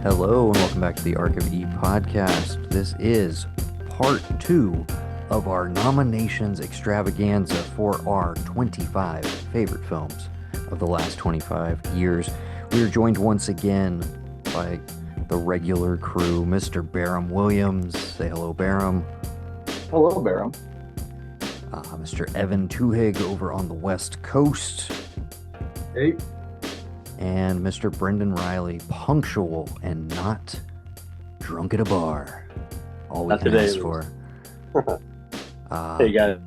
Hello and welcome back to the Arc of E podcast. This is part two of our nominations extravaganza for our 25 favorite films of the last 25 years. We are joined once again by the regular crew, Mr. Barham Williams. Say hello, Barham. Hello, Barham. Mr. Evan Tuhig over on the West Coast. Hey. And Mr. Brendan Riley, punctual and not drunk at a bar. All we Not can today, ask for. Hey guys,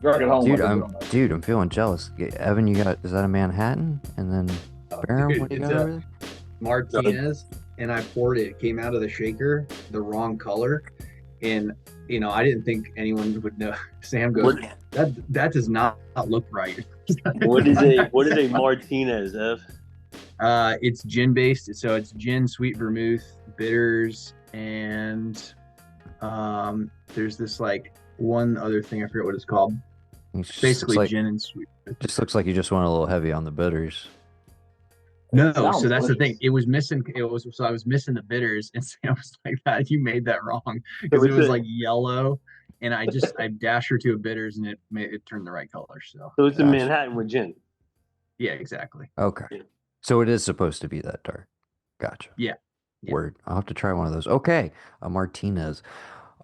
Drunk at home. Dude, I'm feeling jealous. Evan, is that a Manhattan? And then Barham, Dude, what do you it's got a over there? Martinez, and I poured it. It came out of the shaker, the wrong color, and I didn't think anyone would know. Sam goes, that does not look right. what is a Martinez, Ev? It's gin based, so it's gin, sweet vermouth, bitters, and there's this like one other thing, I forget what it's called. Basically gin and sweet. It just looks like you just went a little heavy on the bitters. No, so that's the thing. I was missing the bitters, and Sam was like, "That you made that wrong," because it was like yellow, and I dashed her to a bitters, and it turned the right color. So it's a Manhattan with gin. Yeah, exactly. Okay, Yeah. So it is supposed to be that dark. Gotcha. Yeah. Word. I'll have to try one of those. Okay, a Martinez.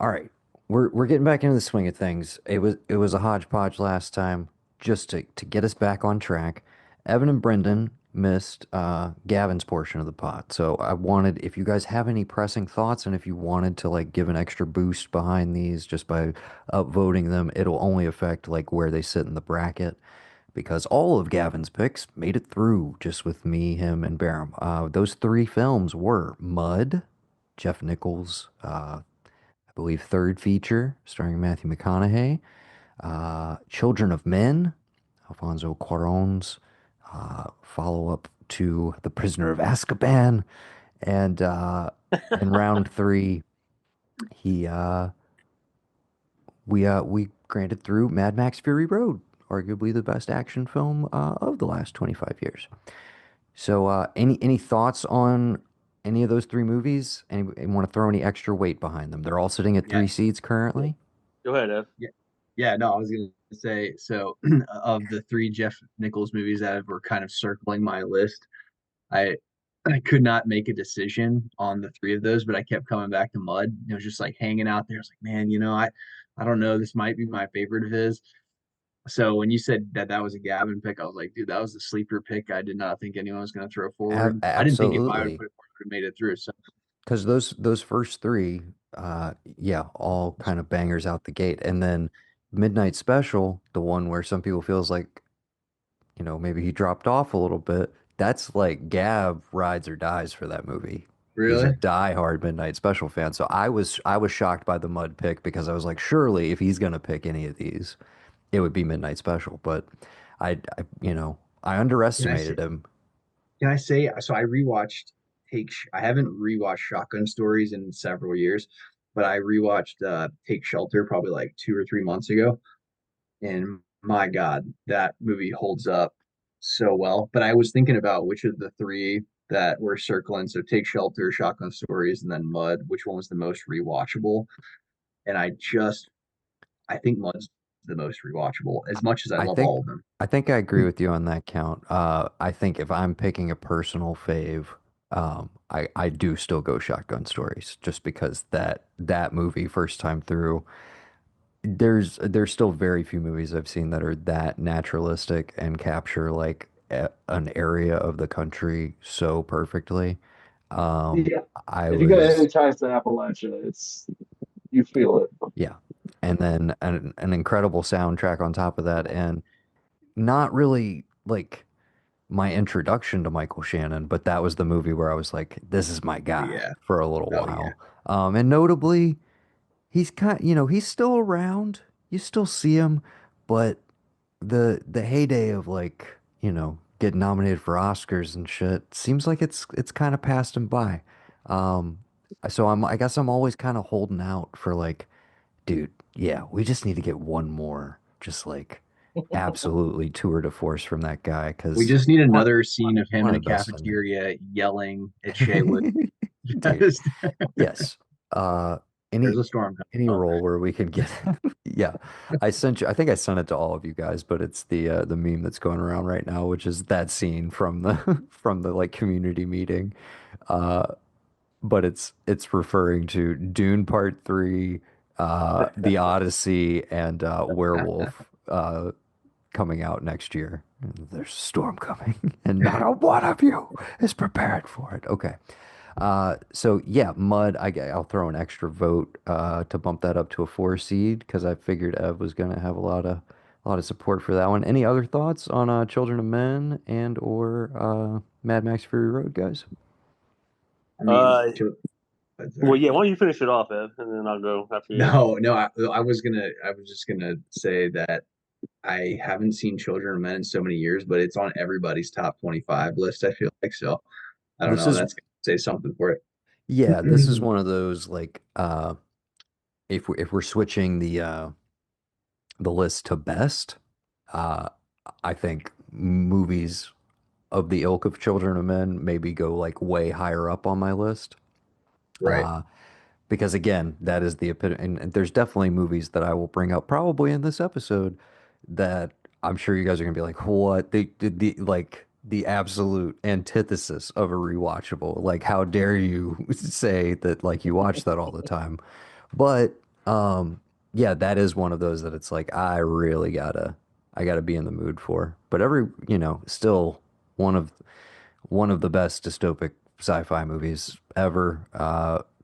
All right, we're getting back into the swing of things. It was a hodgepodge last time, just to get us back on track. Evan and Brendan missed Gavin's portion of the pot. So I wanted, if you guys have any pressing thoughts and if you wanted to like give an extra boost behind these just by upvoting them, it'll only affect like where they sit in the bracket because all of Gavin's picks made it through just with me, him, and Barham. Those three films were Mud, Jeff Nichols, I believe third feature starring Matthew McConaughey, Children of Men, Alfonso Cuarón's follow-up to The Prisoner of Azkaban, and in round three, he we granted through Mad Max Fury Road, arguably the best action film of the last 25 years. So, any thoughts on any of those three movies? Any want to throw any extra weight behind them? They're all sitting at three seats currently. Go ahead, Ev. Yeah. No, I was gonna say, so of the three Jeff Nichols movies that were kind of circling my list, I I could not make a decision on the three of those, but I kept coming back to Mud. It was just like hanging out there. I was like, man, I don't know. This might be my favorite of his. So when you said that was a Gavin pick, I was like, dude, that was the sleeper pick. I did not think anyone was going to throw forward. I didn't think if I would Absolutely, put it forward, it would have made it through. So because those first three, yeah, all kind of bangers out the gate, and then Midnight Special, the one where some people feels like maybe he dropped off a little bit. That's like Gav rides or dies for that movie. He's a really, die-hard Midnight Special fan. So I was shocked by the Mud pick because I was like, surely if he's gonna pick any of these, it would be Midnight Special. But I can I say? underestimated him. Can I say? So I rewatched I haven't rewatched Shotgun Stories in several years, but I rewatched Take Shelter probably like 2 or 3 months ago, and my God, that movie holds up so well. But I was thinking about which of the three that were circling. So Take Shelter, Shotgun Stories, and then Mud. Which one was the most rewatchable? And I think Mud's the most rewatchable. As much as I I love think all of them. I think I agree with you on that count. I think if I'm picking a personal fave, I do still go Shotgun Stories just because that movie first time through. There's still very few movies I've seen that are that naturalistic and capture like an area of the country so perfectly. Um, Yeah. I If you got was any ties to Appalachia, you feel it. yeah, and then an incredible soundtrack on top of that, and not really like my introduction to Michael Shannon, but that was the movie where I was like, this is my Oh guy yeah. for a little Oh yeah. while. And notably, he's still around. You still see him, but the heyday of like, getting nominated for Oscars and shit seems like it's kind of passed him by. Um, so I guess I'm always kind of holding out for like, dude, yeah, we just need to get one more just like absolutely tour de force from that guy We because just need another scene of him one in of a the best in there. cafeteria yelling at Shaywood. Dude, Just, yes. Uh, there's any a storm any coming. role where we can get yeah. I think I sent it to all of you guys, but it's the meme that's going around right now, which is that scene from the from the like community meeting. Uh, but it's referring to Dune Part 3, The Odyssey, and Werewolf coming out next year. There's a storm coming, and not a one of you is prepared for it. Okay. So yeah, Mud, I'll throw an extra vote to bump that up to a 4 seed because I figured Ev was gonna have a lot of support for that one. Any other thoughts on Children of Men and or Mad Max Fury Road, guys? I mean, Uh, well, yeah. Why don't you finish it off, Ev, and then I'll go after you. no, I was just gonna say that I haven't seen Children of Men in so many years, but it's on everybody's top 25 list, I feel like. So I don't This know. is That's gonna say something for it. Yeah, this is one of those like if we're switching the list to best, uh I think movies of the ilk of Children of Men maybe go like way higher up on my list. Right. Uh because again, that is the epitome, and there's definitely movies that I will bring up probably in this episode that I'm sure you guys are gonna be like, what? The like the absolute antithesis of a rewatchable. Like, how dare you say that like you watch that all the time? But yeah, that is one of those that it's like I gotta be in the mood for. But still one of one of the best dystopic sci-fi movies ever.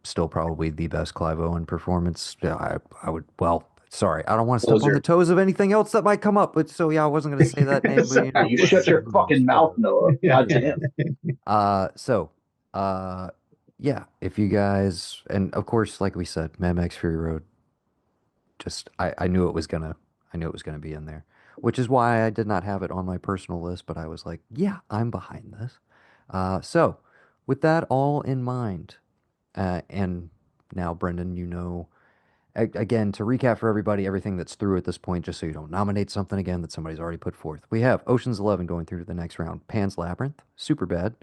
Still probably the best Clive Owen performance. Yeah, I would. Well, sorry, I don't want to step on the Closer. toes of anything else that might come up. But so yeah, I wasn't gonna say that name, but You let's shut your move fucking mouth, forward. Noah. Yeah. God damn. So, uh, yeah, if you guys, and of course, like we said, Mad Max Fury Road, just I knew it was gonna be in there, which is why I did not have it on my personal list, but I was like, yeah, I'm behind this. So with that all in mind, and now Brendan, again, to recap for everybody, everything that's through at this point, just so you don't nominate something again that somebody's already put forth. We have Ocean's 11 going through to the next round, Pan's Labyrinth, Superbad,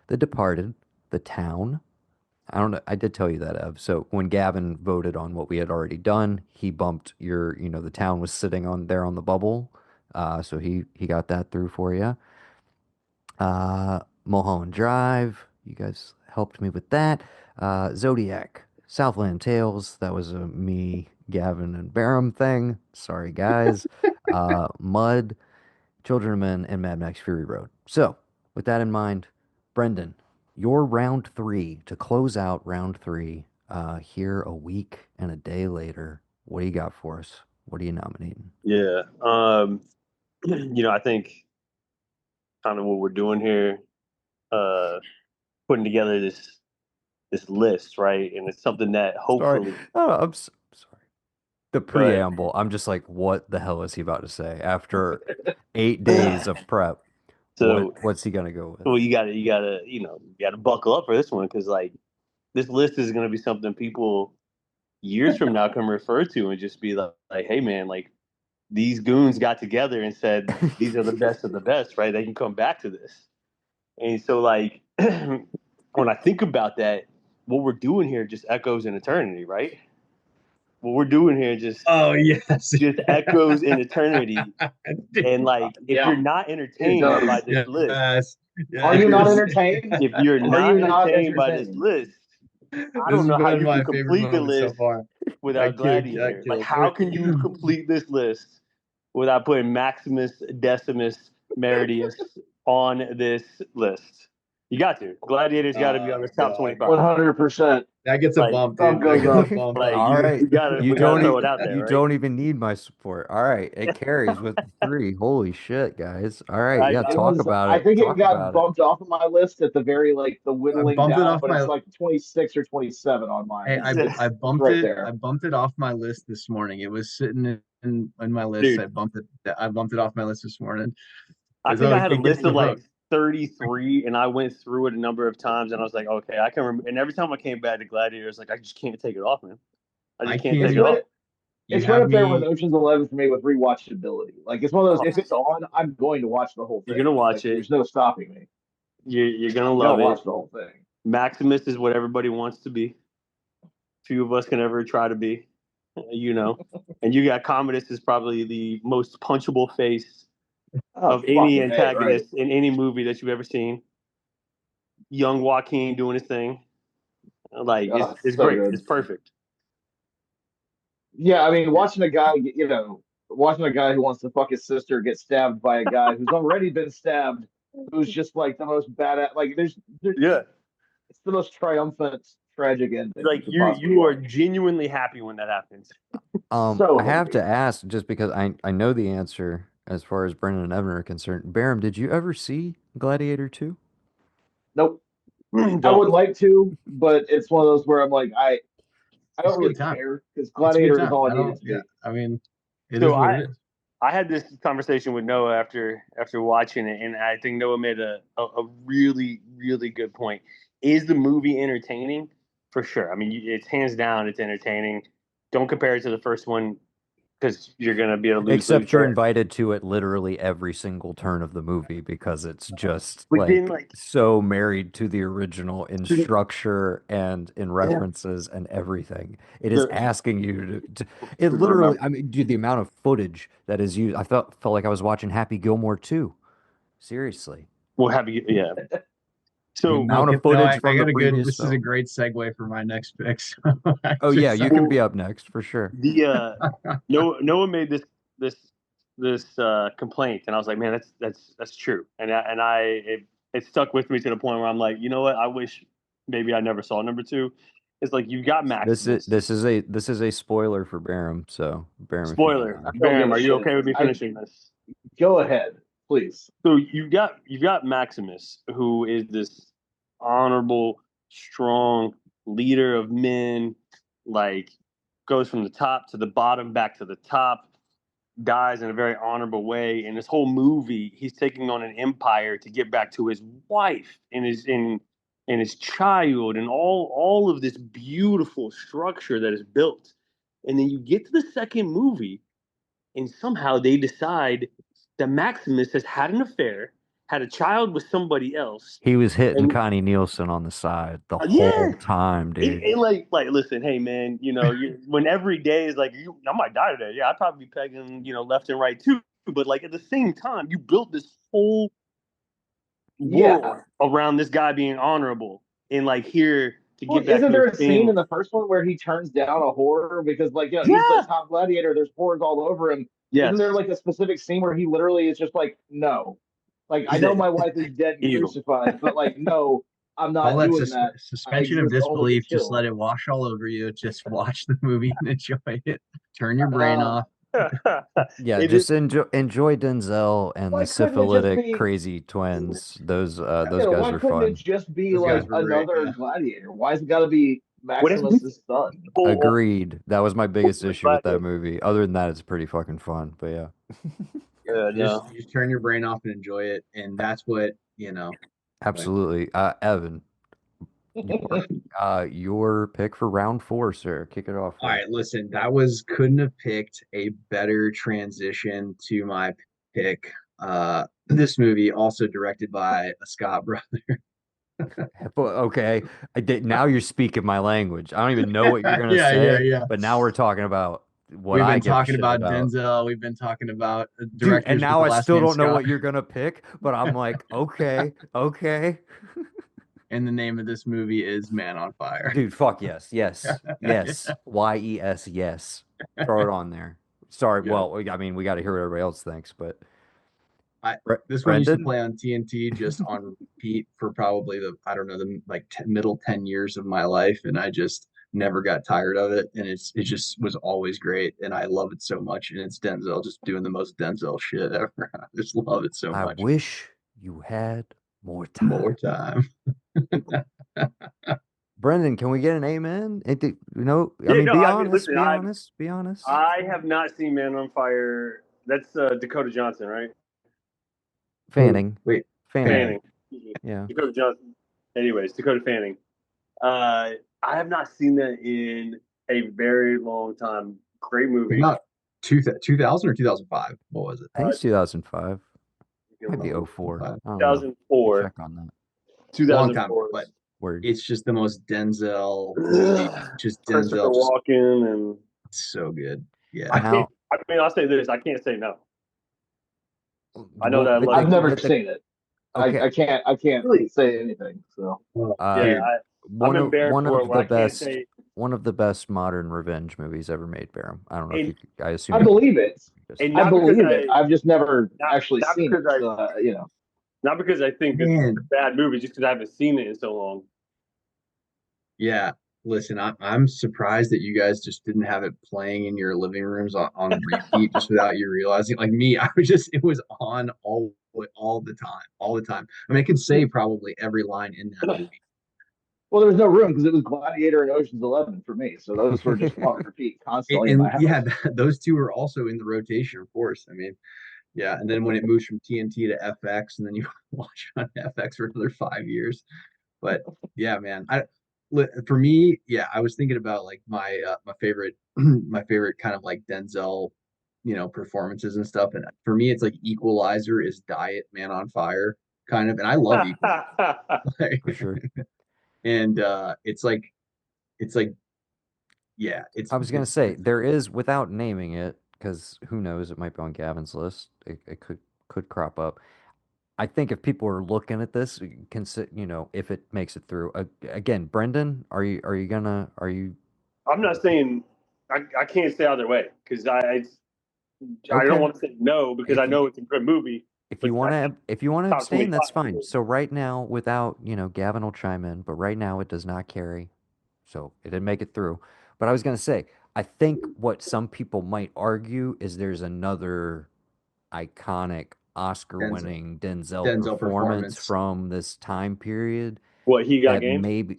The Departed, The Town. I don't know. I did tell you that, Ev. So when Gavin voted on what we had already done, he bumped the town was sitting on there on the bubble. So he got that through for you. Mulholland Drive, you guys helped me with that. Zodiac, Southland Tales, that was a me, Gavin, and Barham thing. Sorry, guys. Mud, Children of Men, and Mad Max Fury Road. So, with that in mind, Brendan, your round three to close out round three. Here a week and a day later, what do you got for us? What are you nominating? Yeah. I think kind of what we're doing here, uh, putting together this list, right? And it's something that Sorry, hopefully, oh, sorry. The but preamble, I'm just like, what the hell is he about to say? After 8 days of prep, so what's he gonna go with? well, you gotta buckle up for this one because like this list is gonna be something people years from now can refer to and just be like, hey man, like these goons got together and said these are the best of the best, right? They can come back to this. And so like when I think about that, what we're doing here just echoes in eternity, right? What we're doing here Oh yes. just echoes in eternity. And like if Yeah, you're not it entertained by does. this list, Yes. Are if you you're not Yes. entertained? if you're Are you not not entertained by this entertained? list, I This don't has know how been you can my favorite complete the moment so list far. without That Gladiator. Like, kills how can you me. complete this list without putting Maximus Decimus Meridius on this list? You got to. Gladiator's got to be on Oh the top God. 25. 100%. That gets a Like, bump, Thumb dude. That goes gets a up. bump like up. All you right, we gotta you we gotta don't throw e it out there, you right? don't even need my support. All right, it carries with the three. Holy shit, guys! All right, I yeah, It talk know. was, about I it. think it Talk got about it. bumped off of my list at the very, like, the I whittling bumped it down, off but it's my like 26 or 27 on mine. I, I It's, I it's bumped right it. I there. bumped it off my list this morning. It was sitting in my list. Dude, I bumped it off my list this morning. I think So I had a it gets list the of like vote. 33 and I went through it a number of times and I was like, okay, I can remember. And every time I came back to Gladiator, I was like, I just can't take it off, man. I I just can't can't take It's it even off. good. you It's right have up there with me. Ocean's 11 for me with rewatchability. Like it's one of those. Oh, If it's on, I'm going to watch the whole you're thing. gonna watch Like it. there's no stopping me. You're gonna I'm gonna love watch it. the whole thing. Maximus is what everybody wants to be. Few of us can ever try to be, you know. And you got Commodus is probably the most punchable face Oh of any fucking hey, right? antagonist in any movie that you've ever seen. Young Joaquin doing his thing, like Oh, it's so great. good. It's perfect. Yeah, I mean, watching a guy who wants to fuck his sister get stabbed by a guy who's already been stabbed, who's just like the most badass. Like, Yeah, it's the most triumphant, tragic ending you like could you possibly you are watch. genuinely happy when that happens. So I have to happy. ask just because I know the answer as far as Brendan and Evan are concerned. Barum, did you ever see Gladiator 2? Nope. I would Don't. like to, but it's one of those where I'm like, I It's don't a really good time. care because It's a good Gladiator is time. all I I need it don't. to Yeah. be. I mean, it So is what it is. I had this conversation with Noah after watching it, and I think Noah made a really really good point. Is the movie entertaining? For sure. I mean, it's hands down, it's entertaining. Don't compare it to the first one because you're gonna be a lose lose Except you're there. invited to it literally every single turn of the movie because it's just But then, like like, so married to the original in the, structure and in yeah, references and everything. It is the asking you it literally, remember. I mean, dude, the amount of footage that is used, I felt like I was watching Happy Gilmore 2. Seriously. We'll have you. Yeah. The So, amount of No, footage I from the got a good. previous This is a film. great segue for my next pick. So I Oh yeah, just, you can well, be up next for sure. the Noah made this complaint, and I was like, man, that's true, and it stuck with me to the point where I'm like, you know what? I wish maybe I never saw number two. It's like you got Maximus. This is a spoiler for Barum, so Barum, if you don't Spoiler, mind. I don't give Bam, a are you shit. okay with me I finishing this? Go ahead, please. So you got Maximus, who is this honorable, strong leader of men, like goes from the top to the bottom, back to the top, dies in a very honorable way. In this whole movie, he's taking on an empire to get back to his wife and his child and all of this beautiful structure that is built. And then you get to the second movie, and somehow they decide that Maximus has had an affair, had a child with somebody else, He was hitting and Connie Nielsen on the side the yeah, whole time, dude. like listen, hey man, when every day is like I might die today. Yeah, I'd probably be pegging left and right too. But like at the same time, you built this whole Yeah. world around this guy being honorable and like here to Well, get back isn't to his there a scene family. in the first one where he turns down a horror because, like, he's the Yeah. top gladiator. There's horrors all over him. Isn't there Yes. like a specific scene where he literally is just like, no, like I He's know a my wife is dead and ew. crucified, but like, no, I'm call not that doing that. I suspension of exist only to disbelief. Just let kill. it wash all over you. Just watch the movie and enjoy it. Turn your brain Uh, off. Yeah, It is. just enjoy Denzel and the why couldn't it just syphilitic be? crazy twins. Those guys Why are couldn't it fun. just be Those guys like were great. another Yeah. gladiator? Why's it got to be What if these Maximus's son? people Agreed. That was my biggest like issue with that gladiators? movie. Other than that, it's pretty fucking fun. But yeah. No. You just turn your brain off and enjoy it, and that's what like, Absolutely. Evan, your pick for round four, sir. Kick it off all for me. right, listen, that was couldn't have picked a better transition to my pick. This movie also directed by a Scott brother. But okay, now you're speaking my language. I don't even know what you're gonna Yeah, say, yeah. but now we're talking about what We've I been give a talking shit about about. Denzel. We've been talking about Dude, and directors with now the I last still name don't know Scott. what you're gonna pick, but I'm like, okay, okay. And the name of this movie is Man on Fire. Dude, fuck yes, yes, yes. YES, yes. Throw it on there. Sorry, Yeah. well, I mean, we got to hear what everybody else thinks, but This one used to Brendan? play on TNT just on repeat for probably the I don't know the middle 10 years of my life, and I just never got tired of it, and it just was always great, and I love it so much, and it's Denzel just doing the most Denzel shit ever. I just love it so I much. wish you had more More time. time. Brendan, can we get an amen? I Yeah, mean, no. be I mean, honest, listen, be honest, be honest. I have not seen Man on Fire. That's Dakota Johnson, right? Who? Fanning, Wait, Fanning, Fanning. Fanning. yeah. Dakota Johnson. Anyways, Dakota Fanning. I have not seen that in a very long time. Great movie. Not 2000 or 2005. What was it? I think it's 2005. Might be Two 04. I don't know. thousand four. Check on that. Long time, 2004. but Word. it's just the most Denzel movie. Just Christopher Denzel, just Walken, and so good. Yeah. I Now- can't. I mean, I'll say this: I can't say no. I know Well, that I with love the- I've never with the- seen it. Okay. I can't Really? say anything. So Uh, Yeah, Dude, I'm one of embarrassed one for it. of Where the I can't best say. one of the best modern revenge movies ever made, Barum. I don't know if And, you. I assume I you believe it. and I not because believe it. I've just never not, actually not seen because it. So not because I think it's man. a bad movie, just because I haven't seen it in so long. Yeah. Listen, I'm surprised that you guys just didn't have it playing in your living rooms on repeat just without you realizing. Like me, I was just it was on all the time, all the time. I mean, I could say probably every line in that movie. well, there was no room because it was Gladiator and Ocean's 11 for me. So those were just on repeat constantly in my And house. yeah, those two were also in the rotation, of course. I mean, yeah, and then when it moves from TNT to FX, and then you watch it on FX for another 5 years. But yeah, man, for me, yeah, I was thinking about like my favorite my favorite kind of like Denzel, performances and stuff. And for me, it's like Equalizer is Diet Man on Fire kind of, and I love Equalizer. for sure. And it's like yeah, I was gonna say there is, without naming it, because who knows, it might be on Gavin's list. It could crop up. I think if people are looking at this, if it makes it through. Again, Brendan, are you I'm not saying I can't say either way because I don't okay? want to say no because I If you know it's a good movie. if But you want I to think if you want to top abstain, that's 25. fine. So right now, without Gavin will chime in, but right now it does not carry, so it didn't make it through. But I was gonna say, I think what some people might argue is there's another iconic Denzel Oscar-winning Denzel Denzel performance performance. from this time period What he got that game? maybe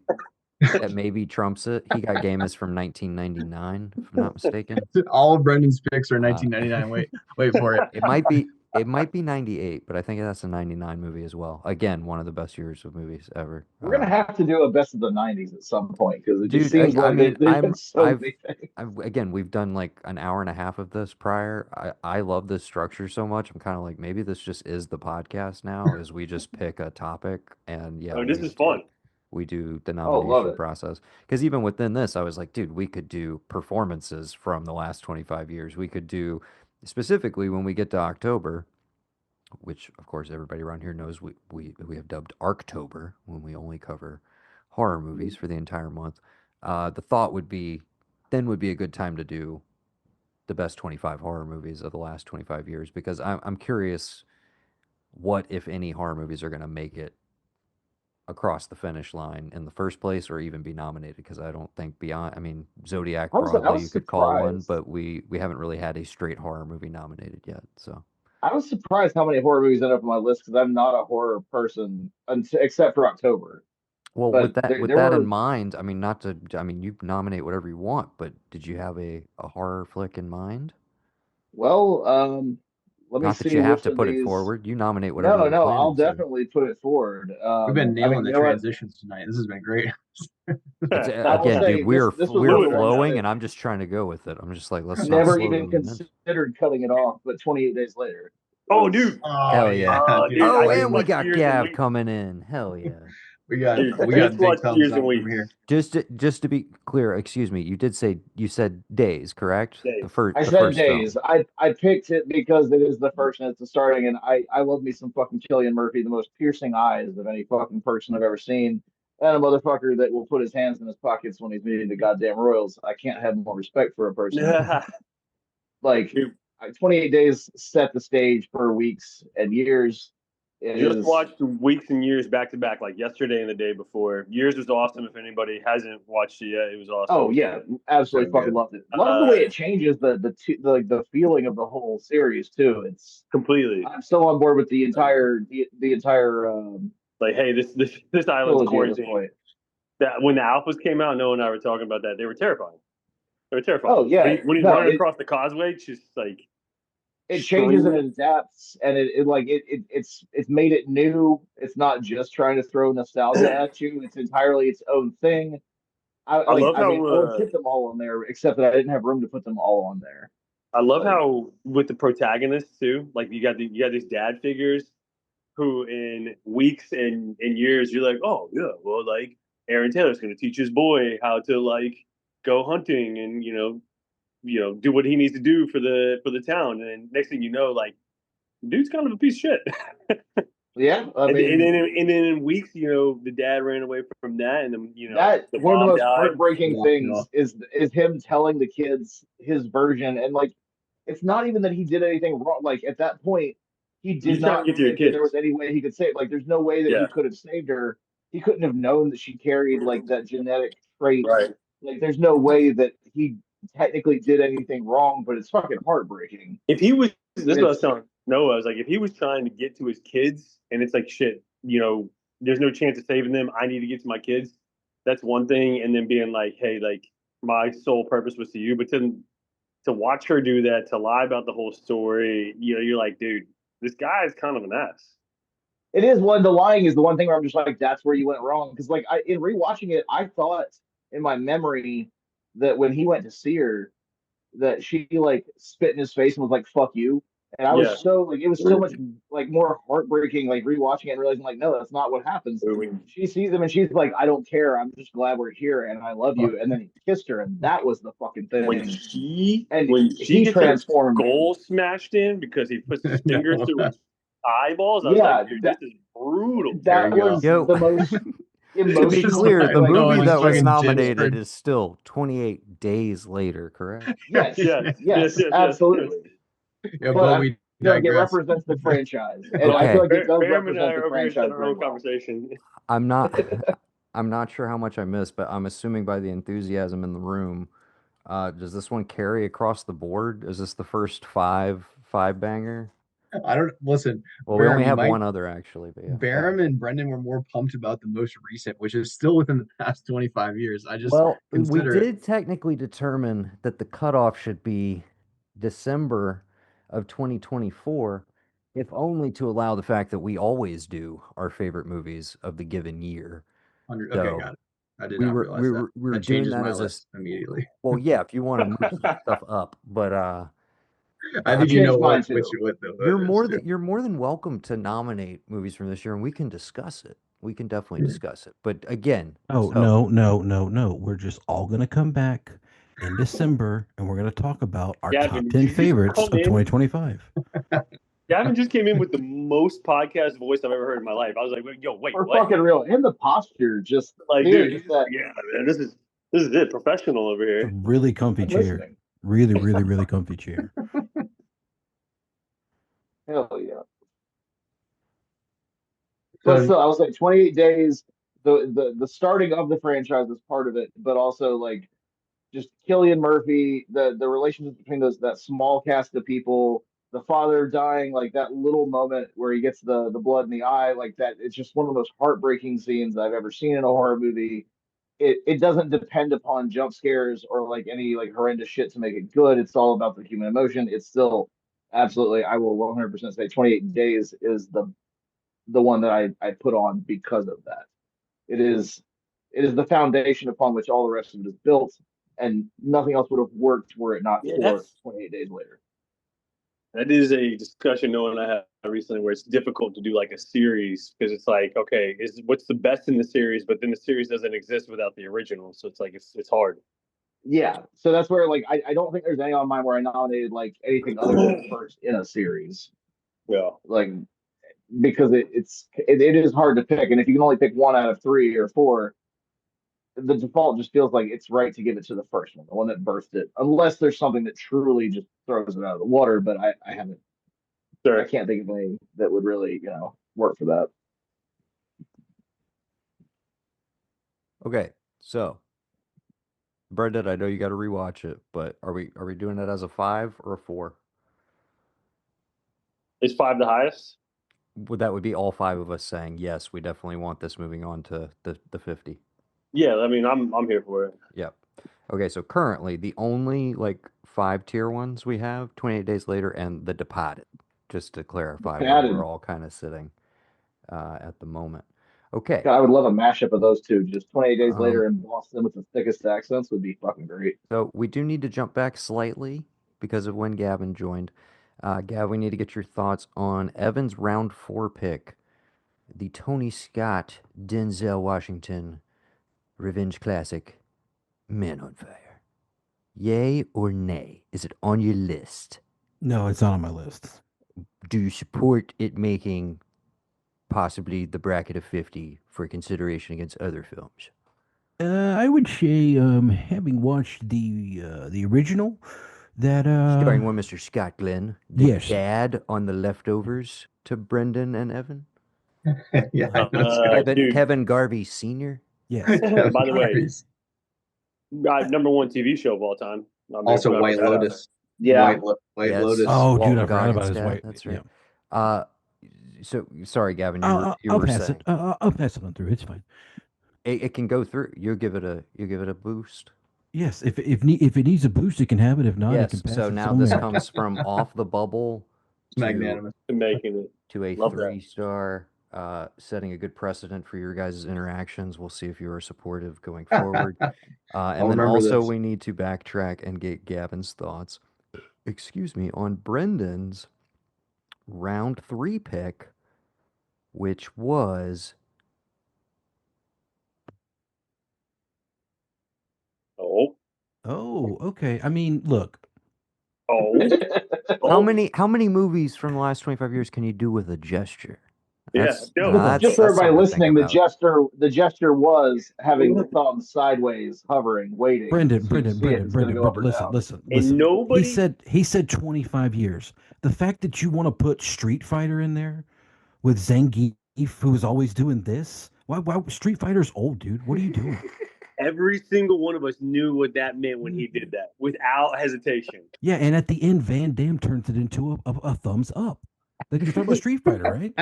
that maybe trumps it. He Got Game is from 1999, if I'm not mistaken. All of Brendan's picks are Uh, 1999. Wait for it. it might be 98, but I think that's a 99 movie as well. Again, one of the best years of movies ever. We're gonna have to do a best of the '90s at some point because it just Dude, seems I like mean, there's been so many things. again, we've done like an hour and a half of this prior. I love this structure so much. I'm kind of like, maybe this just is the podcast now, is we just pick a topic and yeah, Oh, this is fun. we do the Oh, love nomination it. process. Because even within this, I was like, dude, we could do performances from the last 25 years. We could do, specifically when we get to October, which of course everybody around here knows we have dubbed Arktober when we only cover horror movies for the entire month. The thought would be, then would be a good time to do the best 25 horror movies of the last 25 years, because I'm curious what, if any, horror movies are going to make it across the finish line in the first place or even be nominated, because I don't think beyond, I mean, Zodiac I broadly was you could call one, surprised. but we haven't really had a straight horror movie nominated yet. So, I was surprised how many horror movies end up on my list because I'm not a horror person except for October. well, But with there that in were mind, I mean, not to, I mean, you nominate whatever you want, but did you have a horror flick in mind? well, let me Not that see you have which to of put it these. forward. You nominate whatever No, you're no, I'll planning to. definitely put it forward. We've been I mean, nailing you the know what? transitions tonight. This has been great. It's I will again, dude, say this. This was we one are of the ones flowing, that and I'm just trying to go with it. I'm just like, let's not never slow the even momentum. considered cutting it off. But 28 days later Oh, was dude. Oh Hell yeah, yeah. dude. Dude, I Oh, just and we watched got Years and Gav Weeks. coming in. Hell yeah. We got Dude, we just got big watched thumbs Years up and from Weeks. here. Just to be clear, excuse me, you said Days, correct? Days. I The said first days. film. I picked it because it is the first and it's the starting, and I love me some fucking Cillian Murphy, the most piercing eyes of any fucking person I've ever seen, and a motherfucker that will put his hands in his pockets when he's meeting the goddamn royals. I can't have more respect for a person. Like Dude, 28 days set the stage for weeks and years. It just is. watched Weeks and Years back to back, like yesterday and the day before. Years was awesome. If anybody hasn't watched it yet, it was Oh awesome. yeah, So absolutely fucking good. loved it. Love the way it changes the feeling of the whole series too. It's Completely. I'm still on board with the entire Like, hey, this island's trilogy at this quarantined. point. That when the alphas came out, Noah and I were talking about that. They were terrifying. They were terrifying. Oh yeah, When he's no, running across the causeway, just like it changes and screaming. it adapts, and it's made it new. It's not just trying to throw nostalgia at you. It's entirely its own thing. I love I how mean, I would put them all on there, except that I didn't have room to put them all on there. I love Like, how with the protagonists too, like you got these dad figures who in weeks and years you're like, oh yeah, well like Aaron Taylor's gonna teach his boy how to like go hunting and do what he needs to do for the town, and then next thing you know, like dude's kind of a piece of shit. yeah, I And mean, then in weeks, the dad ran away from that, and then that the one of the mom most died. heartbreaking Walked it things off. is him telling the kids his version, and like, it's not even that he did anything wrong. Like at that point, he You're did trying to not get to your think that there was kids. any way he could save. Like, there's no way that Yeah, he could have saved her. He couldn't have known that she carried like that genetic trait. right. Like, there's no way that he technically did anything wrong. But it's fucking heartbreaking. If he was, this is what I was It's telling Noah. I was like, if he was trying to get to his kids, and it's like, shit, there's no chance of saving them. I need to get to my kids. That's one thing, and then being like, hey, like my sole purpose was to you, but then to watch her do that, to lie about the whole story, you're like, dude, this guy is kind of an ass. It is one. The lying is the one thing where I'm just like, that's where you went wrong. Because like in rewatching it, I thought in my memory that when he went to see her, that she like spit in his face and was like, "Fuck you." And I Yeah. was so like, it was so much like more heartbreaking, like rewatching it and realizing like, no, that's not what happens. She sees him and she's like, "I don't care. I'm just glad we're here and I love you." And then he kissed her, and that was the fucking thing. And When she he gets her transformed. skull smashed in because he puts his finger No. through his eyeballs, I was like, Yeah, dude, this is brutal. There that you go. was Yo, the most to be emotional. clear, the Like, No, movie when that was fucking Jim's nominated heard. is still 28 days later, correct? yes, Yes, yes, yes, yes, yes, yes. absolutely. Yeah, But but I we feel like it digress. represents the franchise, and I feel Okay, like it does Bam and I represent the are over here just franchise having our very own well. conversation. I'm not I'm not sure how much I missed, but I'm assuming by the enthusiasm in the room, does this one carry across the board? Is this the first five banger? I don't listen, Well, we only Barum. You have might one other actually, but yeah, five. Barum and Brendan were more pumped about the most recent, which is still within the past 25 years. I just Well, we consider it did technically determine that the cutoff should be December of 2024, if only to allow the fact that we always do our favorite movies of the given year. 100. Okay, So got it. I did we not were we realize that. were we were That doing changes that my as a list immediately. well, yeah, if you want to move some stuff up, but I I It think you mean, know changed mine which too. what though that is too. you're more than welcome to nominate movies from this year, and we can discuss it. We can definitely discuss it. But again, Oh, so no, no, no, no. We're just all going to come back in December and we're going to talk about our top Gavin, did 10 you just favorites come of in? 2025. Gavin just came in with the most podcast voice I've ever heard in my life. I was like, yo, wait, For what? fucking real, and the posture, just Like, again, dude, just that yeah, man, this is it, professional over It's a here. really comfy I'm chair. listening. Really, really, really comfy chair. Hell yeah. But So still, I was like 28 days. The starting of the franchise is part of it, but also like just Killian Murphy, the relationship between those that small cast of people, the father dying, like that little moment where he gets the blood in the eye, like that. It's just one of the most heartbreaking scenes I've ever seen in a horror movie. It doesn't depend upon jump scares or like any like horrendous shit to make it good. It's all about the human emotion. It's still absolutely, I will 100% say 28 days is the one that I put on because of that. It is it is the foundation upon which all the rest of it is built, and nothing else would have worked were it not Yeah, for 28 days later. that is a discussion Noah and I had recently where it's difficult to do like a series because it's like, okay, is what's the best in the series, but then the series doesn't exist without the original, so it's like it's hard. Yeah, so that's where like I don't think there's any on mine where I nominated like anything other than the first in a series, Yeah, like because it is hard to pick, and if you can only pick one out of three or four, the default just feels like it's right to give it to the first one, the one that birthed it, unless there's something that truly just throws it out of the water. But I sure. can't think of any that would really work for that. okay, so Brendan, I know you got to rewatch it, but are we doing it as a five or a four? Is five the highest? That would be all five of us saying yes. We definitely want this moving on to the 50. Yeah, I mean, I'm here for it. Yep. Okay, so currently the only like five tier ones we have 28 Days Later and The Departed, just to clarify where we're Added. all kind of sitting at the moment. Okay, God, I would love a mashup of those two. Just 28 days um, later in Boston with the thickest accents would be fucking great. so we do need to jump back slightly because of when Gavin joined. Gav, we need to get your thoughts on Evan's round four pick, the Tony Scott Denzel Washington revenge classic, Men on Fire. Yay or nay? Is it on your list? No, it's not on my list. Do you support it making possibly the bracket of 50 for consideration against other films? I would say, having watched the original, that Starring one Mr. Scott Glenn, the yes, dad on The Leftovers to Brendan and Evan. Yeah, I know Scott. Kevin Dude, Kevin Garvey Sr. yes, by Kevin the way, Garvey's. number one TV show of all time. I'm here Also, put White that out. Lotus. Yeah. White Yes. Lotus. Oh, dude, Walton I forgot about Goggins' his dad. wife. That's Yeah, right. Uh, so sorry, Gavin. You I'll were pass it. saying I'll pass it on through. It's fine. it can go through. You give it a boost. Yes, if it needs a boost, it can have it. If not, it can Yes. pass So its now own this merit. comes from off the bubble It's to magnanimous. Making it. a Love that. 3-star, setting a good precedent for your guys' interactions. We'll see if you are supportive going forward. I'll And then remember also this. we need to backtrack and get Gavin's thoughts. Excuse me, on Brendan's round three pick, which was Oh, Oh, okay. I mean, look, oh, how oh. many movies from the last 25 years can you do with a gesture? Yeah, That's no. with a Just for that's everybody something to think listening, the about. gesture was having the thumb sideways, hovering, waiting. Brendan, So you Brendan, see it, Brendan, it's going to Brendan, go up Brendan. or Listen, down. listen, And listen. nobody. He said 25 years. The fact that you want to put Street Fighter in there with Zangief, who was always doing this. Why Street Fighter's old, dude? What are you doing? Every single one of us knew what that meant when he did that without hesitation. Yeah, and at the end, Van Damme turns it into a thumbs up. Like you're talking about Street Fighter, right?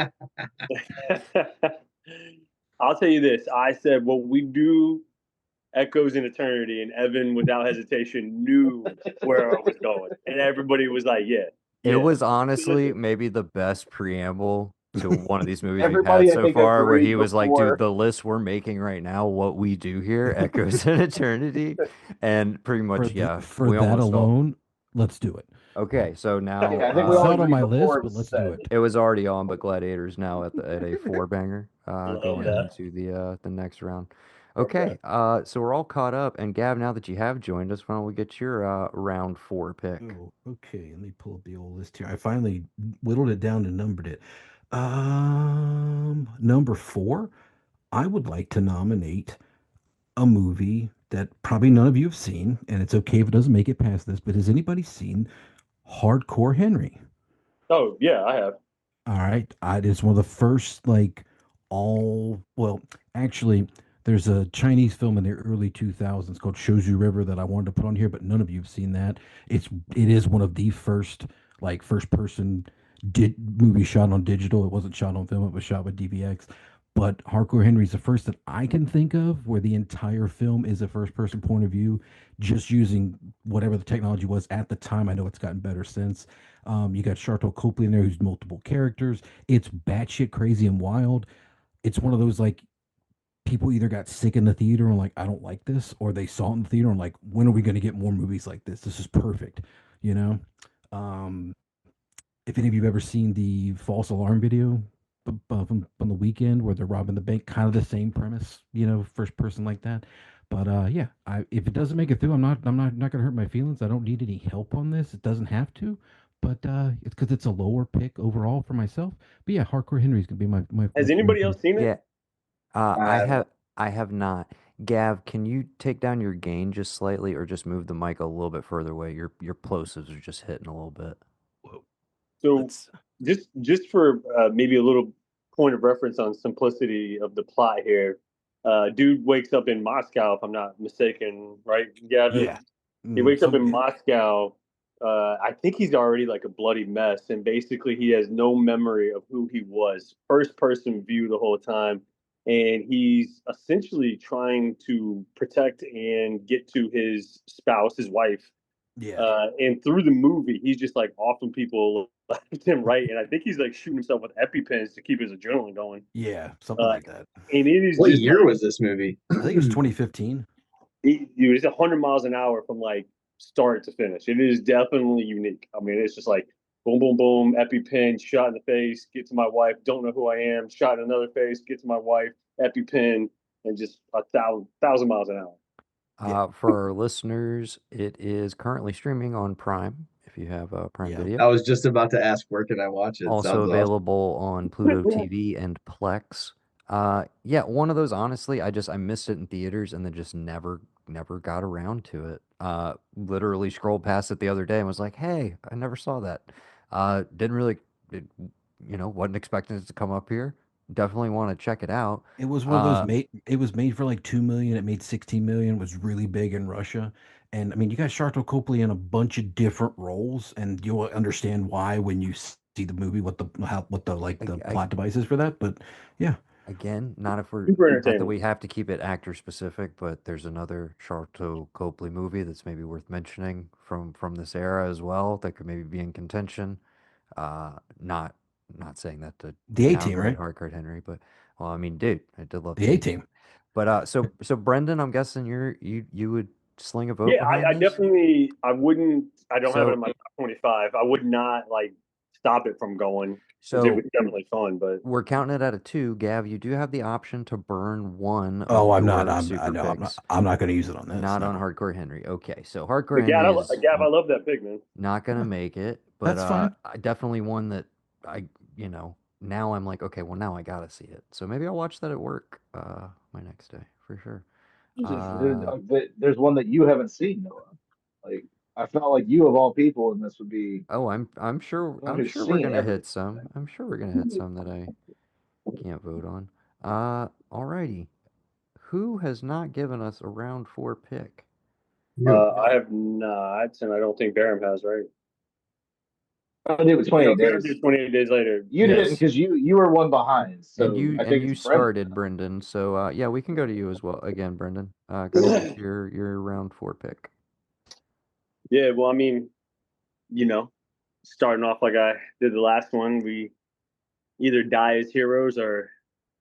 I'll tell you this. I said what we do echoes in eternity, and Evan, without hesitation, knew where I was going. And everybody was like, yeah, It yeah. was honestly Listen, maybe the best preamble to one of these movies we've had Everybody, I so think, far, where agreed he was like, dude, before. the list we're making right now, what we do here echoes in eternity. And pretty much, yeah, For we that almost felt. alone, let's do it. Okay, so now Yeah, I think we It's all not on agreed my before list, it but was let's do said. it. it was already on, but Gladiator's now at a four banger, love going that. into the next round. Love that. Okay, so we're all caught up, and Gav, now that you have joined us, why don't we get your round four pick? Oh, okay. Let me pull up the old list here. I finally whittled it down and numbered it. Number four, I would like to nominate a movie that probably none of you have seen, and it's okay if it doesn't make it past this, but has anybody seen Hardcore Henry? Oh, yeah, I have. All right. It's one of the first, like, well, actually, there's a Chinese film in the early 2000s called Shozu River that I wanted to put on here, but none of you have seen that. It is one of the first, like, first person did movie shot on digital. It wasn't shot on film, it was shot with DVX. But Hardcore Henry's the first that I can think of where the entire film is a first person point of view, just using whatever the technology was at the time. I know it's gotten better since. You got Sharlto Copley in there, who's multiple characters. It's batshit crazy and wild. It's one of those like people either got sick in the theater and like I don't like this, or they saw it in the theater and like when are we going to get more movies like this? This is perfect, you know. Um, if any of you've ever seen the false alarm video from the weekend where they're robbing the bank, kind of the same premise, you know, first person like that. But yeah, if it doesn't make it through, I'm not gonna hurt my feelings. I don't need any help on this. It doesn't have to, but it's because it's a lower pick overall for myself. But yeah, Hardcore Henry's gonna be Has my anybody pick. else seen it? Yeah, I Uh, have not. Gav, can you take down your gain just slightly, or just move the mic a little bit further away? Your plosives are just hitting a little bit. Whoa. So Let's. just for maybe a little point of reference on simplicity of the plot here, dude wakes up in Moscow, if I'm not mistaken, right, Gavin? Yeah. He wakes up Some. in Moscow. I think he's already like a bloody mess, and basically he has no memory of who he was. First person view the whole time, and he's essentially trying to protect and get to his spouse, his wife. Yeah. And through the movie, he's just like offing people Tim Wright, and I think he's like shooting himself with EpiPens to keep his adrenaline going. Yeah, something Uh, like that. and it is What just year like was this movie? I think it was 2015. dude, it's 100 miles an hour from like start to finish. It is definitely unique. I mean, it's just like boom, boom, boom, EpiPen, shot in the face, get to my wife, don't know who I am, shot in another face, get to my wife, EpiPen, and just a thousand miles an hour. Yeah, For our listeners, it is currently streaming on Prime if you have Prime yeah. I Video. was just about to ask, where can I watch it? Also Sounds awesome. available on Pluto TV and Plex. Yeah, one of those, honestly, I missed it in theaters and then just never got around to it. Literally scrolled past it the other day and was like, hey, I never saw that. Didn't really, it, wasn't expecting it to come up here. Definitely want to check it out. It was one of those Uh, made. It was made for like 2 million. It made 16 million. Was really big in Russia, and I mean, you got Sharlto Copley in a bunch of different roles, and you'll understand why when you see the movie what the like I, the I, plot device is for that. But yeah, Again, not if we're Super not that entertaining. we have to keep it actor specific, but there's another Sharlto Copley movie that's maybe worth mentioning from this era as well that could maybe be in contention. Not saying that to the A Team, downgrade right? Harcourt Henry, but well, I mean, dude, I did love The the A A Team. Team. But so Brendan, I'm guessing you would sling a vote Yeah, behind I these. definitely, I wouldn't, I don't have it in So my top 25. I would not like stop it from going because it was so definitely fun, but we're counting it at a two. Gav, you do have the option to burn one of Oh, I'm not. your I super know. I'm not. picks. I'm not going to use it on this. Not on No, Hardcore Henry. Okay, so Hardcore but Henry is Gav, I love that pick, man. not gonna make it, but that's fine. I definitely one that I, now I'm like, okay, well now I gotta see it. So maybe I'll watch that at work my next day for sure. Uh There's one that you haven't seen, Noah. Like I felt like you of all people, and this would be oh, I'm sure one who's we're seen gonna hit everything. some. I'm sure we're gonna hit some that I can't vote on. Alrighty. Who has not given us a round four pick? You. I have not, and I don't think Barham has, right? I did it with No, 28 Barham days. did 28 days later. You didn't Yes. because you were one behind. So I And think you it's Brent. started, Brendan. So yeah, we can go to you as well again, Brendan. Go ahead with your round four pick. Yeah, well, I mean, you know, starting off like I did the last one, we either die as heroes or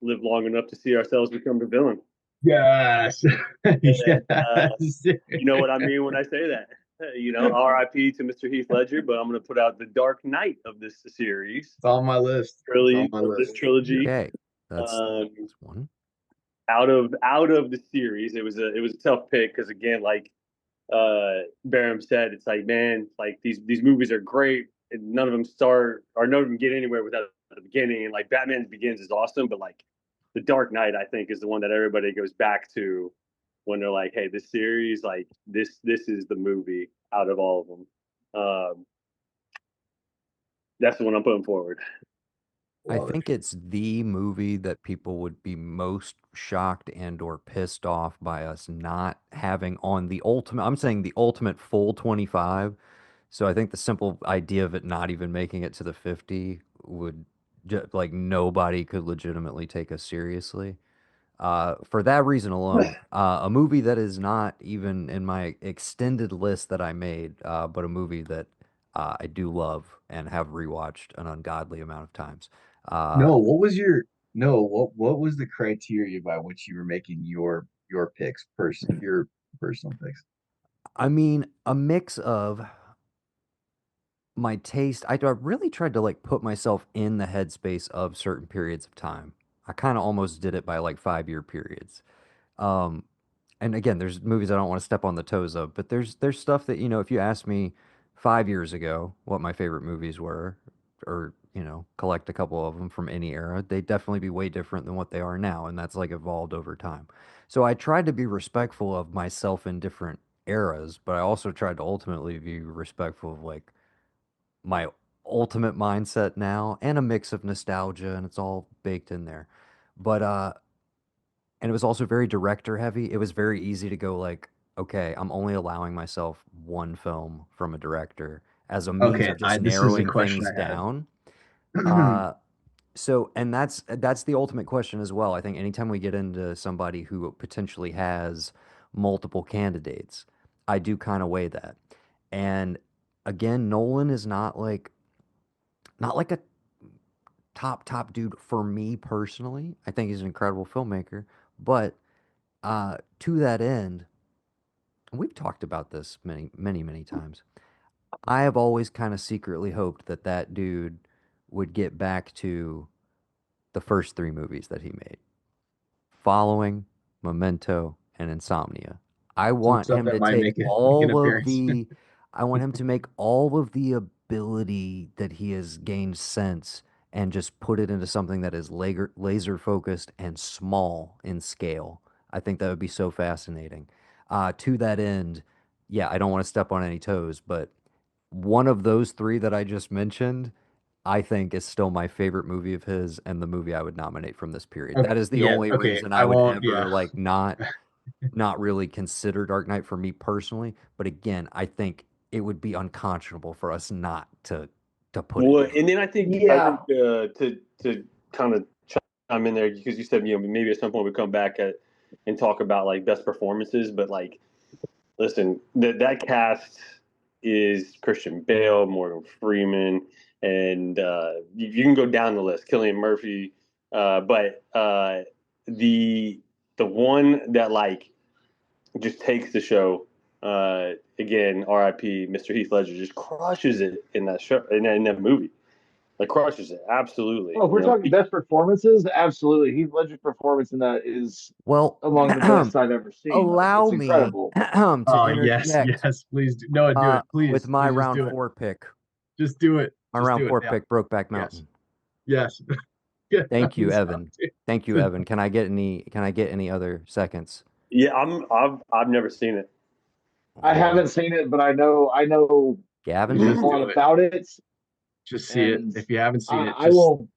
live long enough to see ourselves become the villain. Yes. And Yes. you know what I mean when I say that. You know, RIP to Mr. Heath Ledger, but I'm going to put out the Dark Knight of this series, It's on my list. It's on trilogy my of this list. trilogy. Okay, that's Um, one. out of the series, it was a tough pick because again, like Barham said, it's like man, like these movies are great, and none of them start or none of them get anywhere without the beginning. And like Batman Begins is awesome, but like the Dark Knight, I think, is the one that everybody goes back to when they're like, hey, this series, like this is the movie out of all of them. That's the one I'm putting forward. I Love it. think it's the movie that people would be most shocked and or pissed off by us not having on the ultimate. I'm saying the ultimate full 25. So I think the simple idea of it not even making it to the 50 would like nobody could legitimately take us seriously. For that reason alone, a movie that is not even in my extended list that I made, but a movie that I do love and have rewatched an ungodly amount of times. Uh, No, what was your no, what was the criteria by which you were making your picks, your personal picks? I mean, a mix of my taste. I really tried to like put myself in the headspace of certain periods of time. I kind of almost did it by like 5 year periods. Um, and again, there's movies I don't want to step on the toes of, but there's stuff that, if you asked me 5 years ago what my favorite movies were, or, collect a couple of them from any era, they'd definitely be way different than what they are now, and that's like evolved over time. So I tried to be respectful of myself in different eras, but I also tried to ultimately be respectful of like my ultimate mindset now and a mix of nostalgia, and it's all baked in there. But and it was also very director heavy. It was very easy to go like, okay, I'm only allowing myself one film from a director as a means Okay, of I just this is a narrowing question things I had. down. Uh, and that's the ultimate question as well. I think anytime we get into somebody who potentially has multiple candidates, I do kind of weigh that. And again, Nolan is not like not like a top dude for me personally. I think he's an incredible filmmaker, but to that end, and we've talked about this many times. I have always kind of secretly hoped that that dude would get back to the first three movies that he made. Following, Memento, and Insomnia. I Some want stuff him that to might take make an all of appearance. the I want him to make all of the ability that he has gained since and just put it into something that is laser focused and small in scale. I think that would be so fascinating. To that end, yeah, I don't want to step on any toes, but one of those three that I just mentioned I think is still my favorite movie of his and the movie I would nominate from this period. Okay, That is the yeah, only okay. reason I I would won't. ever Yeah, like not really consider Dark Knight for me personally. But again, I think it would be unconscionable for us not to put it Well, there. and then I think Yeah. to kind of chime in there because you said maybe at some point we come back and talk about like best performances, but like listen, that cast is Christian Bale, Morgan Freeman, and you can go down the list, Cillian Murphy, but the the one that like just takes the show. Again, R.I.P. Mr. Heath Ledger just crushes it in that show in that movie. Like crushes it absolutely. Oh, if we're talking best performances, absolutely. Heath Ledger's performance in that is Well, among the best I've ever seen. Like allow it's me incredible. to Oh, yes, interject yes. Please do. No, do it. with Please, my please just round do it. four pick. Just do it. My Just round do it. four Yeah. pick, Brokeback Yes. Mountain. Yes. Yeah, Thank you, please Evan. do. Thank you, Evan. Can I get any other seconds? Yeah, I've never seen it. I Well, haven't seen it, but I know Gavin, a do Just you? lot do it. about it, Just see it. and If you haven't seen it, I will.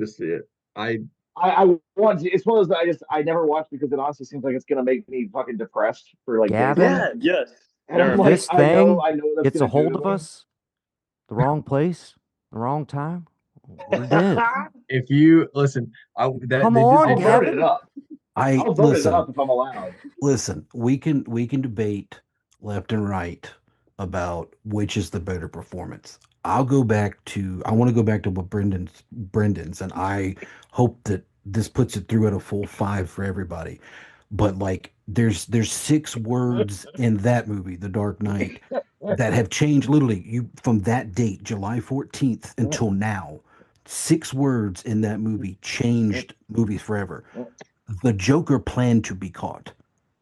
just see it. I I want to. It's one of those that I never watched because it honestly seems like it's gonna make me fucking depressed for like days on Gavin, Yeah, end. yes. And I'm if There. like, this I know, thing I know what that's gets a gonna do hold to of me. us, the wrong place, the wrong time, we're dead. if you listen, that Come they did on, they I'll did vote it Gavin. up. I I'll vote it listen. up if I'm allowed. Listen, we can debate left and right about which is the better performance. I want to go back to what Brendan's, and I hope that this puts it through at a full five for everybody. But like there's six words in that movie, The Dark Knight, that have changed literally you from that date, July 14th until now. Six words in that movie changed movies forever. The Joker planned to be caught.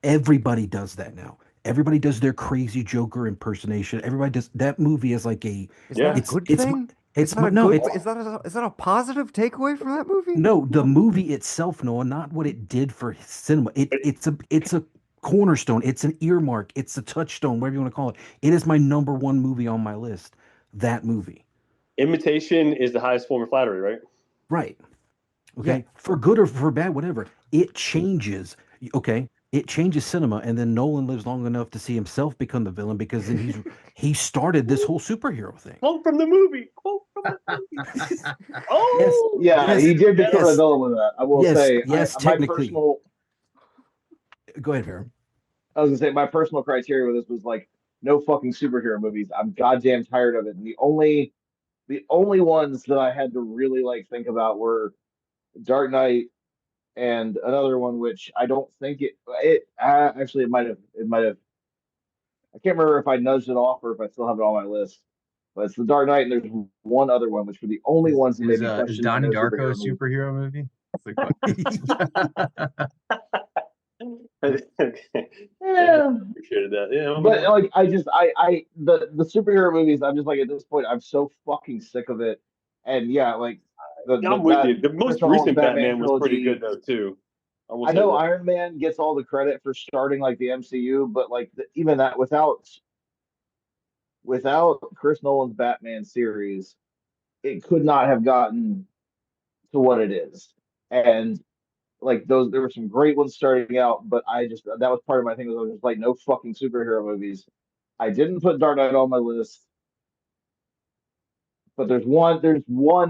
Everybody does that now. Everybody does their crazy Joker impersonation. Everybody does that movie is like a Is that Yeah. a it's good thing? Is that a no, good? it's Is that a positive takeaway from that movie? no, the movie itself, Noah, not what it did for cinema. It's a cornerstone. It's an earmark. It's a touchstone, whatever you want to call it. It is my number one movie on my list. That movie. Imitation is the highest form of flattery, right? Right. Yeah. Okay. For good or for bad, whatever. It changes. Okay. It changes cinema, and then Nolan lives long enough to see himself become the villain because then he started this whole superhero thing. Quote from the movie. Quote from the movie. Yes, Oh, Yeah, yes, he did become a yes, villain with that. I will yes, say, yes. my Technically, personal, go ahead, Vera. I was gonna say my personal criteria with this was like no fucking superhero movies. I'm goddamn tired of it. And the only ones that I had to really like think about were Dark Knight and another one which I don't think it actually it might have I can't remember if I nudged it off or if I still have it on my list. But it's the Dark Knight and there's one other one which were the only ones that made me is question my Donnie no Darko a superhero movie. superhero movie? That's the question. Yeah, Yeah, appreciated that. Yeah, but like the superhero movies, I'm just like at this point, I'm so fucking sick of it. And yeah, like I'm with that you. The most Christopher Nolan's recent Batman Batman was pretty good trilogy. though too. I will I say know that. Iron Man gets all the credit for starting like the MCU, but like even that without Chris Nolan's Batman series, it could not have gotten to what it is. And like those, there were some great ones starting out, but I just that was part of my thing was I was just like no fucking superhero movies. I didn't put Dark Knight on my list, but there's one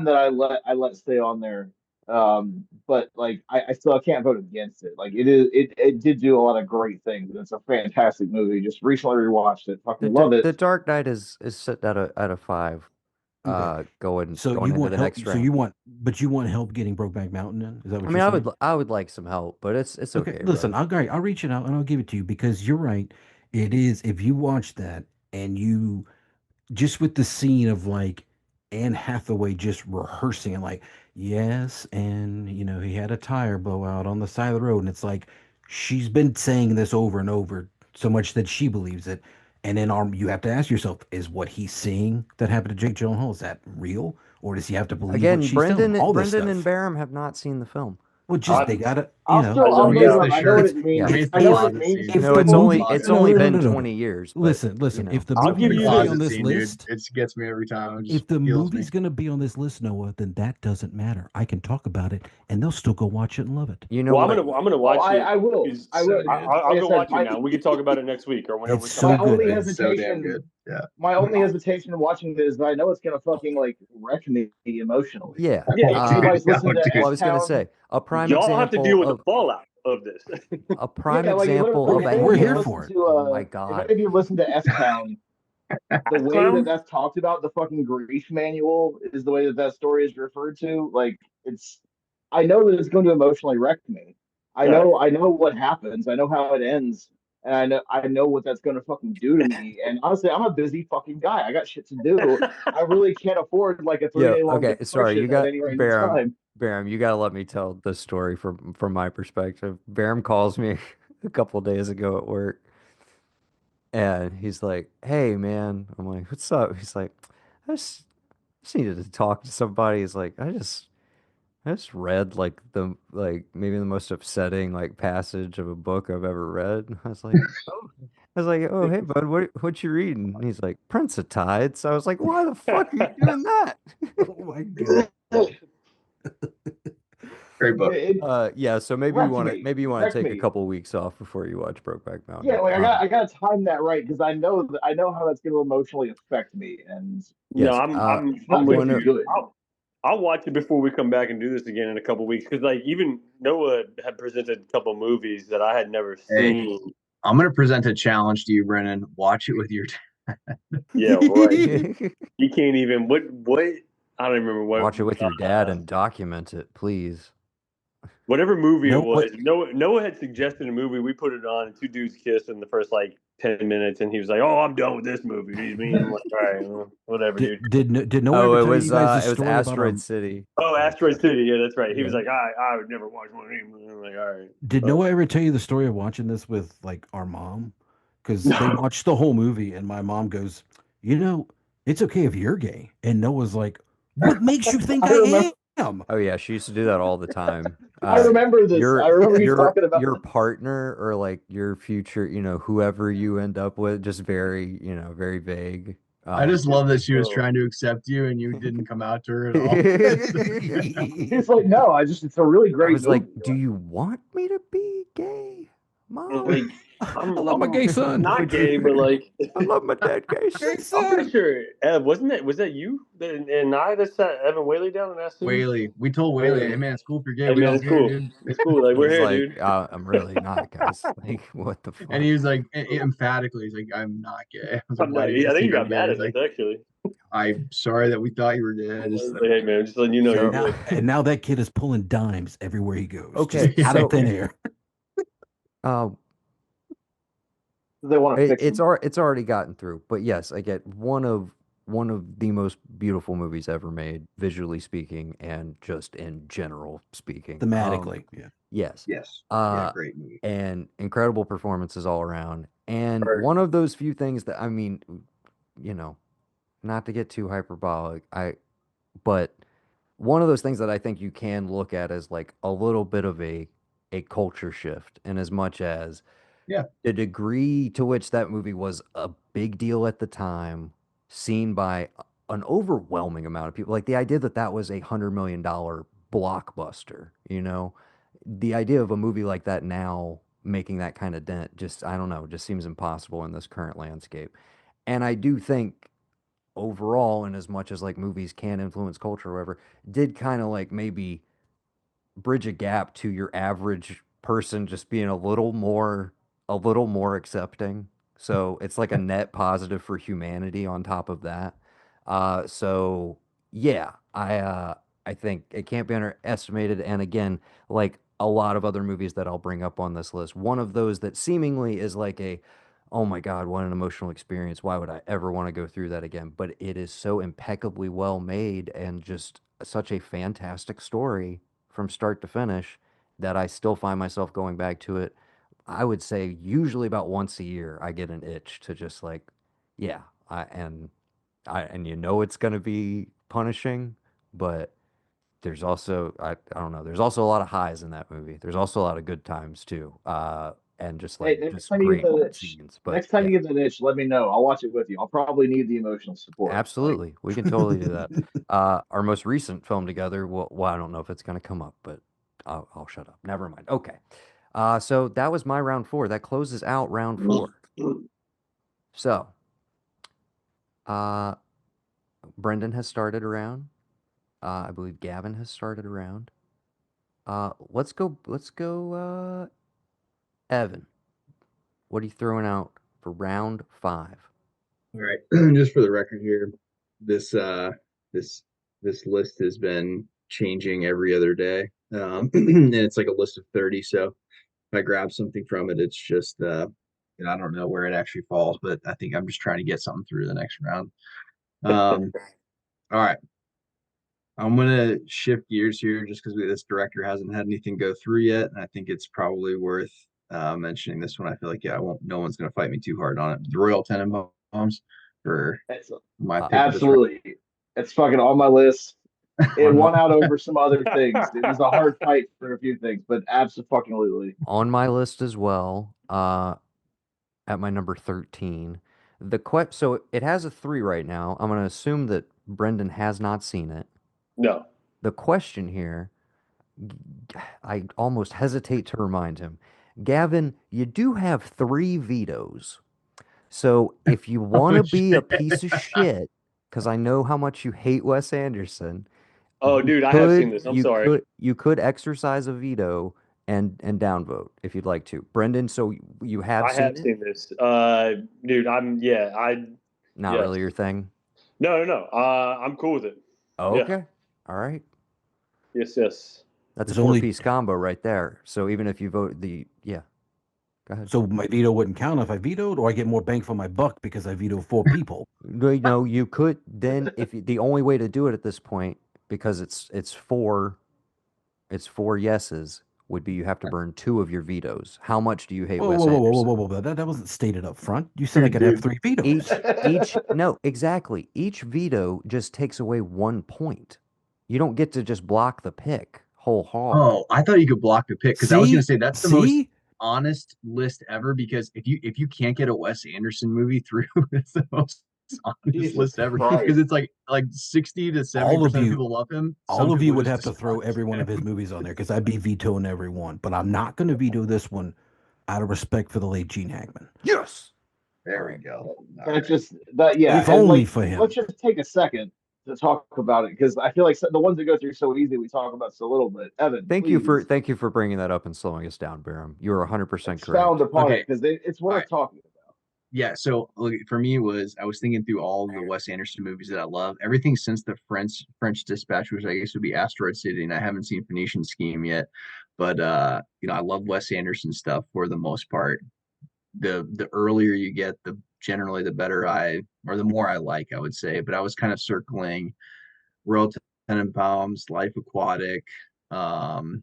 that I let stay on there. But like I still can't vote against it. Like it did do a lot of great things, and it's a fantastic movie. Just recently rewatched it. Fucking love The it. Dark Knight is set at a five. Okay. So going you into want the help? next So round. you want help getting Brokeback Mountain in? Is that I what mean, you're saying? I would like some help, but it's Okay, okay, listen, brother. I'll reach it out and I'll give it to you because you're right. It is if you watch that and you just with the scene of like Anne Hathaway just rehearsing and like, yes, and he had a tire blow out on the side of the road, and it's like she's been saying this over and over so much that she believes it. And then you have to ask yourself, is what he's seeing that happened to Jake Gyllenhaal, is that real? Or does he have to believe what Again, she's telling him? All this Brendan and stuff. Barham have not seen the film. Well, just they I'm gotta, I'll I I'll zoned bring it Release out. up. the I know what shirt. it means. Yeah. Release I the know what it closet means scene. to if No, the Release the movie it's closet no only no no scene. been no no 20 years, but listen, if the I'll The give movie's you gonna be this. on closet this scene, dude. list, It gets me every time. It just if the heals me. movie's going to be on this list, Noah, then that doesn't matter. I can talk about it and they'll still go watch it and love it. you know Well, what? I'm gonna Oh, watch it. I will. Is I So will. good. I'll Like I go said, watch it now. We can talk about it next week or whenever It's we come my so back. only good. It's so damn good. hesitation, Yeah. my only hesitation in watching it is that I know it's gonna fucking like wreck me emotionally. Yeah. Yeah, Like, it's, you Oh, Um, guys it's dude. listen Oh, to well, dude. I S was gonna Town. say a prime y'all have to deal example with the of fallout of this. a prime Yeah, like example of We're, if a any of we're you here hand. for listen it. to Oh my if God. any of you listen to S Town, the Half way that clown. that's talked about, the fucking grief manual is the way that that story is referred to. Like it's, I know that it's going to emotionally wreck me. Yeah. I know what happens. I know how it ends, and I know what that's going to fucking do to me. And honestly, I'm a busy fucking guy. I got shit to do. I really can't afford like a three Yeah. day long Okay. Sorry. You depression at got any rate in Barum. time. Barum, you gotta let me tell the story from my perspective. Barum calls me a couple days ago at work, and he's like, "Hey, man." I'm like, "What's up?" He's like, "I just needed to talk to somebody." He's like, I just read like maybe the most upsetting like passage of a book I've ever read." I was like, "Oh, hey, bud, what you reading?" And he's like, "Prince of Tides." I was like, "Why the fuck are you doing that?" Oh my God. Great book. It Yeah, so wrecked me. maybe you want to Wrecked take a me. couple weeks off before you watch Brokeback Yeah, Mountain. like I got to time that right because I know how that's going to emotionally affect me, and No, Yes, it's not I'm going to with one be of you. good. I'll watch it before we come back and do this again in a couple weeks because like even Noah had presented a couple movies that I had never Hey, seen. I'm gonna present a challenge to you, Brennan. Watch it with your Yeah, right. You can't even what I don't even remember what watch it with your dad and document it, please. whatever movie it No, what? was. Noah had suggested a movie. We put it on, and two dudes kissed in the first like 10 minutes, and he was like, "Oh, I'm done with this movie." He's me. I'm like, "All right, well, whatever, dude." Did Noah Oh, ever tell you guys the it was story about our? Asteroid City. Oh, Oh, Asteroid okay. City. Yeah, that's right. He was Yeah. like, I would never watch one of these. I'm like, all right. Did But Noah ever tell you the story of watching this with like our mom? Because they no. watched the whole movie, and my mom goes, "You know, it's okay if you're gay." And Noah's like, "What makes you think I remember. I am?" Oh yeah, she used to do that all the time. I remember this. I remember you talking about Your this. partner or like your future, whoever you end up with, just very, very vague. I just love that she was Oh. trying to accept you and you didn't come out to her at all. It's like no, I just it's a really I great was like, movie. "Do Like, you want me to be gay, Mom? Like, I love my gay son. not Would you? gay, but like, I love my dead gay Gay son." I'm pretty son. sure, Ev, was that you and I that sat Evan Whaley down and asked him? Whaley, we told Whaley, hey Hey, man, it's cool if you're gay. hey, We man, don't it's care, cool. dude. It's cool. Like, we're He's here, like, dude. I'm really not, guys. Like, what the And fuck? he was like, emphatically, he's like, I'm not gay. I was like, I'm why not, do you I guys think he think I'm got gay? mad He's at us, like, actually. I'm sorry that we thought you were gay. I I just, was like, hey, man, just letting you know you're So, Now good. and now that kid is pulling dimes everywhere he goes, just okay, out of so thin air. uh, they want to fix it's them. it's already gotten through, but yes, I get one of the most beautiful movies ever made, visually speaking, and just in general speaking. Thematically, yeah. Yes, yes. Yeah, uh, great movie. and incredible performances all around, and Right. one of those few things that I mean, you know, not to get too hyperbolic, but one of those things that I think you can look at as like a little bit of a culture shift, in as much as Yeah. the degree to which that movie was a big deal at the time, seen by an overwhelming amount of people. Like the idea that that was $100 million blockbuster, the idea of a movie like that now making that kind of dent, just, I don't know, just seems impossible in this current landscape. And I do think overall, in as much as like movies can influence culture or whatever, did kind of like maybe bridge a gap to your average person just being a little more accepting. So it's like a net positive for humanity on top of that. So yeah, I think it can't be underestimated. And again, like a lot of other movies that I'll bring up on this list, one of those that seemingly is like a, oh my God, what an emotional experience. Why would I ever want to go through that again? But it is so impeccably well made and just such a fantastic story from start to finish that I still find myself going back to it. I would say usually about once a year, I get an itch to just like, yeah, and you know it's gonna be punishing, but there's also I don't know, there's also a lot of highs in that movie. There's also a lot of good times too. And just like Hey, next just time you get great that itch, scenes. But next time yeah, you get that itch, let me know. I'll watch it with you. I'll probably need the emotional support. Like, absolutely. We can totally do that. Our most recent film together, well, I don't know if it's gonna come up, but I'll shut up. Never mind. Okay. So that was my round four. That closes out round four. So, uh, Brendan has started a round. I believe Gavin has started a round. Let's go, Evan. What are you throwing out for round five? All right. Just for the record here, this this this list has been changing every other day. And it's like a list of 30. So if I grab something from it, it's just and I don't know where it actually falls, but I think I'm just trying to get something through the next round. Um, all right. I'm gonna shift gears here just because this director hasn't had anything go through yet, and I think it's probably worth mentioning this one. I feel like yeah, I won't. No one's gonna fight me too hard on it. The Royal Tenenbaums for it's my Uh, pick of this round. absolutely, it's fucking on my list. It on my won out over some other things. It was a hard fight for a few things, but absolutely. on my list as well. At my number 13. So it has a three right now. I'm gonna assume that Brendan has not seen it. No. The question here, I almost hesitate to remind him. Gavin, you do have three vetoes. So if you want Oh to be a shit! piece of shit, because I know how much you hate Wes Anderson, Oh, dude, I have seen this. I'm sorry. you could exercise a veto and downvote if you'd like to. Brendan, so you have I seen have it? seen this. Dude, Not yes. really your thing. No. I'm cool with it. Yeah. Okay. All right. Yes. That's a There's only four-piece combo right there. So even if you vote yeah, go ahead. so my veto wouldn't count if I vetoed, or I get more bang for my buck because I veto four people. No, you could then the only way to do it at this point because it's four yeses would be you have to burn two of your vetoes. How much do you hate Whoa, Wes whoa, whoa, whoa, whoa, whoa, Anderson? whoa! That wasn't stated up front. You said I could have Dude, three vetoes. Each no, exactly. Each veto just takes away 1 point. You don't get to just block the pick whole hog. oh, I thought you could block the pick because I was gonna See, say that's the most see, honest list ever. Because if you can't get a Wes Anderson movie through, it's the most honest Jesus list ever. Because Christ. it's like 60 to 70 all of percent of you, people love him. all Some of you people would just have to throw despise every one of his him. movies on there because I'd be vetoing every one. But I'm not going to veto this one out of respect for the late Gene Hackman, Yes. All There we right. go. All That's right. just that, yeah. if And only like, for let's him. just take a second to talk about it because I feel like the ones that go through so easy, we talk about so little. But Evan, please Thank you for bringing that up and slowing us down, Barum. You're 100% expound correct. upon it Okay. because it's All worth right. talking about. Yeah, so look, for me it was I was thinking through all the Wes Anderson movies that I love. Everything since the French Dispatch, which I guess would be Asteroid City, and I haven't seen Phoenician Scheme yet. But I love Wes Anderson stuff for the most part. The earlier you get, the generally the better or the more I like, I would say. But I was kind of circling Royal Tenenbaums, Life Aquatic. Um,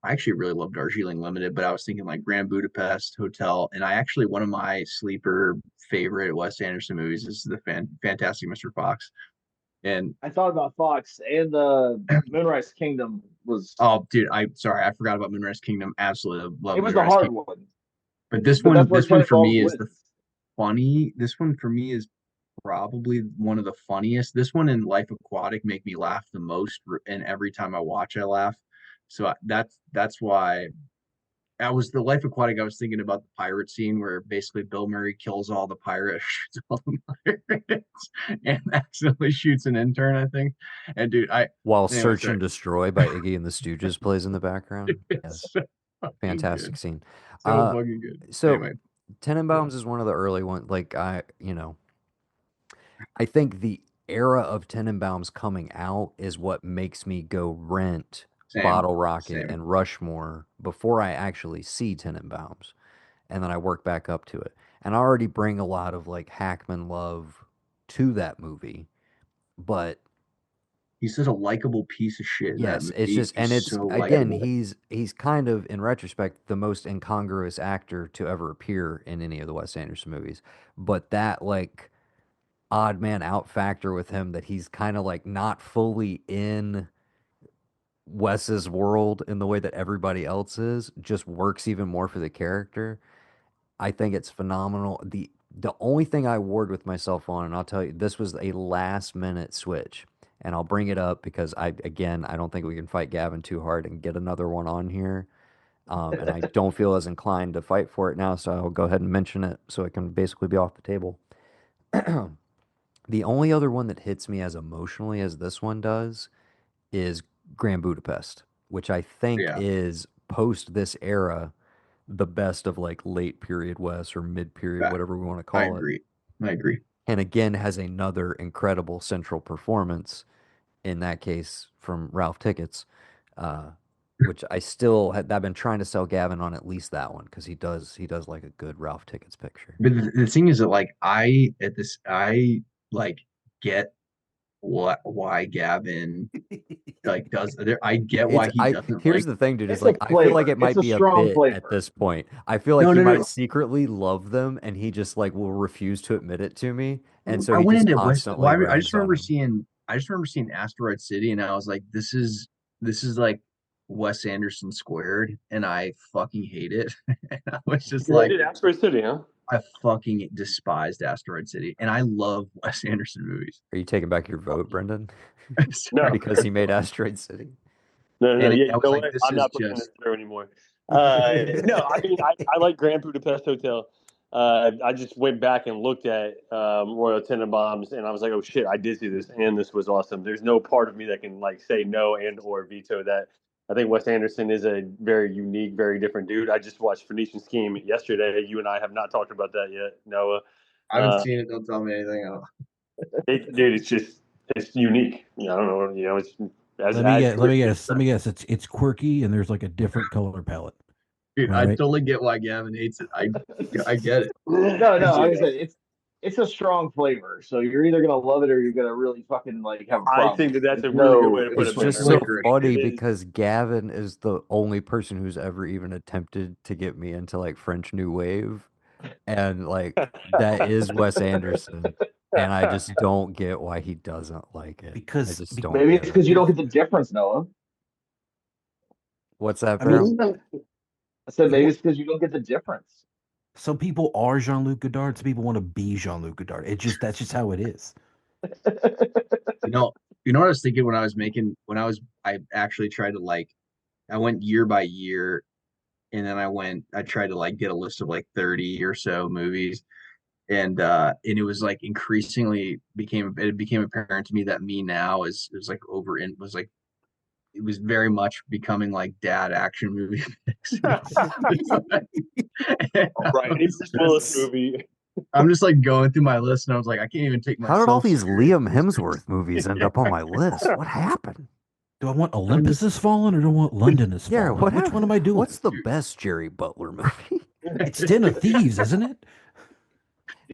I actually really loved Darjeeling Limited, but I was thinking like Grand Budapest Hotel, and I actually one of my sleeper favorite Wes Anderson movies is the Fantastic Mr. Fox. And I thought about Fox and the Moonrise Kingdom was oh, dude, I forgot about Moonrise Kingdom. Absolutely love it was the Moonrise hard Kingdom. one, But this but one, that's where this one for Tenenbaums me is the wins. funny. This one for me is probably one of the funniest. This one and Life Aquatic make me laugh the most, and every time I watch, I laugh. So that's why I was the Life Aquatic. I was thinking about the pirate scene where basically Bill Murray kills all the pirates, shoots all the pirates, and accidentally shoots an intern, I think. And dude, While anyway, Search and sorry. Destroy by Iggy and the Stooges plays in the background. It's Yes. so fucking Fantastic good. scene. So Uh, fucking good. so Anyway, Tenenbaums is one of the early ones. Like I think era of Tenenbaums coming out is what makes me go rent Same, Bottle Rocket same. and Rushmore before I actually see Tenenbaums. And then I work back up to it. And I already bring a lot of like Hackman love to that movie. But He's such a likable piece of shit in that yes, it's movie. just He's and it's so again, likable. he's kind of in retrospect the most incongruous actor to ever appear in any of the Wes Anderson movies. But that like odd man out factor with him that he's kind of like not fully in Wes's world in the way that everybody else is just works even more for the character. I think it's phenomenal. The only thing I warred with myself on, and I'll tell you, this was a last minute switch. And I'll bring it up because I don't think we can fight Gavin too hard and get another one on here. And I don't feel as inclined to fight for it now, so I'll go ahead and mention it so it can basically be off the table. The only other one that hits me as emotionally as this one does is Grand Budapest, which I think Yeah, is post this era the best of like late period West or mid period, fact. whatever we want to I call it. agree. I agree. And again, has another incredible central performance, in that case from Ralph Tickets, uh, which I've been trying to sell Gavin on at least that one because he does like a good Ralph Tickets picture. But the thing is that like I like get what why Gavin like does there I get It's why he I doesn't here's like. the thing, dude, is It's a like I feel like flavor. it It's might a be a strong bit at flavor. this point. I feel like No, he no, no, might no. secretly love them and he just like will refuse to admit it to me. And so I he went just into West. Well, constantly I just rags on remember him. seeing. I just remember seeing Asteroid City, and I was like, "This is like Wes Anderson squared," and I fucking hate it. And I was just Yeah, like, dude, Asteroid City, huh? I fucking despised Asteroid City, and I love Wes Anderson movies. Are you taking back your vote, Brendan? No, Because he made Asteroid City? no. And Yeah, I you was know like, what? "This I'm is not pushing just." this through anymore. No, I mean, I like Grand Budapest Hotel. I just went back and looked at Royal Tenenbaums, and I was like, oh shit, I did see this, and this was awesome. There's no part of me that can like say no and or veto that. I think Wes Anderson is a very unique, very different dude. I just watched Phoenician Scheme yesterday. You and I have not talked about that yet, Noah. I haven't Uh, seen it. Don't tell me anything. dude, it's unique. I don't know. It's Let me as get let me quirky as guess. Let me guess. It's quirky and there's like a different color palette. Dude, Am I I right? totally get why Gavin hates it. I get it. No, no, like I Yeah. said, it's a strong flavor. So you're either gonna love it or you're gonna really fucking like have a I problem think with that it. that's There's a really good way no to put in It's it, It's just Brendan. so Like licorice. funny it is. because Gavin is the only person who's ever even attempted to get me into like French New Wave. And like that is Wes Anderson. And I just don't get why he doesn't like it. I Because just be, don't Maybe get it's it. because you don't get the difference, Noah. What's that, I mean, Farrell? I said maybe what it's because you don't get the difference. some people are Jean-Luc Godard, some people want to be Jean-Luc Godard. That's just how it is. You know, you know what I was thinking when I was making I actually tried to like I went year by year, and then I tried to like get a list of like 30 or so movies, and it was like increasingly became apparent to me that Me Now is like over in was like it was very much becoming like dad action movie mix. And All right, any Bruce Willis movie. I'm just like going through my list, and I was like, I can't even take How did all myself these serious. Liam Hemsworth movies end up on my list? What happened? Do I want I'm Olympus just has fallen or do I want London has Yeah, fallen? Which one am I what's doing? the best Jerry Butler movie? It's Den of Thieves, isn't it?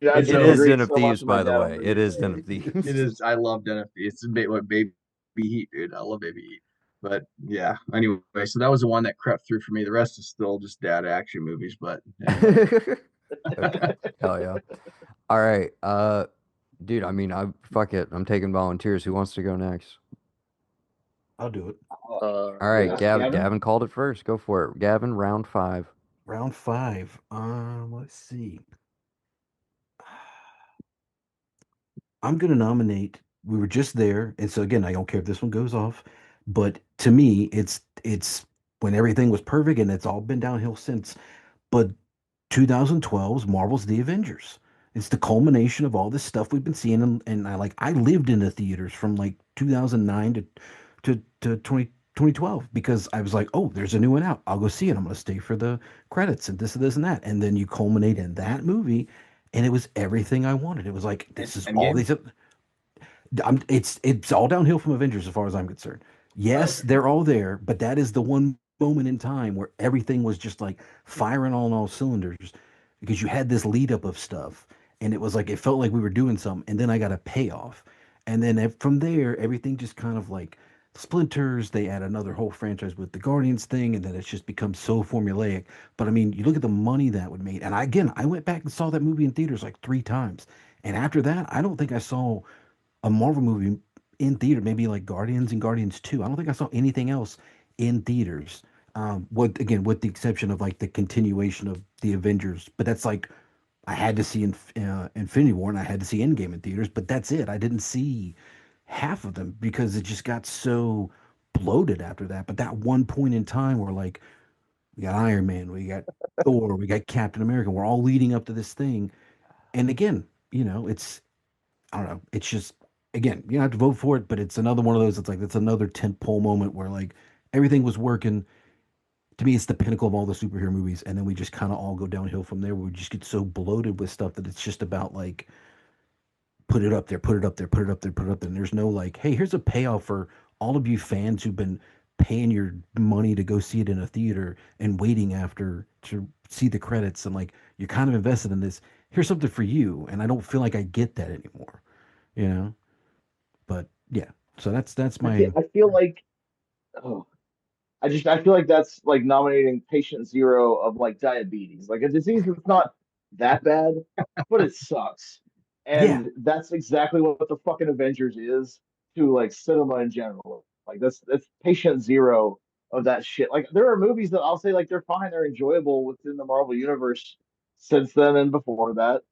Dude, I it's It still is so Den agreed of so much Thieves, with my by the dad on way. It movies. is Den of it Thieves. is. I love Dennis. It's what Baby Heat, dude. I love Baby Heat. But yeah, anyway, so that was the one that crept through for me. The rest is still just dad action movies. But anyway, Okay. Hell yeah. All right. Dude, I mean, I fuck it. I'm taking volunteers. Who wants to go next? I'll do it. All right, Yes, Gavin. Gavin called it first. Go for it. Gavin, round five. Round five. Let's see. I'm gonna nominate. We were just there, and so again, I don't care if this one goes off, but to me, it's when everything was perfect, and it's all been downhill since. But 2012's Marvel's The Avengers. It's the culmination of all this stuff we've been seeing, and I lived in the theaters from like 2009 to 2012 because I was like, oh, there's a new one out. I'll go see it. I'm gonna stay for the credits and this and that, and then you culminate in that movie, and it was everything I wanted. It was like this is all Endgame. these. It's all downhill from Avengers as far as I'm concerned. Yes, they're all there, but that is the one moment in time where everything was just like firing on all cylinders because you had this lead up of stuff, and it was like it felt like we were doing something, and then I got a payoff, and then from there everything just kind of like splinters. They add another whole franchise with the Guardians thing, and then it's just become so formulaic. But I mean, you look at the money that would make, and I went back and saw that movie in theaters like 3 times, and after that, I don't think I saw a Marvel movie in theater, maybe like Guardians and Guardians 2. I don't think I saw anything else in theaters. With the exception of like the continuation of the Avengers, but that's like I had to see Infinity War and I had to see Endgame in theaters, but that's it. I didn't see half of them because it just got so bloated after that. But that one point in time where like we got Iron Man, we got Thor, we got Captain America, we're all leading up to this thing. And again, it's I don't know. It's just again, you don't have to vote for it, but it's another one of those. It's like it's another tent pole moment where like everything was working. To me, it's the pinnacle of all the superhero movies, and then we just kind of all go downhill from there. Where we just get so bloated with stuff that it's just about like put it up there, put it up there, put it up there, put it up there. And there's no like, hey, here's a payoff for all of you fans who've been paying your money to go see it in a theater and waiting after to see the credits and like you're kind of invested in this. Here's something for you, and I don't feel like I get that anymore. You know. But yeah, so that's my I feel like oh, I feel like that's like nominating patient zero of like diabetes, like a disease that's not that bad, but it sucks. yeah. And that's exactly what the fucking Avengers is to like cinema in general. Like that's patient zero of that shit. Like there are movies that I'll say like they're fine, they're enjoyable within the Marvel universe since then and before that,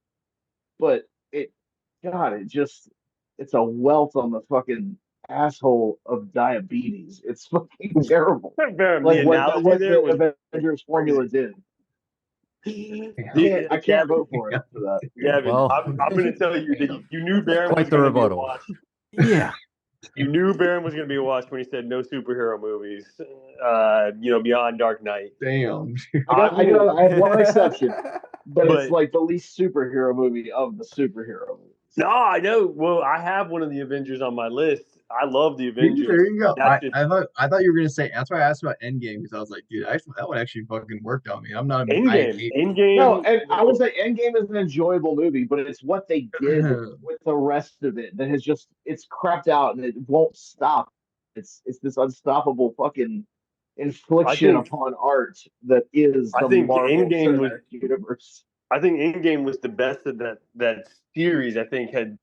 but it God, it's a welt on the fucking asshole of diabetes. It's fucking terrible. The Like analogy what there was the Avengers crazy. formula did. Yeah. I can't vote for it for that. Gavin, Well, I'm going to tell you that you knew Baron was quite the going to be a rebuttal. watch. Yeah. You knew Baron was going to be a watch when he said no superhero movies, beyond Dark Knight. Damn. I have one exception, but it's But like the least superhero movie of the superhero movies. no, I know. Well, I have one of the Avengers on my list. I love the See, there Avengers. you go. That's just I thought you were gonna say that's why I asked about Endgame because I was like, dude, that one actually fucking worked on me. I'm not I Endgame. hate No, Endgame. and I would say Endgame is an enjoyable movie, but it's what they did with the rest of it that has just it's crapped out and it won't stop. It's this unstoppable fucking I infliction think upon art that is I the think Marvel Endgame was Cinematic Universe. I think Endgame was the best of that series. I think had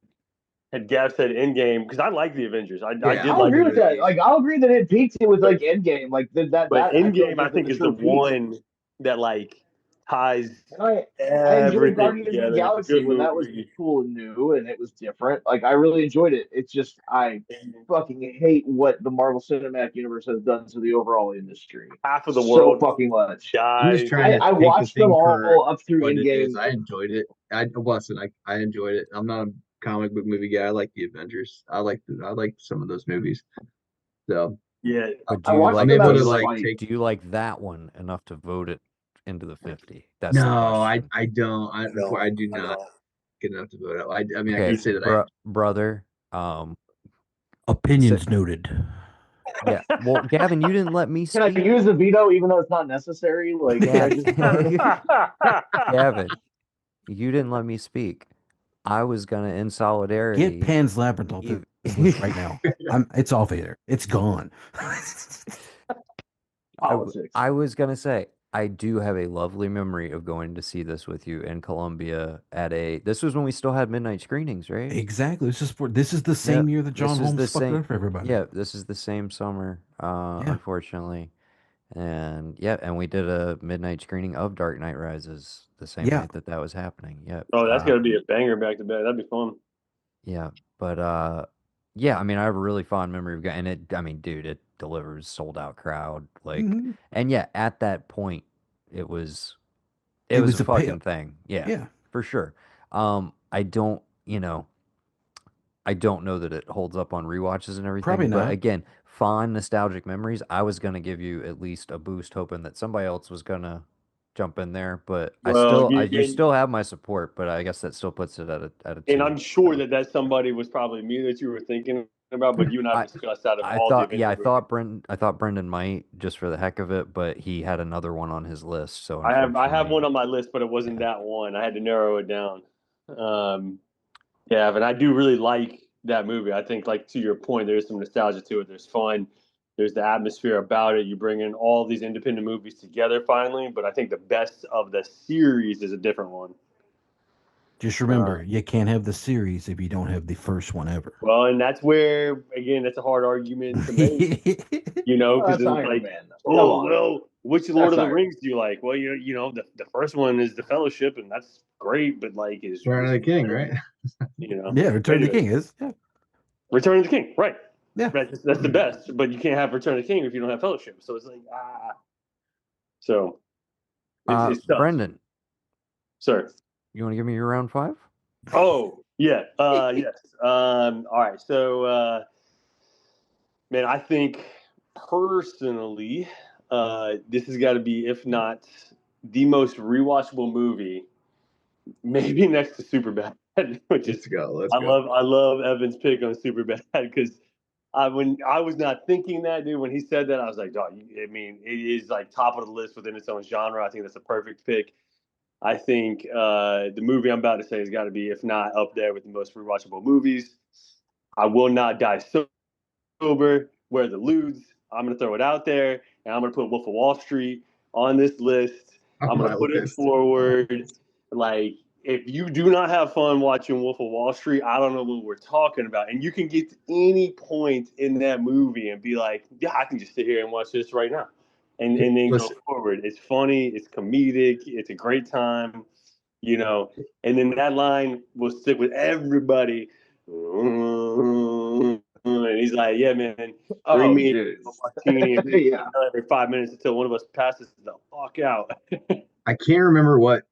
Gav said Endgame because I like the Avengers. I yeah, did I I'll like agree the with that. Avengers, Like I'll agree that it peaked with but like Endgame. Like but that I feel like Endgame I is think the is the true peak. one that like ties And I enjoyed everything Guardians of the together. It's a Galaxy good when that was movie. cool and new and it was different. Like I really enjoyed it. It's just I fucking hate what the Marvel Cinematic Universe has done to the overall industry Half of the so world fucking much. I'm just dies. trying to I take the watched them thing for all up through what it is. Endgame. I enjoyed it. I enjoyed it. I'm not a comic book movie guy. I like the Avengers. I like some of those movies. So Yeah, But I watched I'm them able out to of like spite. take. do you like that one enough to vote it into the 50? That's the No, question. I don't. I do I not know. get enough to vote out. I mean, I Okay, can say that brother. Um, so Opinions noted. yeah. Well, Gavin, you didn't let me Can I speak. use the veto even though it's not necessary? Like, can I Gav, just burn it? Gavin, you didn't let me speak. I was gonna, in Get solidarity, Pan's Labyrinth off give. this list right now. It's off of there. It's gone. I, Politics. I was gonna say I do have a lovely memory of going to see this with you in Columbia at a. This was when we still had midnight screenings, right? Exactly. This is the Yeah, same year that John this is Holmes the fucked it same. up for everybody. Yeah, this is the same summer, Yeah. unfortunately. And yeah, and we did a midnight screening of Dark Knight Rises the same Yeah. night that that was happening. Yep. Oh, that's gonna be a banger back to back. That'd be fun. Yeah, but yeah, I mean, I have a really fond memory of and it. I mean, dude, it delivers sold out crowd like, Hmm. and yeah, at that point, it was it It was a was a payoff. fucking thing. Yeah, Yeah. for sure. I don't, I don't know that it holds up on rewatches and Probably everything, but not. again, fond nostalgic memories. I was gonna give you at least a boost, hoping that somebody else was gonna jump in there, but Well, you still have my support, but I guess that still puts it at a and 2. I'm sure So. that somebody was probably me that you were thinking about, but you and I I discussed out of all the Avenger movies. I thought Brendan might just for the heck of it, but he had another one on his list, so I have unfortunately, one on my list, but it wasn't yeah. that one. I had to narrow it down. Um, yeah, but I do really like that movie. I think, like to your point, there's some nostalgia to it. There's fun. There's the atmosphere about it. You bring in all these independent movies together finally, but I think the best of the series is a different one. Just Uh, remember, you can't have the series if you don't have the first one ever. well, and that's where again, that's a hard argument to make. Oh, Because that's it's Iron like, Man. Come oh on, well, which Lord that's of the Iron Rings do you like? Well, the first one is the Fellowship, and that's great, but like, Return of is the King, right? Yeah, Return of the Anyway, King is. Yeah. Return of the King, right? Yeah. That's the best, but you can't have Return of the King if you don't have Fellowship. So it's like so it's tough, Brendan, sir. you want to give me your round 5? Oh yeah, yes. All right, so man, I think personally, this has got to be, if not the most rewatchable movie, maybe next to Superbad, which is Let's go. Let's I go. love Evan's pick on Superbad because when I was not thinking that, dude, when he said that, I was like, dog, I mean, it is like top of the list within its own genre. I think that's a perfect pick. I think the movie I'm about to say has got to be, if not up there with the most rewatchable movies. I Will Not Die Sober, Where the Ludes. I'm going to throw it out there, and I'm going to put Wolf of Wall Street on this list. On I'm going my to put it list. forward. Like, if you do not have fun watching Wolf of Wall Street, I don't know what we're talking about. And you can get to any point in that movie and be like, yeah, I can just sit here and watch this right now. And then go Listen, forward. It's funny, it's comedic, it's a great time, you know. And then that line will stick with everybody. And he's like, yeah, man, bring Oh, me dude. a martini and bring me Yeah. every 5 minutes until one of us passes the fuck out. I can't remember what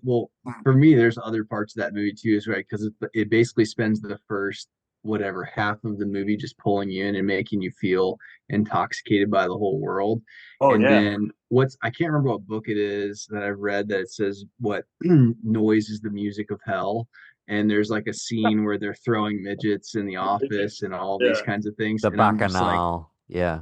well, for me, there's other parts of that movie too, is right, because it basically spends the first whatever half of the movie just pulling you in and making you feel intoxicated by the whole world. Oh, And yeah. then I can't remember what book it is that I've read that it says what noise is the music of hell. And there's like a scene where they're throwing midgets in the office and all these Yeah. kinds of things. The And I'm just like, Bacchanal. Yeah.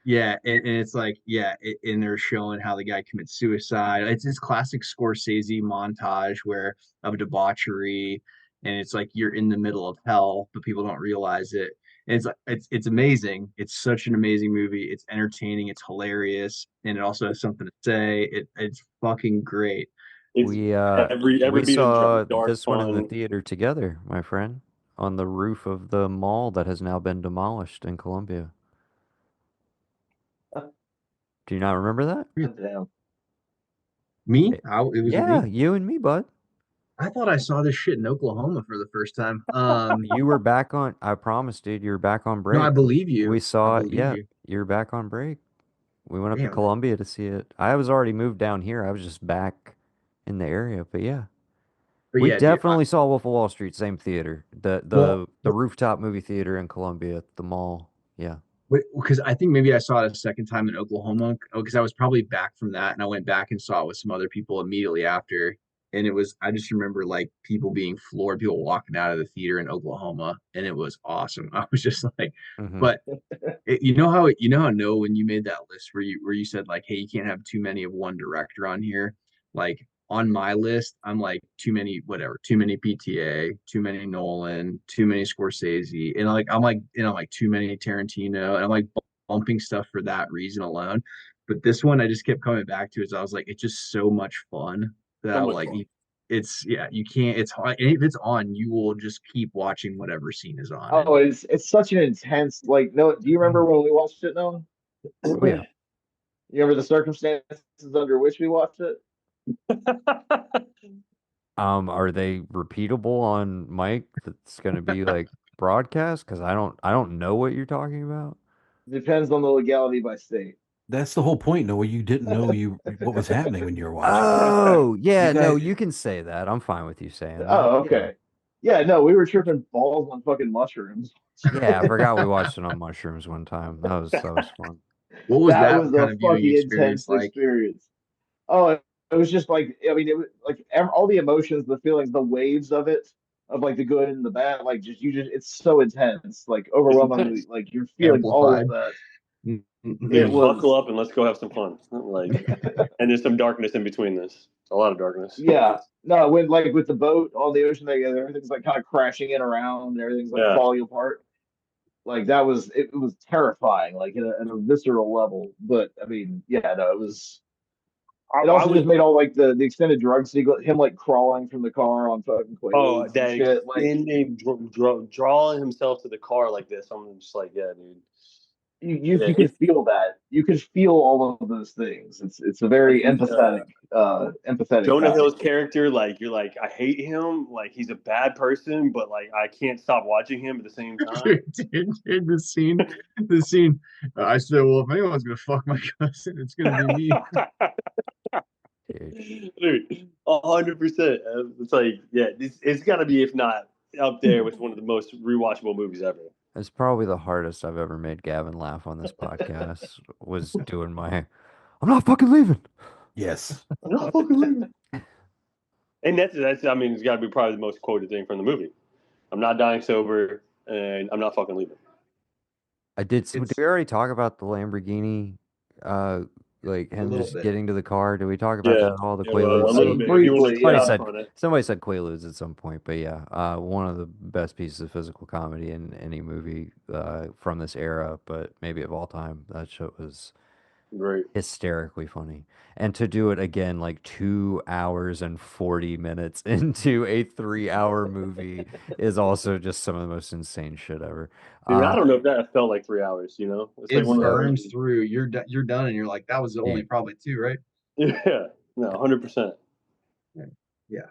yeah, and it's like, yeah, and they're showing how the guy commits suicide. It's this classic Scorsese montage where of debauchery, and it's like you're in the middle of hell, but people don't realize it. And it's amazing. It's such an amazing movie. It's entertaining. It's hilarious, and it also has something to say. It's fucking great. It's We every beat of saw dark this one in the fun. theater together, my friend, on the roof of the mall that has now been demolished in Columbia. Do you not remember that? Damn. Me? It- It was with yeah, me. you and me, bud. I thought I saw this shit in Oklahoma for the first time. You were back on, I promise, dude, you were back on No, I break. believe We you. I saw it. believe Yeah, you. you're back on break. We went up to Damn. Columbia to see it. I was already moved down here. I was just back in the area, but yeah. But We yeah, dude. definitely saw Wolf of Wall Street, same theater. The Well, the the rooftop movie theater in Columbia at the mall. Yeah. because I think maybe I saw it a second time in Oklahoma because I was probably back from that and I went back and saw it with some other people immediately after. And I just remember like people being floored, people walking out of the theater in Oklahoma, and it was awesome. I was just like, Hmm. but you know how Noah, when you made that list where you said like, hey, you can't have too many of one director on here. Like on my list, I'm like too many whatever, too many PTA, too many Nolan, too many Scorsese, and I'm like too many Tarantino, and I'm like bumping stuff for that reason alone. But this one, I just kept coming back to, is I was like, it's just so much fun that So I much like. fun. It's yeah, you can't. It's hard. And if it's on, you will just keep watching whatever scene is on, Oh, and it's such an intense like no. Do you remember when we watched it? No, Oh yeah. you remember the circumstances under which we watched it? Are they repeatable on mic? That's gonna be like broadcast? Because I don't know what you're talking about. Depends on the legality by state. That's the whole point, Noah. You didn't know what was happening when you were watching it. Oh, You yeah, no, guys, you can say that. I'm fine with you saying that. Oh, Yeah. okay. Yeah, no, we were tripping balls on fucking mushrooms. Yeah, I forgot we watched it on mushrooms one time. That was fun. what was That that was kind a of viewing fucking experience intense like? experience. Oh, it was just like, I mean, it was like all the emotions, the feelings, the waves of it, of like the good and the bad, like it's so intense, like It's overwhelmingly, intense. like you're feeling all of Amplified. that. It Dude, Mhm. buckle was, up and let's go have some fun. Like, and there's some darkness in between this. A lot of darkness. yeah, no, when like with the boat on the ocean together, everything's like kind of crashing in around, and everything's like Yeah. falling apart. Like that was it was terrifying, like in a visceral level. But I mean, yeah, no, it was. It I also was just made all like the extended drug sequence, him like crawling from the car on fucking Quaaludes and that shit. Like extending drawing himself to the car like this. I'm just like, yeah, dude. Yeah, you could feel that. You could feel all of those things. It's a I very think empathetic Jonah time. Hill's character, like you're like, I hate him, like he's a bad person, but like I can't stop watching him at the same time. Dude, the scene. I said, well, if anyone's gonna fuck my cousin, it's gonna be me. Dude, Dude, 100%. It's like, yeah, it's got to be, if not up there, with one of the most rewatchable movies ever. it's probably the hardest I've ever made Gavin laugh on this podcast was doing my I'm not fucking leaving. Yes. I'm not fucking leaving. And that's I mean, it's got to be probably the most quoted thing from the movie. I'm not dying sober, and I'm not fucking leaving. Did It's we already talk about the Lamborghini? Uh, like a him little just bit. getting to the car? Did we talk about Yeah, that at all? The yeah, well, Quaalude a little scene? bit. If you want to Briefly, get Somebody out yeah. said on it, somebody said Quaaludes at some point, but yeah, one of the best pieces of physical comedy in any movie from this era, but maybe of all time. That shit was great. hysterically funny. And to do it again like 2 hours and 40 minutes into a 3 hour movie is also just some of the most insane shit ever. Dude, I Uh, don't know if that felt like 3 hours. It's like It one of those so burns movies. through. You're done, and you're like, that was only dude, probably two, right? Yeah, no, 100%. Yeah.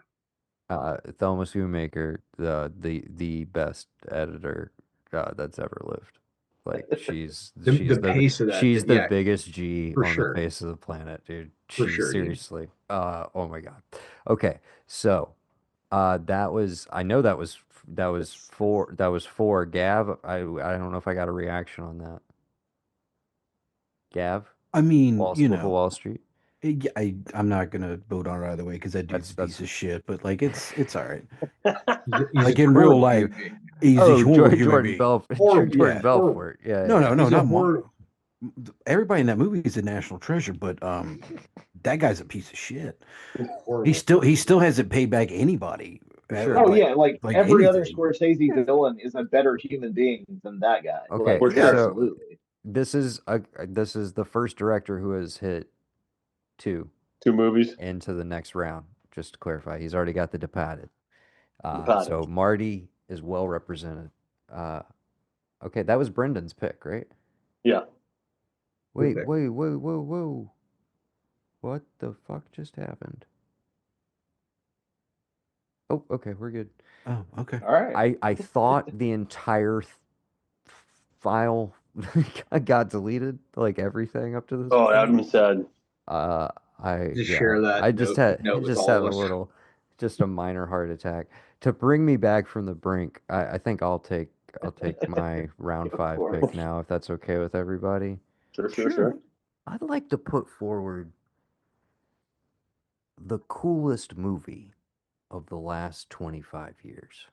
Thelma Schoonmaker, the best editor that's ever lived. Like The pace of that she's thing, the yeah, biggest G for on the sure, face of the planet, dude. for She sure, dude. seriously. Oh my God. Okay, so that was I know that was for Gav. I don't know if I got a reaction on that. Gav, I mean, Wolf of Wall Street. I'm not gonna vote on it either way because that dude's a That's piece of shit. But like, it's all right. He's a Like in real horrible life, human being. he's a Oh, horrible human Jordan being. Belfort. Horrible, Jordan Yeah. horrible. Belfort. Yeah, No, yeah. no, no, He's a not horror. everybody in that movie is a national treasure, but that guy's a piece of shit. Horrible. He still hasn't paid back anybody, Sure. Oh yeah, like every other anything. Scorsese villain is a better human being than that guy. Okay, For Like sure. so absolutely. this is the first director who has hit two Two movies. into the next round. Just to clarify, he's already got The Departed. Departed. So Marty is well represented. Uh, okay, that was Brendan's pick, right? Yeah. Wait, pick. wait, whoa, whoa, whoa! What the fuck just happened? Oh, okay, we're good. Oh, okay. All right. I thought the entire file got deleted, like everything up to this Oh, that would point. have been sad. Uh, Just share that I note with just all had of a us. little, just a minor heart attack. To bring me back from the brink, I think I'll take my round Of five course. pick now, if that's okay with everybody. Sure, sure, Sure. sure. I'd like to put forward the coolest movie of the last 25 years.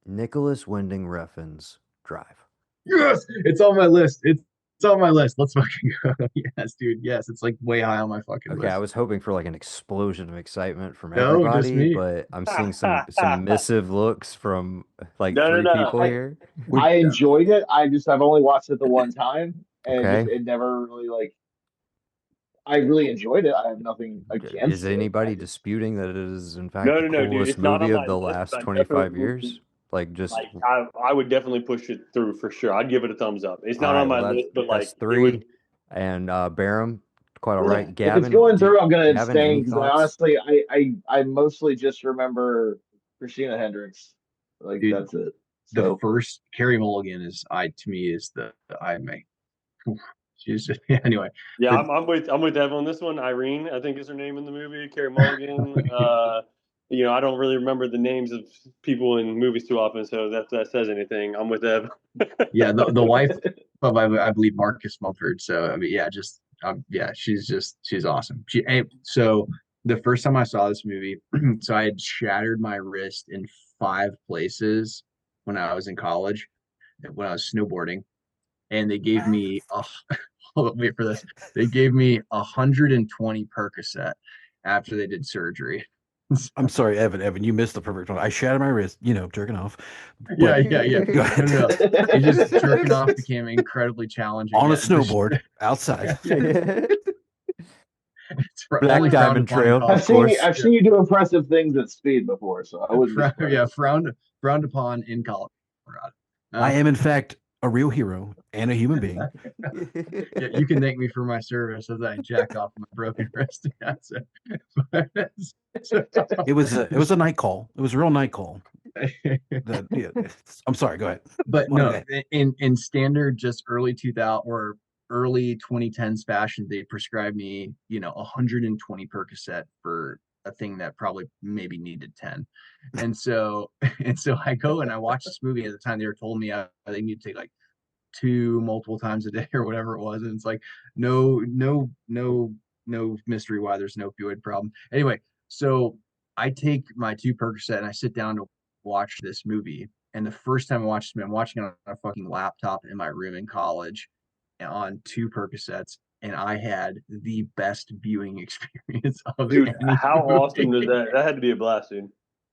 Nicholas Winding Refn's Drive. Yes, it's on my list. It's on my list. Let's fucking go. Yes, dude. Yes, it's like way high on my fucking Okay, I list. was hoping for like an explosion of excitement from No, just everybody, me. but I'm seeing some missive looks from like No, no, three no. people here. I enjoyed it. I've only watched it the one time, and Okay. it never really like. I really enjoyed it. I have nothing Is against it. anybody disputing that it is in fact No, the no, no, dude. coolest It's not movie on of my the list, last but I definitely 25 years? Like just like I would definitely push it through for sure. I'd give it a thumbs up. It's all not right, on well my list, but that's like it would. three. And Barum, quite all right. If it's Gavin, going through, I'm gonna Gavin, any abstain because I thoughts? honestly, I mostly just remember Christina Hendricks. Like Dude, that's it. the So first Carrie Mulligan is to me is the I may. She's just anyway. Yeah, But I'm with Evan on this one. Irene, I think is her name in the movie. Carrie Mulligan. I don't really remember the names of people in movies too often, so that says anything. I'm with Ev. yeah, the wife of I believe Marcus Mumford. So I mean, yeah, just Yeah, she's awesome. So the first time I saw this movie, so I had shattered my wrist in 5 places when I was in college, when I was snowboarding, and they gave me hold on, wait for this. They gave me 120 Percocet after they did surgery. I'm sorry, Evan. Evan, you missed the perfect one. I shattered my wrist, jerking off. Yeah, But yeah, yeah. go No, ahead. no, no. It just jerking off became incredibly challenging. On a Yeah, snowboard outside. it's Black only frowned Diamond upon in Trail, I've of college. seen you. course. I've seen you do impressive things at speed before, so I wouldn't be Yeah, surprised. frowned upon in Colorado. I Uh, am, in fact, a real hero and a human being. yeah, you can thank me for my service as I jack off my broken wrist. Yeah, so, It was a night call. It was a real night call. I'm sorry. Go ahead. but Well, go no, ahead. in standard just early 2000 or early 2010s fashion, they prescribed me 120 Percocet for a thing that probably maybe needed 10. And so I go and I watch this movie. At the time they were told me they need to take like two multiple times a day or whatever it was, and it's like no mystery why there's an opioid problem. Anyway, so I take my two Percocet and I sit down to watch this movie. And the first time I watched this movie, I'm watching it on a fucking laptop in my room in college on two Percocets, and I had the best viewing experience of Dude, any how awesome movie. did that had to be a blast, dude.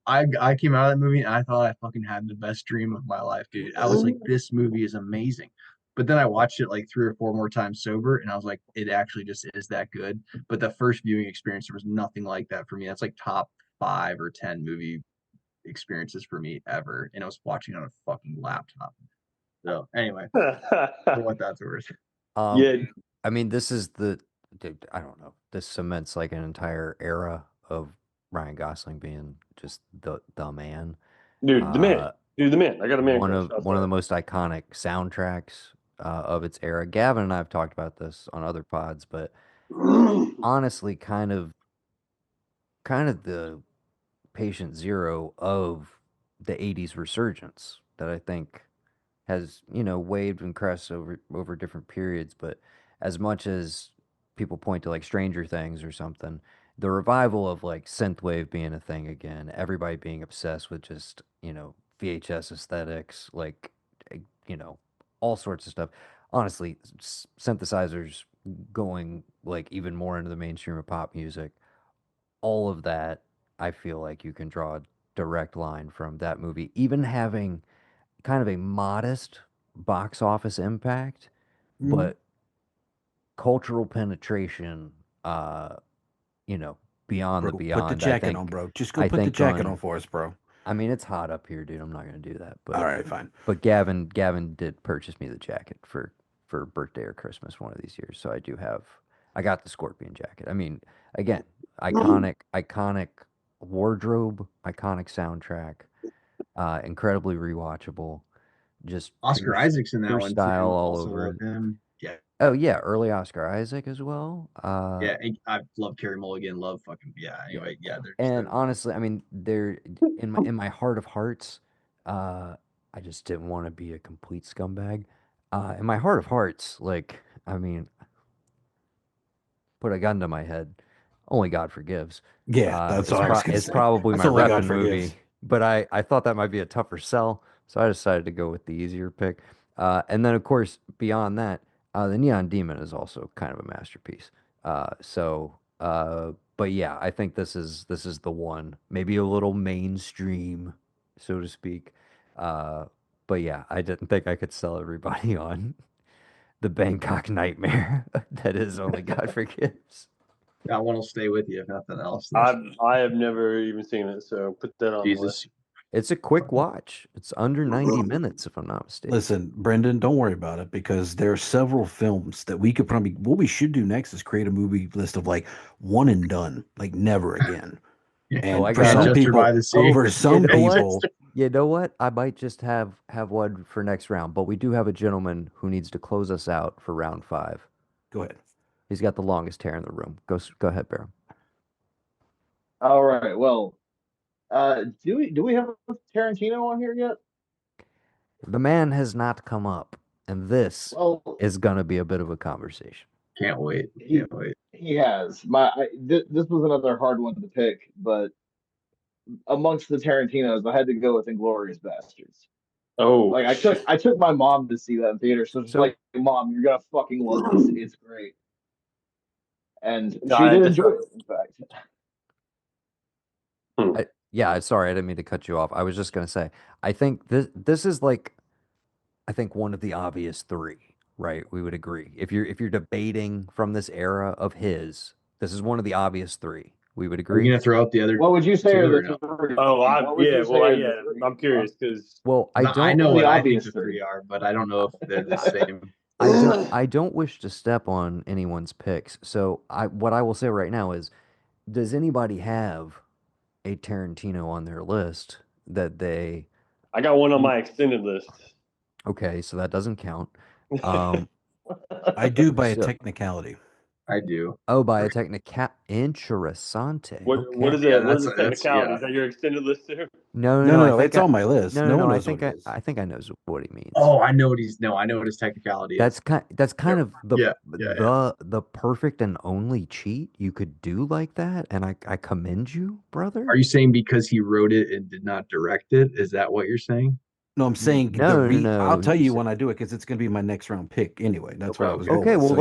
I came out of that movie and I thought I fucking had the best dream of my life, dude. I was like, this movie is amazing. But then I watched it like 3 or 4 more times sober, and I was like, it actually just is that good. But the first viewing experience, there was nothing like that for me. That's like top 5 or 10 movie experiences for me ever. And I was watching on a fucking laptop. So anyway, for what that's worth. Um, Yeah, I mean, dude, I don't know. This cements like an entire era of Ryan Gosling being just the man. dude, the man. Uh, Dude, the man. I got a man one crush. of I'll one of say the most iconic soundtracks of its era. Gavin and I have talked about this on other pods, but it. honestly, kind of the patient zero of the '80s resurgence that I think has, waved and crests over different periods, but as much as people point to like Stranger Things or something, the revival of like synthwave being a thing again, everybody being obsessed with just, VHS aesthetics, like eh, you know, all sorts of stuff. Honestly, synthesizers going like even more into the mainstream of pop music, all of that, I feel like you can draw a direct line from that movie, even having kind of a modest box office impact, Mhm. but cultural penetration, uh, you know, beyond the Bro, put the beyond. I jacket on, think, bro. Just go I put the think jacket on on. for us, bro. I mean, it's hot up here, dude. I'm not gonna do that, All right, fine. but Gavin did purchase me the jacket for birthday or Christmas one of these years, so I do have. I got the Scorpion jacket. I mean, again, iconic wardrobe, iconic soundtrack, incredibly rewatchable, just Oscar Isaac's in that pure one style too. all Also over love it. him. Yeah, Oh yeah, early Oscar Isaac as well. yeah. I love Carey Mulligan. Love fucking yeah. Yeah. Anyway, yeah. They're And honestly, I mean, they're in my heart of hearts, uh, I just didn't want to be a complete scumbag. In my heart of hearts, like, I mean, put a gun to my head, only God forgives. Yeah, that's all I was gonna It's say. probably That's my only God reppin' forgives. movie, but I thought that might be a tougher sell, so I decided to go with the easier pick. And then of course beyond that, the Neon Demon is also kind of a masterpiece. But yeah, I think this is the one, maybe a little mainstream, so to speak. Uh, but yeah, I didn't think I could sell everybody on the Bangkok Nightmare that is only God forgives. that one will stay with you if nothing else. I have never even seen it, so put that on the list. Jesus. It's a quick watch. It's under 90 minutes, if I'm not mistaken. Listen, Brendan, don't worry about it because there are several films that we could probably. What we should do next is create a movie list of like one and done, like never again. Yeah. Oh, I And for got some Manchester by people, the Sea. Oh, for you some know what? people, You know what? I might just have one for next round, but we do have a gentleman who needs to close us out for round 5. go ahead. He's got the longest hair in the room. Go ahead, Barrow. All right. Well, do we have Tarantino on here yet? The man has not come up, and this Well, is gonna be a bit of a conversation. Can't wait. He Can't wait. he has this was another hard one to pick, but amongst the Tarantinos, I had to go with Inglorious Bastards. Oh Like shit. I took my mom to see that in theater, so she's So like, "Mom, you're gonna fucking love this. It's great." And No, she I did had to enjoy try. it, in fact. Hmm. yeah, sorry, I didn't mean to cut you off. I was just gonna say, I think this is like I think one of the obvious three, right? We would agree. If you're debating from this era of his, this is one of the obvious three. We would Are you agree. gonna throw out the other What would you say two are or the no? Oh, three? I What would yeah. you say Well, I are the yeah. three? I'm curious because Well, I Because I don't know The what I think obvious the three. three are, but I don't know if they're the I, same. I don't wish to step on anyone's picks. So what I will say right now is, does anybody have a Tarantino on their list that they I got one on my extended list. okay, so that doesn't count. Um, I do by a so technicality. I do. oh, by a For technica interessante. What Okay. is yeah, a what is a that's technicality? yeah. Is that your extended list too? No, no, No, no. no, I no. think It's I on my list. no, No no, no. one I knows what think it I is. I think I knows what he means. Oh, I know what he's no, I know what his technicality is. That's kind Yep. of Yeah, yeah, yeah. the perfect and only cheat you could do like that, and I commend you, brother. Are you saying because he wrote it and did not direct it? Is that what you're saying? No, I'm saying No, no, I'll no. tell you when I do it because it's gonna be my next round pick anyway. That's Okay, where I was going okay. Okay, with. well So you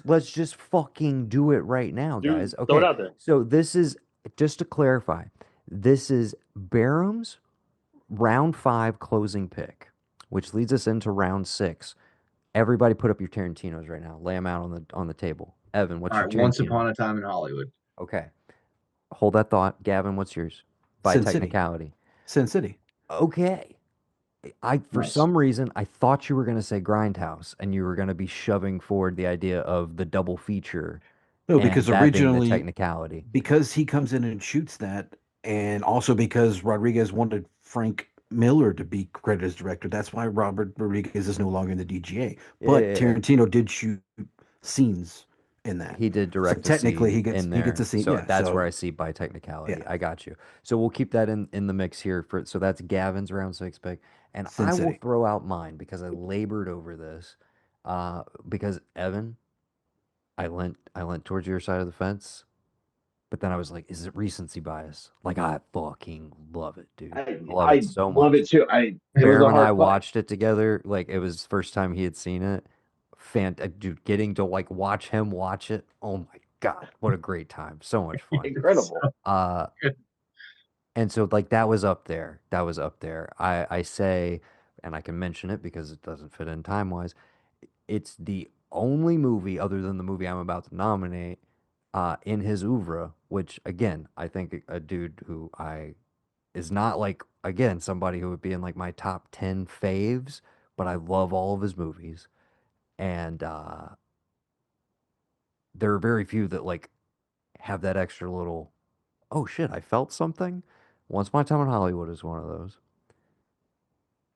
let's just fucking do it right now, guys. Dude, throw it Okay, out there. so this is just to clarify, this is Barham's round five closing pick, which leads us into round six. Everybody put up your Tarantinos right now. Lay them out on the table. Evan, what's All your right, Once Tarantino? Upon a Time in Hollywood. Okay, hold that thought. Gavin, what's yours? By Sin City. technicality. Sin City. Okay. I for Nice. some reason I thought you were going to say Grindhouse and you were going to be shoving forward the idea of the double feature No, and because that being the originally technicality. because he comes in and shoots that, and also because Rodriguez wanted Frank Miller to be credited as director. That's why Robert Rodriguez is no longer in the DGA. But Yeah, Tarantino did shoot scenes in that. he did So direct a technically scene in he gets a there. scene. So Yeah. that's where So I see by technicality. yeah, I got you. So we'll keep that in the mix here for so that's Gavin's round six pick. And Sin I will City. throw out mine because I labored over this. Because Evan, I leant towards your side of the fence. But then I was like, is it recency bias? Like, I fucking love it, dude. I love it I so love much. it too. It was Barham a and I hard fight. watched it together. Like, it was the first time he had seen it. Dude, getting to like watch him watch it. Oh my God, what a great time. So much fun. It's Incredible. Uh, and so like that was up there. That was up there. I say, and I can mention it because it doesn't fit in time wise. It's the only movie other than the movie I'm about to nominate in his oeuvre, which again, I think a dude who I is not like again somebody who would be in like my top 10 faves, but I love all of his movies. And there are very few that like have that extra little, oh shit, I felt something. Once My Time in Hollywood is one of those.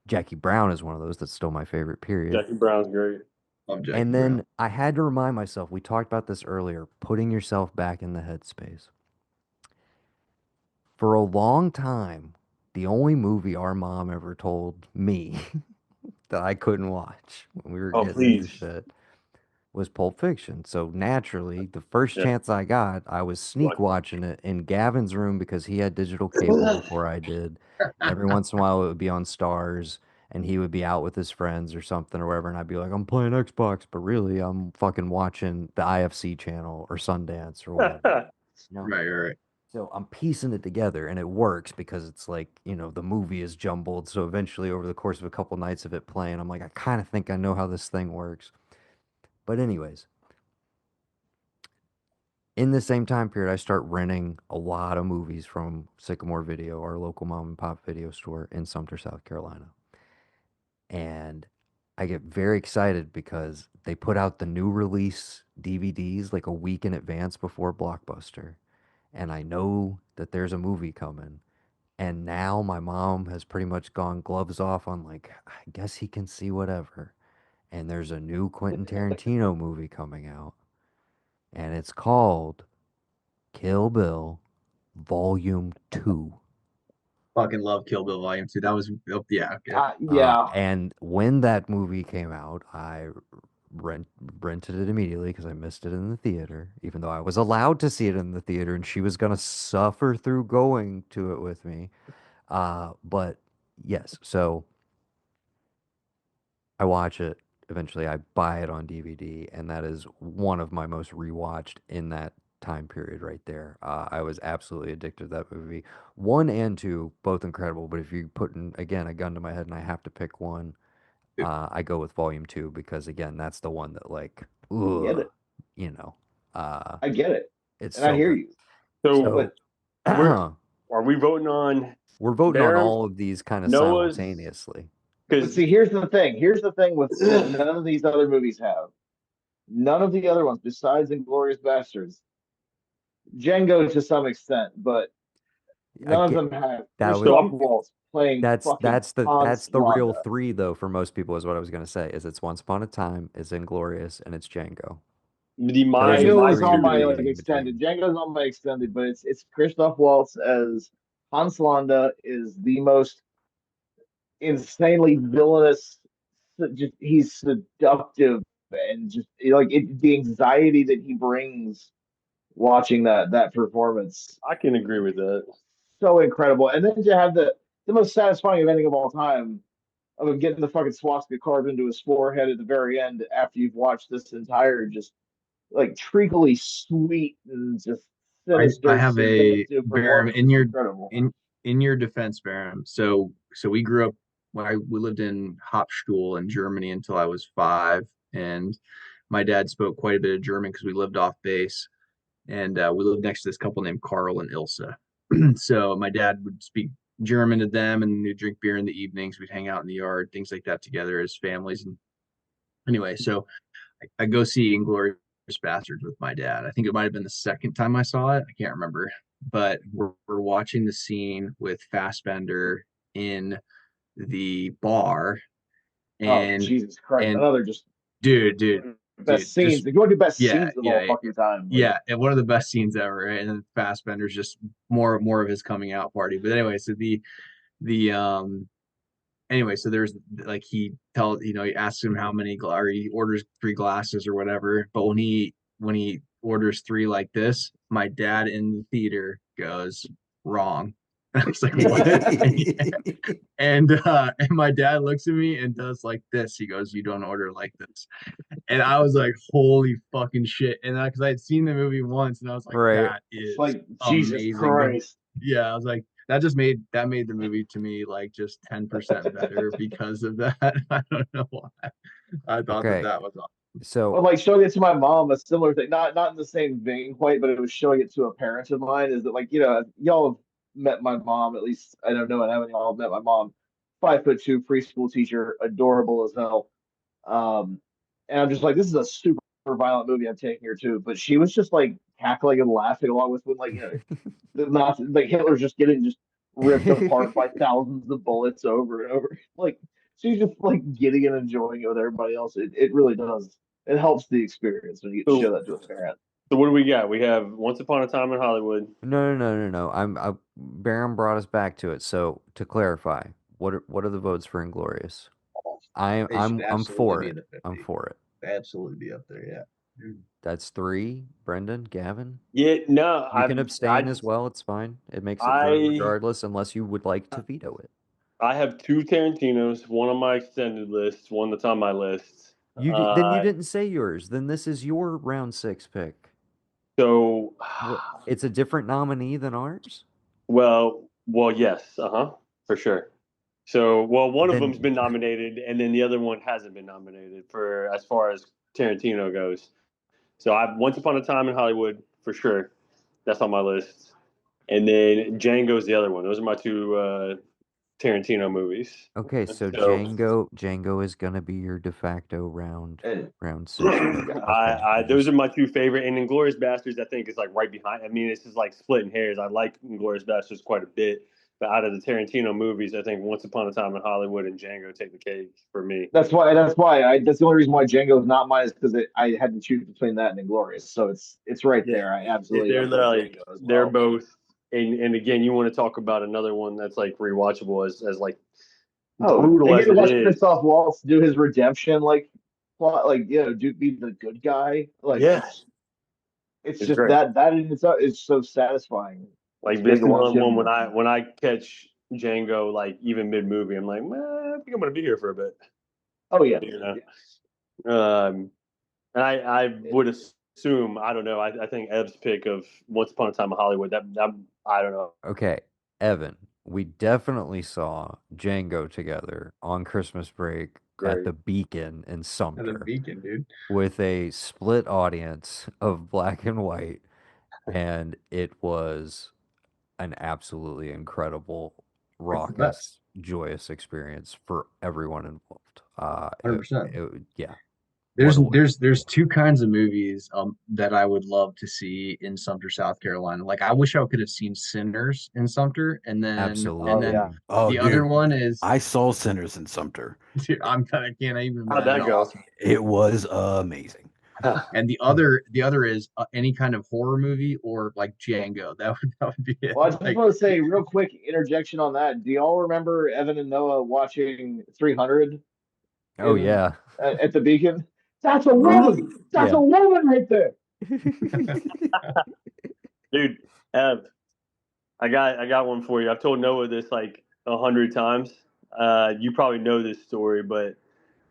Jackie Brown is one of those that's still my favorite period. Jackie Brown's great. Love Jackie And Brown. then I had to remind myself, we talked about this earlier, putting yourself back in the headspace. For a long time, the only movie our mom ever told me that I couldn't watch when we were Oh, getting into please. shit was Pulp Fiction. So naturally, the first Yeah. chance I got, I was sneak Like, watching it in Gavin's room because he had digital cable before I did. And every once in a while, it would be on Stars, and he would be out with his friends or something or whatever, and I'd be like, I'm playing Xbox, but really, I'm fucking watching the IFC channel or Sundance or whatever. You know? Right, right. So I'm piecing it together, and it works because it's like, the movie is jumbled. So eventually, over the course of a couple nights of it playing, I'm like, I kind of think I know how this thing works. But anyways, in the same time period, I start renting a lot of movies from Sycamore Video, our local mom and pop video store in Sumter, South Carolina. And I get very excited because they put out the new release DVDs like a week in advance before Blockbuster. And I know that there's a movie coming. And now my mom has pretty much gone gloves off on like, I guess he can see whatever. And there's a new Quentin Tarantino movie coming out. And it's called Kill Bill Volume 2. Fucking love Kill Bill Volume 2. That was, oh, yeah, okay. Yeah. And when that movie came out, I rented it immediately because I missed it in the theater, even though I was allowed to see it in the theater, and she was gonna suffer through going to it with me. But yes, so I watch it. Eventually, I buy it on DVD, and that is one of my most rewatched in that time period right there. I was absolutely addicted to that movie. One and two, both incredible. But if you put in, again, a gun to my head and I have to pick one, I go with volume two because again, that's the one that like, Get ugh, it. you know, uh, I get it. it's And I so hear good. you. So So But we're are we voting on we're voting on Baron, all of these kind of Noah's? simultaneously. but Because see, here's the thing. Here's the thing with that none of these other movies have. None of the other ones, besides Inglorious Bastards, Django to some extent, but I none of get them have that was so Christoph I'm Waltz playing fucking Hans that's the real Landa. three though for most people is what I was gonna say is it's Once Upon a Time, it's Inglorious, and it's Django. the Those my are the Django my is three on you're my two. like debating extended. between. Django's on my extended, but it's Christoph Waltz as Hans Landa is the most insanely villainous. Just he's seductive and just like the anxiety that he brings watching that performance, I can agree with that. so incredible. And then to have the most satisfying ending of all time of him getting the fucking swastika carved into his forehead at the very end after you've watched this entire just like treacly sweet and just I sinister, have a seductive Barum performance. It's incredible. in your defense, Barum. So we grew up we lived in Hauptstuhl in Germany until I was 5, and my dad spoke quite a bit of German because we lived off base, and we lived next to this couple named Carl and Ilse. So my dad would speak German to them, and we'd drink beer in the evenings. We'd hang out in the yard, things like that together as families. And anyway, so I go see Inglorious Bastards with my dad. I think it might have been the second time I saw it. I can't remember. But we're watching the scene with Fassbender in the bar, Oh and Jesus Christ! and Another just dude, best scenes. just If you want to do best yeah, scenes of all yeah, fucking time, like yeah, and one of the best scenes ever, right? And then Fassbender's just more of his coming out party. But anyway, so the anyway, so there's like he asks him how many or he orders 3 glasses or whatever. But when he orders 3 like this, my dad in the theater goes wrong. And I was like, what? And my dad looks at me and does like this. He goes, "You don't order like this." And I was like, holy fucking shit. And because I had seen the movie once and I was like, Right. that it's is like Jesus amazing. Christ. Yeah, I was like, that made the movie to me like just 10% better because of that. I don't know why. I thought that Okay. that was awesome. So But like showing it to my mom, a similar thing, not in the same vein quite, but it was showing it to a parent of mine. Is that like y'all have met my mom? At least I don't know, and haven't y'all met my mom? 5'2" preschool teacher, adorable as hell. Um, and I'm just like, this is a super violent movie I'm taking her to, but she was just like cackling and laughing along with when like the Nazi, like Hitler's just getting just ripped apart by thousands of bullets over and over. Like she's just like getting and enjoying it with everybody else. It really does. It helps the experience when you get to show So that to a parent. so what do we got? We have Once Upon a Time in Hollywood. no. Baron brought us back to it. So to clarify, what are the votes for Inglorious? It should I'm absolutely for be in it. the I'm 50. for it. Absolutely be up there, yeah. That's three. Brendan, Gavin, Yeah, no, you can abstain as well. It's fine. It makes it through I regardless, unless you would like to veto it. I have 2 Tarantinos, one on my extended list, one that's on my list. Then you Uh, didn't say yours. Then this is your round six pick. so What? It's a different nominee than ours. well, yes, for sure. So, well, one of them's Then been nominated, and then the other one hasn't been nominated for as far as Tarantino goes. So, I've Once Upon a Time in Hollywood for sure. That's on my list, and then Django's the other one. Those are my 2 Tarantino movies. okay, And so so, Django is gonna be your de facto And round six pick. Okay, I those are my 2 favorite, and Inglorious Bastards I think is like right behind. I mean, it's just like splitting hairs. I like Inglorious Bastards quite a bit, but out of the Tarantino movies, I think Once Upon a Time in Hollywood and Django take the cake for me. that's the only reason why Django is not mine is because I had to choose between that and Inglorious. So it's right Yeah, there. I absolutely they're have to have like Django as they're well. both, and again, you want to talk about another one that's like rewatchable as like Oh, brutal and as getting to it watch is. Christoph Waltz do his redemption, like plot, like Duke being the good guy. Like Yeah, it's it's just great. that in itself is so satisfying. It's Like great this to watch one him. when I catch Django like even mid movie, I'm like, man, I think I'm gonna be here for a bit. Oh yeah, You know. yeah. And I would assume I don't know. I think Ev's pick of Once Upon a Time in Hollywood that I don't know. Okay, Evan, we definitely saw Django together on Christmas break at Great. the Beacon in At the Sumter Beacon, dude. with a split audience of black and white, and it was an absolutely incredible, It's the best. raucous, joyous experience for everyone involved. 100%. Yeah, what There's a way. there's two kinds of movies that I would love to see in Sumter, South Carolina. Like I wish I could have seen Sinners in Sumter, and Oh then yeah. Absolutely. Oh, the other dude, one is I saw Sinners in Sumter. dude, I can't even How'd imagine that how go? awesome. It was amazing. And the other is any kind of horror movie or like Django. That would be it. Well, I just Like want to say real quick interjection on that. Do y'all remember Evan and Noah watching 300 Oh in yeah. at the Beacon? That's a woman. That's a Yeah. woman right there. Dude, Ev, I got one for you. I've told Noah this like 100 times. You probably know this story, but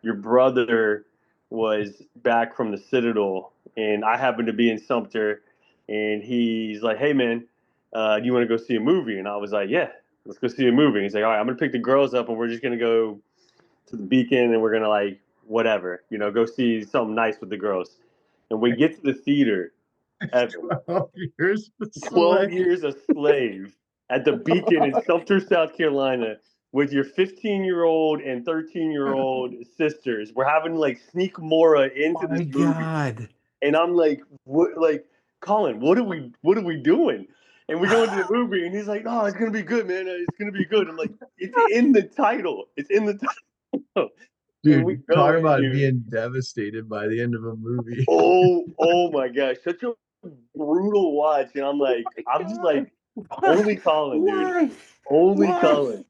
your brother was back from the Citadel, and I happened to be in Sumter, and he's like, "Hey man, do you want to go see a movie?" And I was like, "Yeah, let's go see a movie." He's like, "All right, I'm gonna pick the girls up, and we're just gonna go to the Beacon, and we're gonna like whatever, go see something nice with the girls." And we get to the theater, Evan, 12 years of 12 Slay. years a slave at the Beacon in Sumter, South Carolina, with your 15-year-old and 13-year-old sisters. We're having to like sneak Mora into My this movie. God. And I'm like, what, like, Colin, what are we doing? And we go into the movie and he's like, "Oh, it's gonna be good, man. It's gonna be good." I'm like, it's in the title. It's in the title. And we Dude, go talk in, about dude. being devastated by the end of a movie. Oh my gosh, such a brutal watch. And I'm just God. like, only Colin, dude. Why? Only Why? Colin.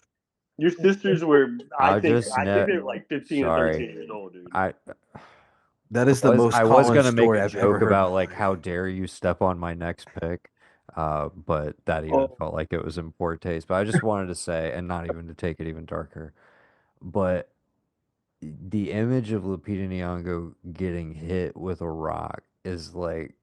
Your sisters were, I I think, just I think know. they were like 15 and Sorry. 13 years old, dude. I That is the was most I was Colin gonna make story a I've ever joke heard in about my like how life. dare you step on my next pick, but that even Oh, felt like it was in poor taste. But I just wanted to say, and not even to take it even darker, but the image of Lupita Nyong'o getting hit with a rock is like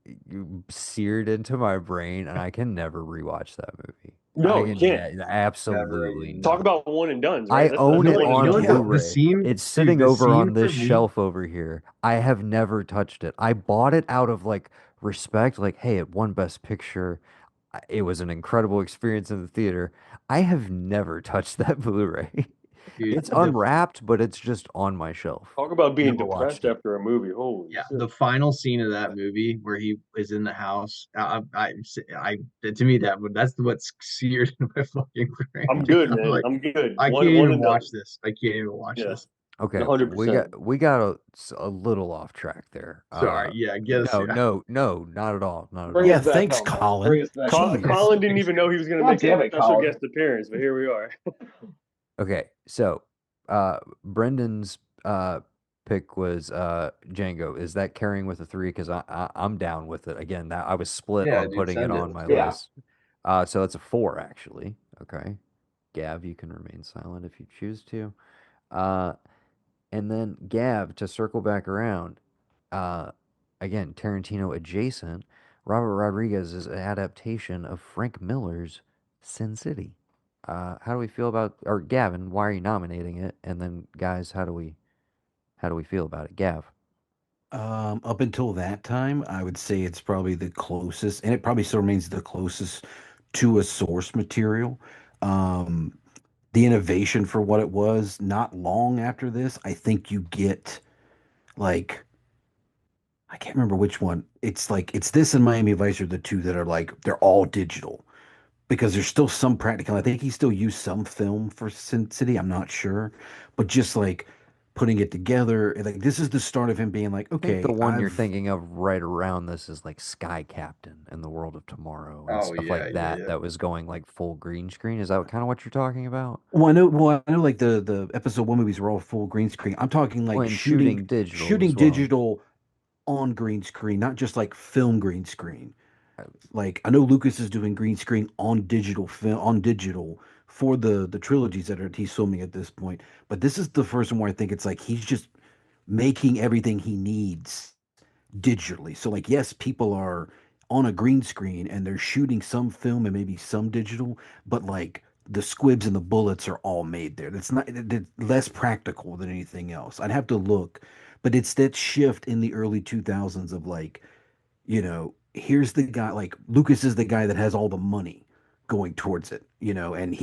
seared into my brain, and I can never rewatch that movie. I no, you can can't. Never absolutely again. Talk not. about one and dones, right? I That's own You know the it what? one and You know on done what? The, rule. the Blu-ray. scene, It's dude. sitting The over scene on for this me, shelf over here. I have never touched it. I bought it out of like respect, like, hey, it won Best Picture. It was an incredible experience in the theater. I have never touched that Blu-ray. dude. It's The unwrapped, but it's just on my shelf. Talk about being Never watched depressed it. after a movie. Holy Yeah, shit. the final scene of that movie where he is in the house. To me that's what's seared in my fucking brain, I'm dude. good, I'm man. like, I'm good. I can't One even and watch done. this. I can't even watch Yeah, this. Okay, we 100%. got a little off track there. Sorry. Yeah, get us. No, Yeah, no, no, not at all, not at Bring Yeah, us all. back thanks, home, man. Bring Colin. us back home. Jeez. Colin didn't even know he was going to God make a damn it, special Colin. guest appearance, but here we are. Okay, so Brendan's pick was Django. Is that carrying with a three? Because I'm down with it. Again, that I was split yeah, on dude. putting it Send it. on Let's my go. Yeah. list. So it's a four actually. Okay, Gav, you can remain silent if you choose to. Uh, and then Gav, to circle back around, uh, again, Tarantino adjacent, Robert Rodriguez's adaptation of Frank Miller's Sin City. How do we feel about, or Gavin, why are you nominating it? And then guys, how do we feel about it? Gav. Up until that time, I would say it's probably the closest, and it probably still remains the closest to a source material. Um, the innovation for what it was, not long after this, I think you get like I can't remember which one. It's like it's this and Miami Vice are the two that are like they're all digital because there's still some practical. I think he still used some film for Sin City. I'm not sure, but just like putting it together. And, like this is the start of him being like, I think the okay, one you're I've thinking of right around this is like Sky Captain and the World of Tomorrow and Oh stuff yeah, like yeah, that. yeah. That was going like full green screen. Is that kind of what you're talking about? well, I know like the episode one movies were all full green screen. I'm talking Well, like and shooting digital shooting as well. digital on green screen, not just like film green screen. Uh, Like I know Lucas is doing green screen on digital film on digital for the trilogies that he's filming at this point. But this is the first one where I think it's like he's just making everything he needs digitally. So like yes, people are on a green screen and they're shooting some film and maybe some digital, but like the squibs and the bullets are all made there. That's not it's less practical than anything else. I'd have to look, but it's that shift in the early 2000s of like here's the guy, like Lucas is the guy that has all the money going towards it, and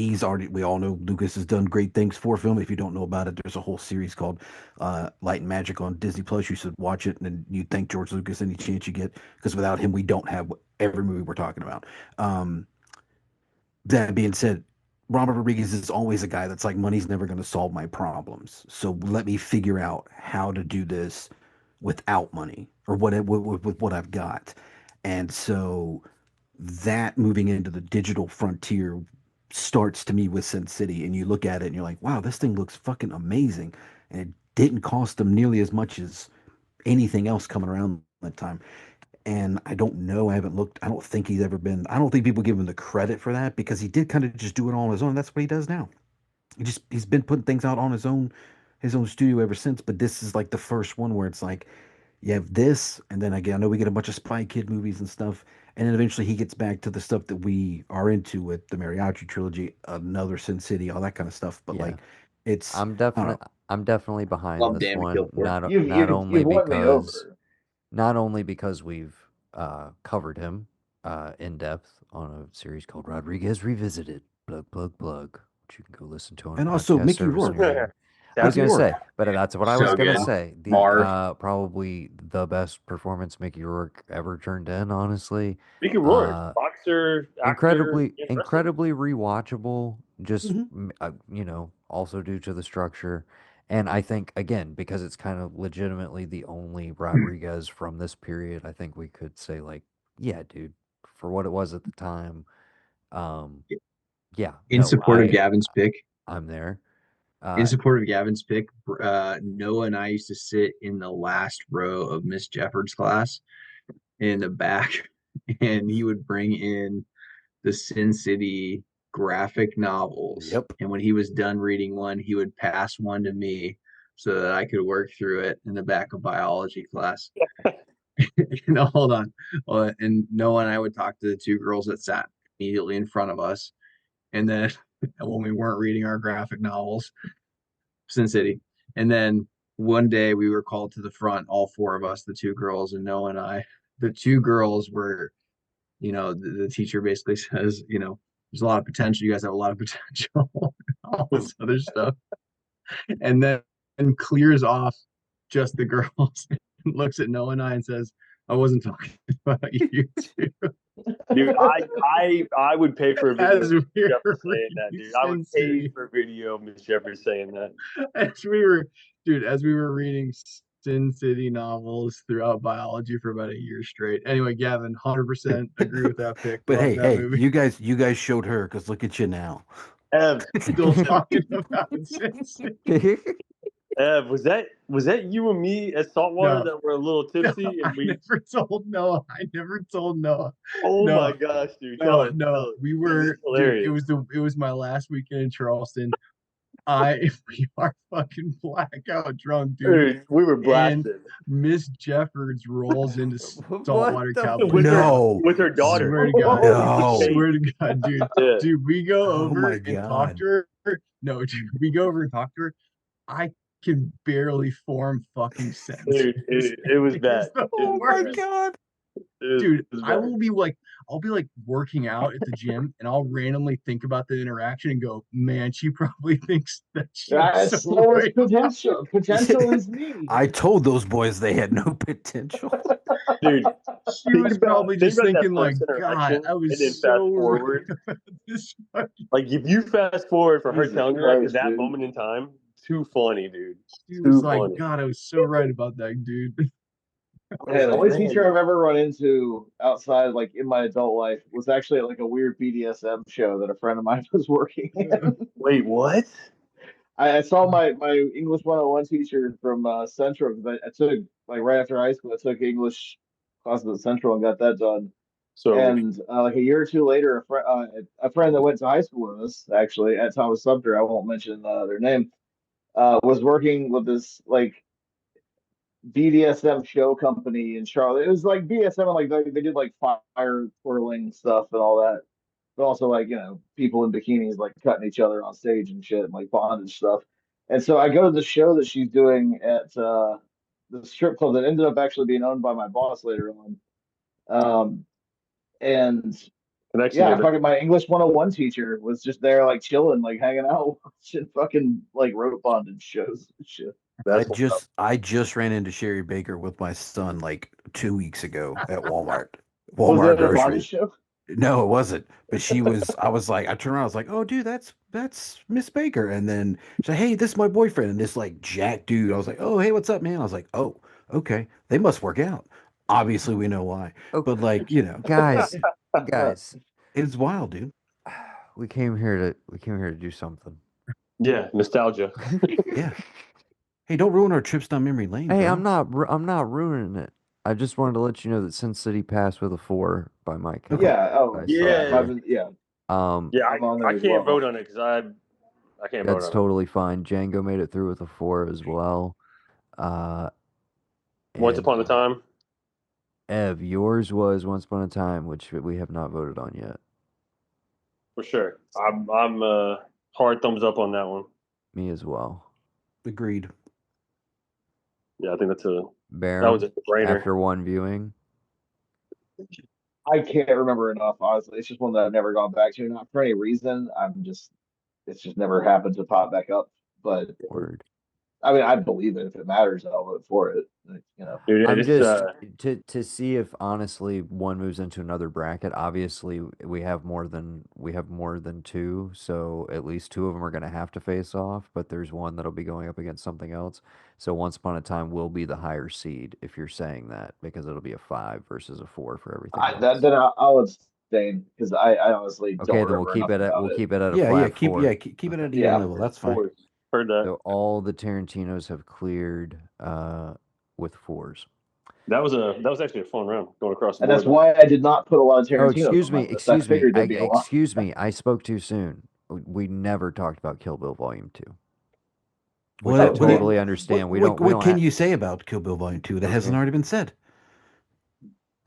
we all know Lucas has done great things for film. If you don't know about it, there's a whole series called Light and Magic on Disney Plus. You should watch it, and then you thank George Lucas any chance you get, because without him, we don't have every movie we're talking about. That being said, Robert Rodriguez is always a guy that's like, money's never going to solve my problems. So let me figure out how to do this without money or with what I've got. And so that moving into the digital frontier starts to me with Sin City. And you look at it and you're like, wow, this thing looks fucking amazing. And it didn't cost them nearly as much as anything else coming around that time. And I don't know. I haven't looked. I don't think he's ever been. I don't think people give him the credit for that because he did kind of just do it all on his own. That's what he does now. He's been putting things out on his own studio ever since. But this is like the first one where it's like you have this, and then again, I know we get a bunch of Spy Kid movies and stuff, and then eventually he gets back to the stuff that we are into with the Mariachi trilogy, another Sin City, all that kind of stuff. But Yeah. like, it's I'm I don't definitely know. I'm definitely behind Love this Damn to Kill one. for. Not only You've won me because over. we've covered him in depth on a series called Rodriguez Revisited. Plug plug plug, which you can go listen to on a And also podcast Mickey service Rourke. near you. I was Mickey gonna Sounds say, Rourke. but that's what I was So gonna good. say. The Marv. probably the best performance Mickey Rourke ever turned in, honestly. Mickey Rourke, Uh, boxer, actor, incredibly and wrestler. incredibly rewatchable, just Hmm. also due to the structure. And I think again, because it's kind of legitimately the only Rodriguez from this period, I think we could say like, yeah, dude, for what it was at the time, um yeah, In no, support of Gavin's pick, I'm there. in uh support of Gavin's pick, Noah and I used to sit in the last row of Miss Jefford's class in the back, and he would bring in the Sin City graphic novels. Yep. And when he was done reading one, he would pass one to me so that I could work through it in the back of biology class. No, hold on. And Noah and I would talk to the two girls that sat immediately in front of us. And then when we weren't reading our graphic novels, Sin City. And then one day we were called to the front, all four of us, the two girls and Noah and I. The two girls were, the teacher basically says, there's a lot of potential. You guys have a lot of potential, all this other stuff. And then clears off just the girls, looks at Noah and I and says, I wasn't talking about you two. Dude, I would pay for a video As of we Miss were Jeffers saying that, reading dude. I would Sin pay City, for a video of Miss Jeffers saying that. as we were, dude, as we were reading Sin City novels throughout biology for about a year straight. Anyway, Gavin, 100% agree with that pick. But Love hey, that hey, movie. you guys showed her because look at you now. Ev, Still talking about Sin City. Ev, was that you and me at Saltwater No, that were a little no, tipsy and we? I never told Noah. Oh my No, gosh, dude! Tell no, us, no. tell us. We This is were, dude, hilarious. it was my last weekend in Charleston. We are fucking blackout drunk, dude. Dude, we were And blasted Miss Jeffords rolls into what Saltwater the Cowboy with her Club. No, with her daughter. Swear to God. no. Swear to God, dude. Yeah. Dude, we go Oh my over and talk God. to her. No, dude, we go over and talk to her. I can barely form fucking sentences. Dude, it was It bad. is the It Oh was my bad. worst. God. Dude, It was I bad. will be like, I'll be like working out at the gym and I'll randomly think about the interaction and go, man, she probably thinks that she was That's so so much right. potential. Potential is me. I told those boys they had no potential. Dude, She was probably think just about that thinking like, first God, interaction I and was then fast so right forward. about this fucking Like if you fast forward for her Jesus telling you that to Christ, that dude. moment in time too funny, dude. He Too was like, funny. God, I was so right about that dude. I Hey, was the like, only man, teacher I've ever run into outside, like in my adult life, was actually at, like a weird BDSM show that a friend of mine was working in. wait, what? I saw my English 101 teacher from Central because I took like right after high school, I took English classes at Central and got that done. So And like a year or two later, a friend that went to high school with us actually at Thomas Sumter, I won't mention their name, was working with this like BDSM show company in Charlotte. It was like BDSM, and like they did like fire twirling stuff and all that, but also like people in bikinis like cutting each other on stage and shit, and like bondage stuff. And so I go to the show that she's doing at the strip club that ended up actually being owned by my boss later on. And connection yeah, there. fucking my English 101 teacher was just there like chilling, like hanging out, watching fucking like rope bondage shows and shit. That's what's up. I just ran into Sherry Baker with my son like 2 weeks ago at Walmart. Was Walmart it a bondage grocery. show? No, it wasn't. But she was. I was like, I turned around. I was like, "Oh, dude, that's Miss Baker." And then she said, "Hey, this is my boyfriend." And this like jack dude. I was like, "Oh, hey, what's up, man?" I was like, "Oh, okay. They must work out. Obviously, we know why." Oh, But like, guys, guys, it's wild, dude. we came here to do something. Yeah, nostalgia. Yeah. Hey, don't ruin our trips down memory lane, Hey, bro. I'm not ruining it. I just wanted to let you know that Sin City passed with a 4 by my count. Okay. Yeah. Oh, I saw Yeah. here. yeah. Um, Yeah, I'm on I there as can't vote well. on it because I can't vote that's on it. totally fine. Django made it through with a 4 as well. Uh, Once and upon a time, Ev, yours was Once Upon a Time, which we have not voted on yet. for sure. I'm hard thumbs up on that one. Me as well. Agreed. Yeah, I think that was Barum, a brainer. after one viewing. I can't remember enough, honestly. It's just one that I've never gone back to. Not for any reason. It's just never happened to pop back up. But Word. I mean, I believe it. If it matters, I'll vote for it. Dude, I'm it's just to see if honestly one moves into another bracket. Obviously, we have more than two, so at least two of them are going to have to face off. But there's one that'll be going up against something else. So Once Upon a Time will be the higher seed if you're saying that because it'll be a 5 versus a 4 for everything else. Then I'll abstain because I honestly Okay, don't then we'll remember keep enough it at about we'll it. keep it at a Yeah, flat 4. keep it Okay. at an even Yeah. level. That's of fine. course. Heard that. So all the Tarantinos have cleared with 4s. That was actually a fun round going across the And that's board. why I did not put a lot of Oh, Tarantino on my list. I figured there'd be a lot. excuse me. I spoke too soon. We never talked about Kill Bill Volume 2, which I What what totally Oh, understand. We what don't can have. you say about Kill Bill Volume 2 that hasn't Okay. already been said?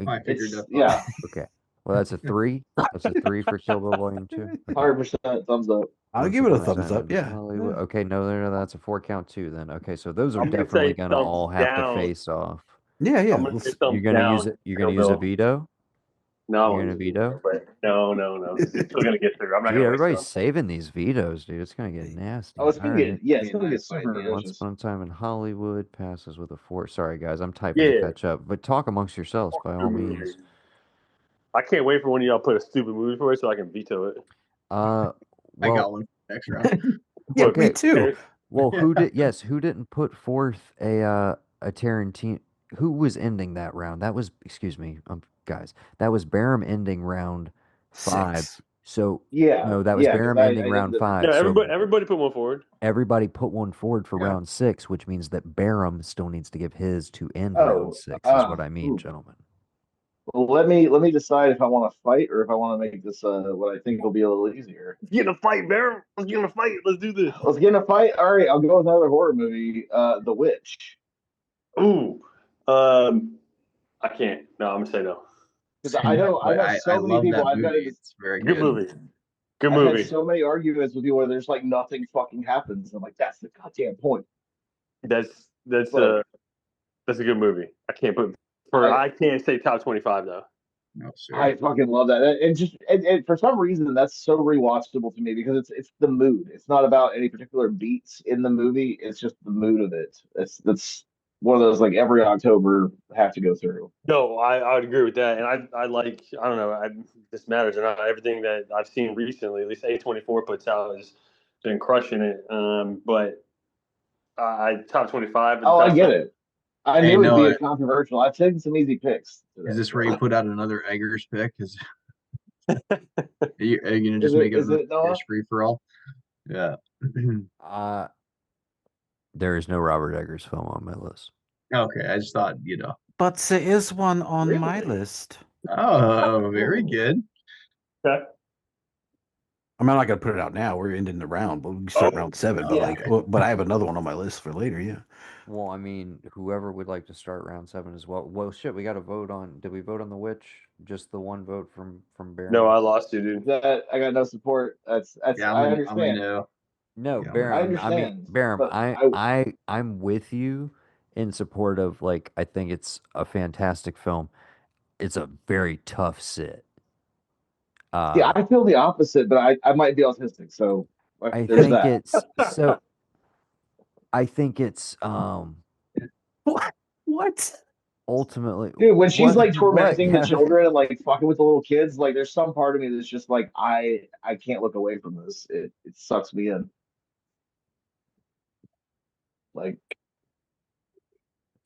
I figured it's that. yeah, Okay. Well, that's a 3. That's a 3 for Kill Bill Volume 2. Okay. 100% thumbs up. I'll Once give it a Upon a thumbs Time up. in Yeah. Hollywood. Okay, no, that's a 4 count too then. Okay, so those are I'm gonna definitely say gonna thumbs all have to down. face off. Yeah, I'm yeah. gonna say You're thumbs gonna use down. it. You're Kill gonna use a Bill. veto. No, I You're won't gonna use a veto, veto. but no, because it's still gonna get through. I'm not Dude, gonna waste it everybody's on. saving these vetoes, dude. It's gonna get nasty. Oh, it's All gonna right. get yeah, it's Be a gonna get nice fight, super man. Once vicious. Upon a Time in Hollywood passes with a 4. Sorry, guys, I'm typing to Yeah, catch up. But talk amongst yourselves by all means. I can't wait for when y'all put a stupid movie for it so I can veto it. Uh, I got well, one for next round. Yeah, me okay. too. Well, who didn't put forth a Tarantino? Who was ending that round? That was, excuse me, guys, that was Barham ending round 5. 6. So Yeah, no, that was yeah, because Barham ending I did round the 5. Yeah, So everybody put one forward. everybody put one forward for Yeah. round 6, which means that Barham still needs to give his to end round oh 6, is what I mean, ooh. gentlemen. Well, let me decide if I want to fight or if I want to make this what I think will be a little easier. Let's get in a fight, Baron. Let's get in a fight. Let's do this. Let's get in a fight. All right, I'll go with another horror movie, The Witch. Ooh, I can't. No, I'm gonna say no. Because I've But had I so many love people. that movie. It's very Good good. movie. Good I've had movie. so many arguments with people where there's like nothing fucking happens. I'm like, that's the goddamn point. That's But that's a good movie. I can't put I I can't say top 25 though. No, sir. I fucking love that. And just and for some reason that's so rewatchable to me because it's the mood. It's not about any particular beats in the movie. It's just the mood of it. That's one of those like every October have to go through. No, I would agree with that, and I like I don't know this matters or not. Everything that I've seen recently, at least A24 puts out, has been crushing it. But Top 25 and Oh, I best get film. it. I Hey, knew it'd be Noah, a controversial. I've taken some easy picks is today. this where you So. put out another Eggers pick? Are you gonna just make it Is it Eggers Noah? free for all? Yeah. Uh, there is no Robert Eggers film on my list. Okay, I just thought, But there is one on my Really? list. Oh, very Oh. good. Okay. I'm not gonna put it out now. We're ending the round, but we can start Oh, round 7. But Oh, Yeah. like, but I have another one on my list for later. Yeah. Well, I mean, whoever would like to start round 7 as well. Well, shit, we got to vote on. Did we vote on the witch? Just the one vote from no, Baron. I lost you, dude. That I got no support. That's yeah, I I'm a understand. no. No, Yeah, I'm a I no. Baron. I mean, understand. Baron. But I'm with you in support of like. I think it's a fantastic film. It's a very tough sit. see, Uh, I feel the opposite, but I might be autistic, so I there's think that. it's so. I think it's What? What? ultimately Dude, when she's what like what tormenting the Kevin. children and like fucking with the little kids, like there's some part of me that's just like I can't look away from this. It sucks me in. Like, but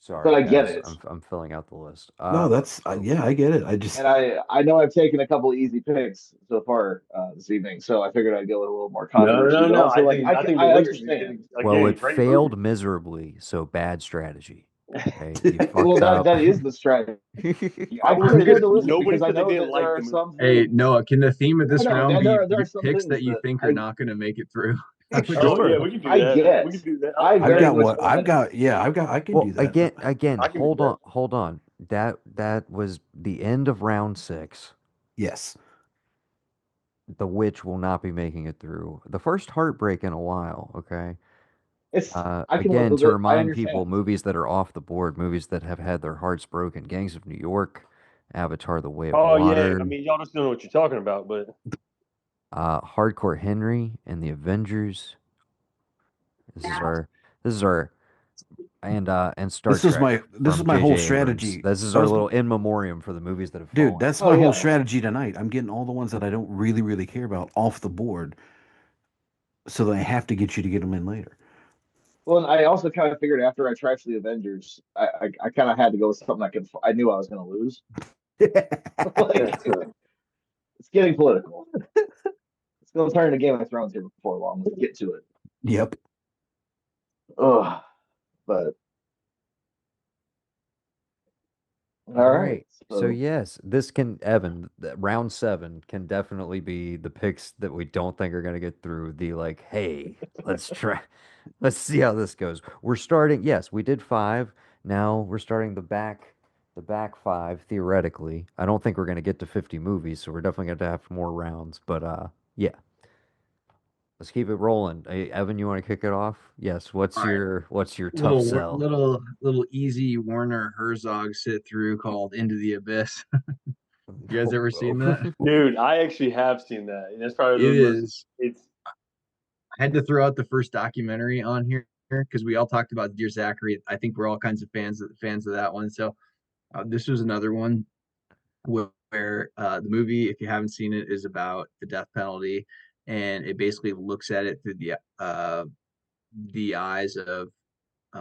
Sorry, I get guys. it. I'm filling out the list. No, that's So yeah, I get it. I just And I know I've taken a couple of easy picks so far this evening, so I figured I'd go with a little more No, controversy, no, but no. also like I think The I Witch is understand. well, again it great movie. failed miserably. So bad strategy. Okay, you Well, fucked up. that is the strategy. I I will say prepared this: to listen nobody because I said they know didn't that there like the are movie. some Hey, things. Noah, can the theme of I this know round be there are some picks things that you that think are not going to make it through? I would just Oh yeah, sure. we can do I that. We get. can do that. I I've very got much what want I've to. got. Yeah, I can Well, do that. again, I can do that. hold on. That was the end of round 6. Yes. The witch will not be making it through. The first heartbreak in a while. Okay. It's I can live Again, with to it. I remind people, understand. movies that are off the board, movies that have had their hearts broken: Gangs of New York, Avatar: The Way of Oh yeah, I Water, mean y'all just don't know what you're talking about, but Hardcore Henry, and the Avengers. This is our this is our and Star Trek This is from my whole J.J. Abrams. strategy. This is That our was little in memoriam for the movies that have dude, fallen. that's Oh my whole yeah. strategy tonight. I'm getting all the ones that I don't really care about off the board, so that I have to get you to get them in later. Well, and I also kind of figured after I trashed the Avengers, I kind of had to go with something I knew I was going to lose. Like it's getting political. It's going to turn into Game of Thrones here before long. Let's get to it. Yep. Ugh. But All all right. right. So So yes, this can Evan, round 7 can definitely be the picks that we don't think are going to get through. The like, hey, let's try, let's see how this goes. We're starting. Yes, we did 5. Now we're starting the back 5 theoretically. I don't think we're going to get to 50 movies, so we're definitely going to have more rounds. But yeah, let's keep it rolling. Hey, Evan, you want to kick it off? Yes. All right. What's your tough sell? Little easy Werner Herzog sit through called Into the Abyss. You guys ever seen that? dude, I actually have seen that, and that's probably It the most. is. It's I had to throw out the first documentary on here because we all talked about Dear Zachary. I think we're all kinds of fans of that one. So this was another one where the movie, if you haven't seen it, is about the death penalty, and it basically looks at it through the eyes of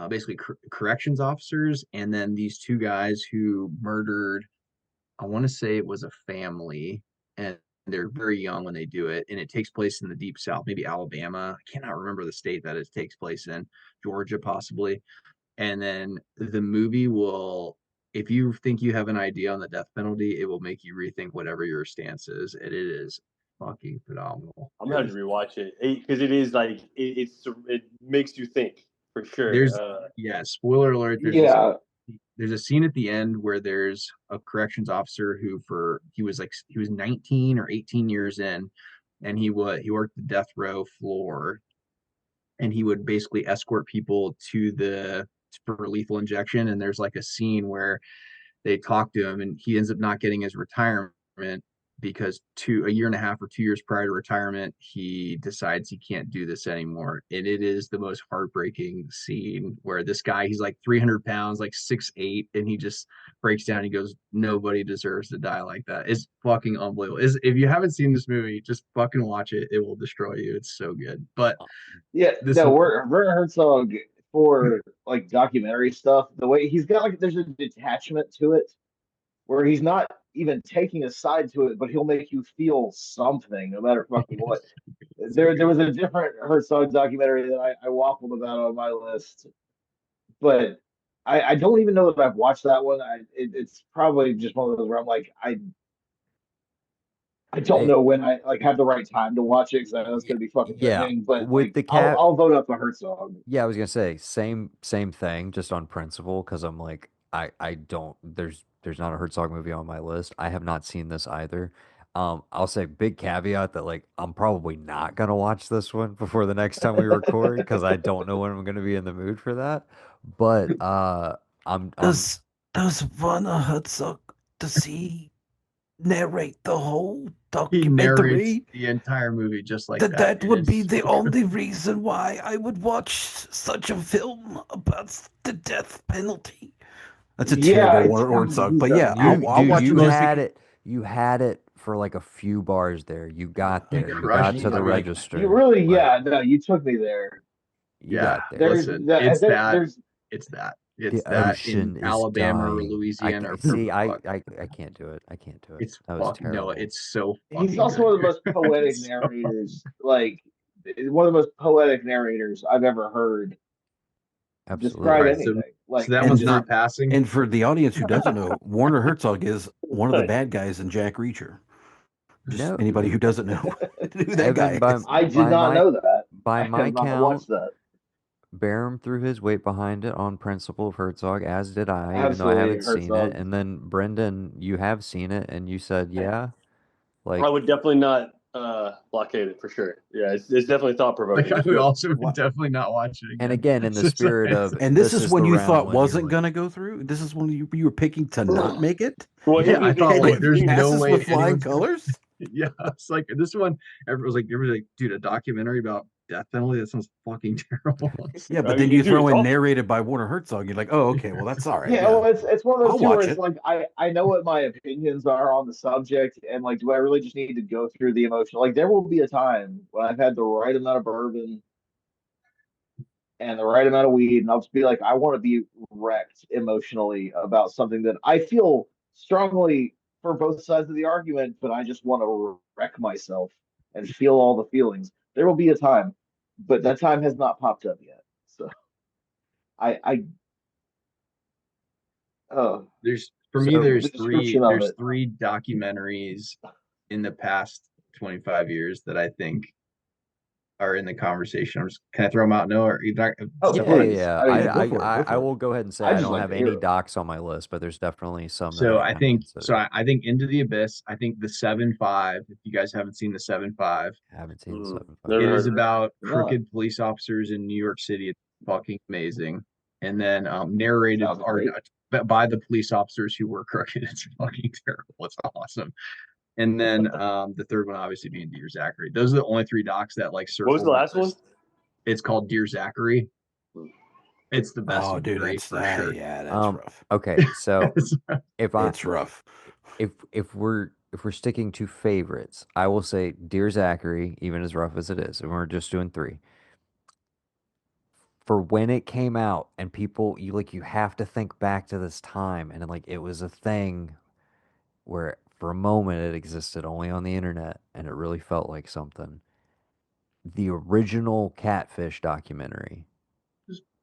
basically corrections officers, and then these two guys who murdered. I want to say it was a family, and they're very young when they do it, and it takes place in the deep south, maybe Alabama. I cannot remember the state that it takes place in, Georgia possibly. And then the movie will, if you think you have an idea on the death penalty, it will make you rethink whatever your stance is, and it is fucking phenomenal. I'm gonna have to rewatch it because it is like it makes you think for sure. There's Yeah, spoiler alert. yeah, There's a scene at the end where there's a corrections officer who he was 19 or 18 years in, and he worked the death row floor, and he would basically escort people to the for lethal injection. And there's like a scene where they talk to him, and he ends up not getting his retirement because a year and a half or 2 years prior to retirement, he decides he can't do this anymore. And it is the most heartbreaking scene where this guy, he's like 300 pounds, like 6'8", and he just breaks down. He goes, nobody deserves to die like that. It's fucking unbelievable. If you haven't seen this movie, just fucking watch it. It will destroy you. It's so good. But yeah. this No, Werner Herzog. for like documentary stuff, the way he's got like there's a detachment to it where he's not even taking a side to it, but he'll make you feel something no matter fucking what. There was a different Herzog documentary that I waffled about on my list, but I don't even know that I've watched that one. It's probably just one of those where I'm like I don't It, know when I like have the right time to watch it because I know it's yeah, gonna be fucking yeah. draining. But With like the cat, I'll vote up the Herzog. yeah, I was gonna say same thing, just on principle, because I'm like I don't there's not a Herzog movie on my list. I have not seen this either. I'll say big caveat that like I'm probably not gonna watch this one before the next time we record because I don't know when I'm gonna be in the mood for that. But I'm Does Werner Herzog, does he narrate the whole He narrates documentary? the entire movie just like that, That and would be it's the so only good. reason why I would watch such a film about the death penalty. That's a Yeah, terrible it's word song, he's but yeah, you I'll dude, watch it mostly. you had it for like a few bars there. You got He there. You got crushed to it. the I mean, you register. really Like yeah no you took me there. you yeah, got there. There's listen, there's The it's that in ocean is Alabama or dying. Louisiana or See, wherever the fuck. I can't do it. I can't do it. It's That was fuck no, terrible. it's so he's fucking also one good, of the most dude. poetic It's so narrators like one of the most poetic narrators I've ever heard all describe Absolutely. right. anything So like that and And one's just not for passing. and for the audience who doesn't know, Warner Herzog is one of the bad guys in Jack Reacher. Just No, anybody who doesn't know who that Evan, guy by is. I did by not my know that. by I my have not count, watched that. Barham threw his weight behind it on principle of Herzog, as did I, even though I Absolutely haven't seen it. Herzog. And then Brendan, you have seen it, and you said, yeah, I like, would definitely not blockade it for sure. Yeah, it's definitely thought Like provoking. I It's would good. also Wha- definitely not watch it and again. again, in the spirit of And this this is is one the you round thought when you're wasn't like, gonna go through. This is one you were picking to not make it, Well, Yeah, I thought and like you there's no passes way with flying anyone's gonna. colors. Yeah, it's like this one. Everyone was like, dude, a documentary about death penalty. That sounds fucking terrible. Yeah, I but then mean, you dude, throw it's in awesome. narrated by Warner Herzog. You're like, oh, okay, well that's all right. Yeah, Yeah, well, it's one of those I'll two where watch it's it. like I know what my opinions are on the subject, and like, do I really just need to go through the emotion? Like, there will be a time when I've had the right amount of bourbon and the right amount of weed, and I'll just be like, I want to be wrecked emotionally about something that I feel strongly for both sides of the argument, but I just want to wreck myself and feel all the feelings. There will be a time, but that time has not popped up yet. So I There's for me, so, the description of there's it. three documentaries in the past 25 years that I think are in the conversation. Can I throw them out? No, or you not, Oh, yeah, separate. yeah, please. yeah. I I, Yeah, mean, go I, for it. I Go I for it. will go ahead and say I I just don't like have to hear any them. docs on my list, but there's definitely some that So I I kind of think consider. I think Into the Abyss. I think the 7-5. If you guys haven't seen the 7-5, I haven't seen the 7-5. Never it heard is of it. about No, crooked police officers in New York City. It's fucking amazing. And then narrated sounds or great. by the police officers who were crooked. It's fucking terrible. It's awesome. And then the third one obviously being Dear Zachary. Those are the only three docs that like What was circle the my last one? list. It's called Dear Zachary. It's the best Oh, of the dude, three for sure. yeah, that's rough. Okay, so if I It's rough. if we're sticking to favorites, I will say Dear Zachary, even as rough as it is, and we're just doing three. For when it came out and people you have to think back to this time and like it was a thing where for a moment it existed only on the internet and it really felt like something. The original Catfish documentary.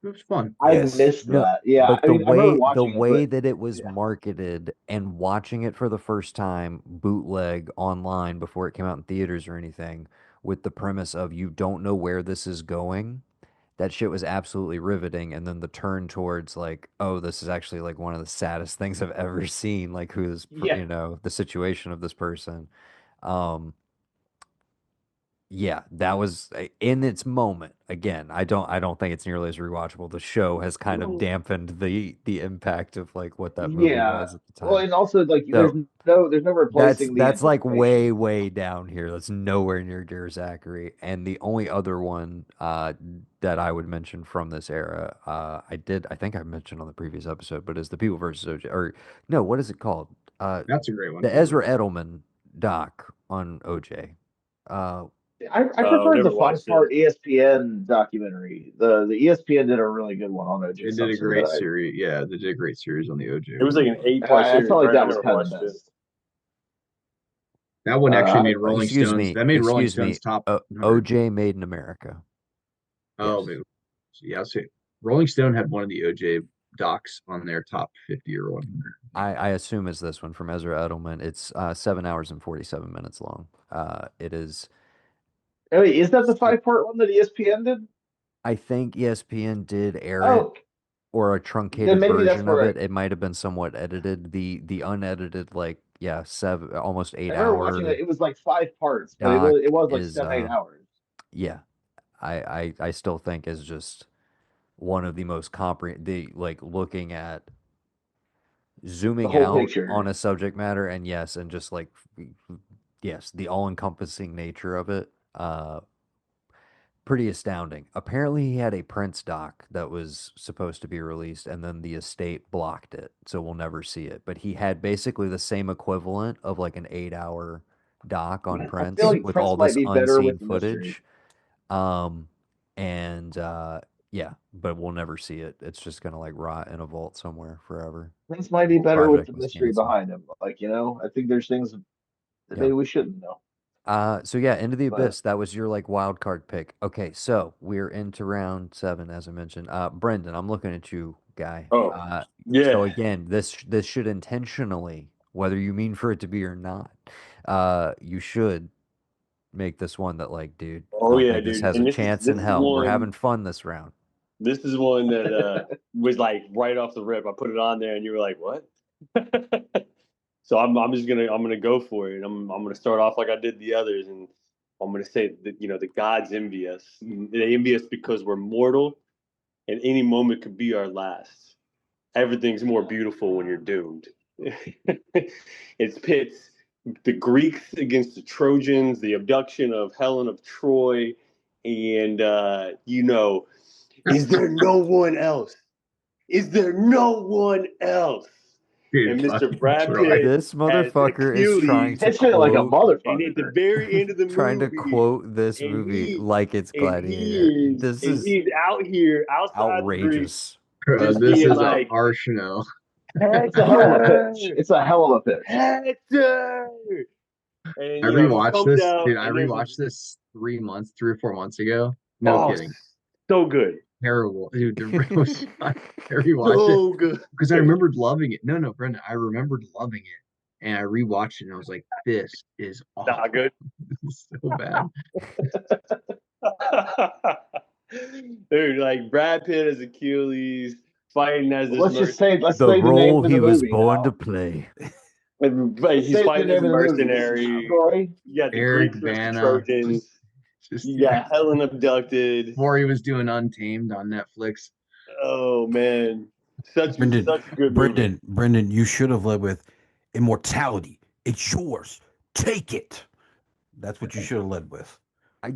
It was fun. I Yes. missed No, that. Yeah, but I mean, I remember the watching it, way but that it was yeah, marketed and watching it for the first time, bootleg online before it came out in theaters or anything, with the premise of you don't know where this is going, that shit was absolutely riveting. And then the turn towards like, oh, this is actually like one of the saddest things I've ever seen. Like yeah, the situation of this person. Um, yeah, that was in its moment. Again, I don't think it's nearly as rewatchable. The show has kind of dampened the impact of like what that movie yeah. was at the Well, time. and also like So there's no replacing the that's like way, anticipation. way down here. That's nowhere near Dear Zachary. And the only other one that I would mention from this era, I think I mentioned on the previous episode, but is The People versus OJ. Or no, what is it called? Uh, That's a great one the too. Ezra Edelman doc on OJ. Uh, I Oh, preferred never the watched it. 5-part ESPN documentary. The ESPN did a really good one on O.J. They did a Simpson that great series. Yeah, they did a great series on the OJ It was like an one. 8-part I series, felt like right? I that was never kind of the watched it. best. That one actually made I Rolling Excuse Stones. me, That made Rolling excuse Stones me. top 100. OJ Made in America. Oh, Yes. yeah. So Rolling Stone had one of the OJ docs on their top 50 or 100. I assume it's this one from Ezra Edelman. It's 7 hours and 47 minutes long. It is. Wait, is that the 5-part one that ESPN did? I think ESPN did air it Oh, or a then truncated maybe that's version of where it. It might have been somewhat edited. The unedited, like, yeah, almost eight I remember watching it. hour It was like 5 parts, but doc it was like is 7, 8 hours. yeah. I still think is just one of the most the like looking at The zooming whole out on picture. a subject matter, and yes, and just like yes, the all-encompassing nature of it. Pretty astounding. Apparently, he had a Prince doc that was supposed to be released, and then the estate blocked it, so we'll never see it. But he had basically the same equivalent of like an 8 hour doc on I feel Prince like with all Prince might this be better unseen with the mystery. footage. Um, and yeah, but we'll never see it. It's just gonna like rot in a vault somewhere forever. Prince might be better with Project the was mystery canceled. behind him. Like, I think there's things that Yeah. maybe we shouldn't know. So yeah, Into the But Abyss. That was your like wild card pick. Okay, so we're into round seven, as I mentioned. Brendan, I'm looking at you, guy. Oh, So yeah. again, this should intentionally, whether you mean for it to be or not, you should make this one that like, dude, I Oh don't yeah, think this dude. has a And this is chance in this is hell. We're one having fun this round. this is one that was like right off the rip. I put it on there and you were like, "What?" So I'm just gonna go for it. I'm gonna start off like I did the others, and I'm gonna say that the gods envy us. They envy us because we're mortal, and any moment could be our last. Everything's more beautiful when you're doomed. It's pits the Greeks against the Trojans, the abduction of Helen of Troy, and is there no one else? Is there no one else? Dude, And Mr. fucking Brad Troy. Pitt This as motherfucker is trying Achilles, to pitching it like a quote and at the motherfucker. very end of the trying to movie, quote this and movie he like it's and he Gladiator. is This and is he's out here outside the Greeks, outrageous. just This being is a like, harsh no. It's a hell of a pitch. Hector, It's a hell of a pitch. Hector, and I he rewatched comes this, out, dude. I and there's rewatched this 3 or 4 months ago. No oh, kidding. so good, Terrible, dude. It was I rewatched it so good. because I remembered loving it. No, Brenda, I remembered loving it, and I rewatched it, and I was like, "This is Not awful. good. This is so bad." Dude, like Brad Pitt as Achilles, fighting as Well, this mercenary. let's The say the name role of the he was movie born to now. play. Let's He's say the fighting as name a of the movie. This is mercenary. Troy. You got the Eric Greeks versus the Bana, Trojans. just You yeah. got Helen abducted. Before he was doing Untamed on Netflix. Oh man, such Brendan, such a good movie. Brendan, you should have led with immortality. It's yours. Take it. That's what you should have led with.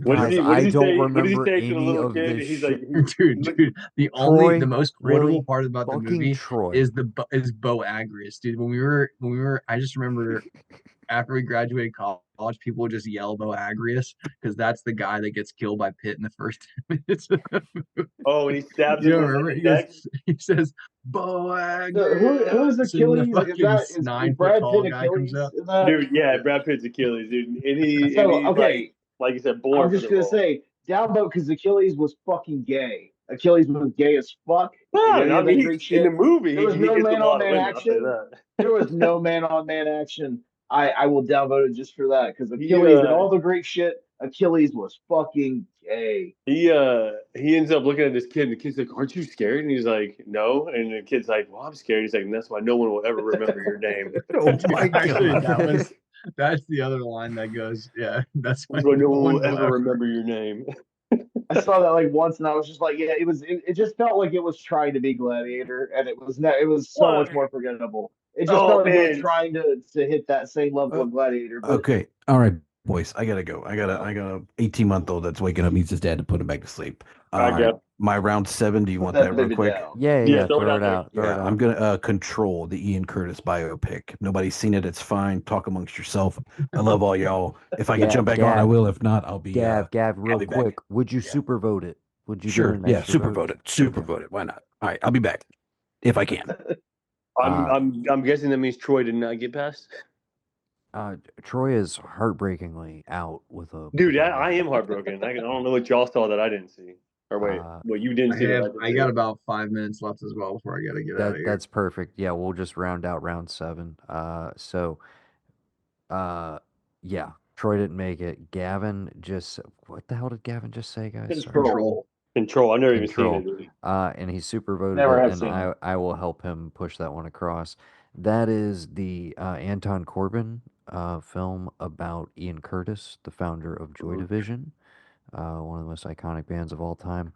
What does Guys, he? What does I he don't say? What does he remember say to the any little of kid? this He's like, shit. Dude, the Troy, most quotable really? part about the Fucking movie Troy. is is Bo Agrius, dude. When we were, I just remember after we graduated college, people would just yell Bo Agrius because that's the guy that gets killed by Pitt in the first 10 minutes of the movie. oh, and he stabs You him don't in remember? the neck. He says Bo So who is Agrius, and the Achilles? fucking Is 9 foot Brad Pitt tall guy comes Achilles up. in that? Dude, yeah, Brad Pitt's Achilles, dude, and So he's okay, like you said, I'm born for just the gonna role. say downvote because Achilles was fucking gay. Achilles was gay as fuck in No, any I of that mean, Greek in the shit. movie, There was he no gets a man on lot of man women. I'll say action. that. There was no man on man action. I will downvote it just for that because He Achilles and all the Greek shit. Achilles was fucking gay. he ends up looking at this kid, and the kid's like, "Aren't you scared?" And he's like, "No." And the kid's like, "Well, I'm scared." He's like, and "That's why no one will ever remember your name." Oh Dude, my actually, god. that's the other line that goes, yeah, that's why That's why no no one one will will ever ever. remember your name. I saw that like once, and I was just like, yeah, it just felt like it was trying to be Gladiator, and it was so What? much more forgettable. It just Oh felt like it was man, trying to hit that same level Uh, of Gladiator, but okay. All right, boys. I gotta go. I got a 18-month-old that's waking up, needs his dad to put him back to sleep. I All right, go. my round 7. Do you Put want that that real baby quick? down. Yeah, Yeah, yeah, throw it throw out it there. out, throw Yeah, it I'm out. gonna Control, the Ian Curtis biopic. If nobody's seen it, it's fine. Talk amongst yourself. I love all y'all. If I can jump back on, I Gav, will. If not, Gav, I'll real be back. quick. Would you Yeah, super vote it? Would you give it sure. an Yeah, extra super vote? vote it. Super Okay. vote it. Why not? All right, I'll be back if I can. I'm Uh, I'm I'm guessing that means Troy did not get past. Troy is heartbreakingly out with Dude, a I knee. am heartbroken. I don't know what y'all saw that I didn't see. Or wait, Uh, what you didn't see that I didn't I see. got about 5 minutes left as well before I gotta get out of here. that's perfect. Yeah, we'll just round out round 7. Uh, yeah, Troy didn't make it. Gavin just, what the hell did Gavin just say, guys? Sorry. Control. Control. I've never even seen it, Control. dude. And he super voted Never it, have and seen it. I will help him push that one across. That is the Anton Corbin film about Ian Curtis, the founder of Joy Division, one of the most iconic bands of all time.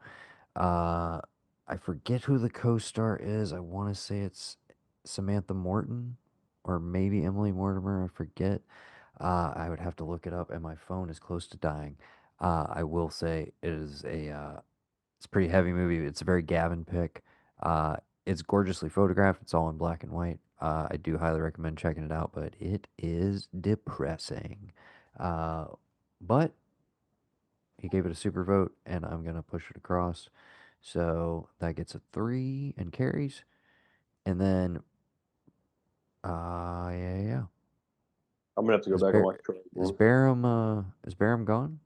Uh, I forget who the co-star is. I want to say it's Samantha Morton or maybe Emily Mortimer. I forget. I would have to look it up, and my phone is close to dying. I will say it is it's a pretty heavy movie. It's a very Gavin pick. Uh, it's gorgeously photographed. It's all in black and white. I do highly recommend checking it out, but it is depressing. Uh, but he gave it a super vote, and I'm gonna push it across. So that gets a 3 and carries. And then, yeah. I'm gonna have to go Is back and Bar watch Troy again. Is Barham gone?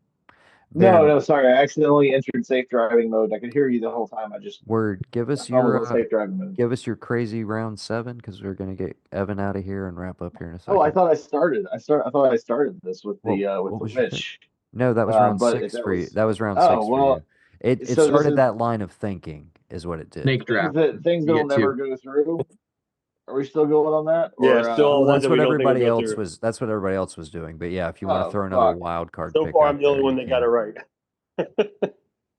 No, Barham, no, sorry. I accidentally entered safe driving mode. I could hear you the whole time. word. My phone was on safe driving mode. Give us your crazy round 7 because we're gonna get Evan out of here and wrap up here in a Oh, I second. thought I started. I thought I started this with What the was your pick? witch. No, that was round But if 6 that for you. was That was round oh 6 for you. well, It so this started is that line of thinking, is what it did. Snake draft. things You that'll get two. never go through. Are we still going on that? Yeah, Or still Well, ones that we don't think will go through. that's what everybody else was doing. But yeah, if you want to oh throw another fuck wild card So pick far, I'm out the only there, one you that got it can. right.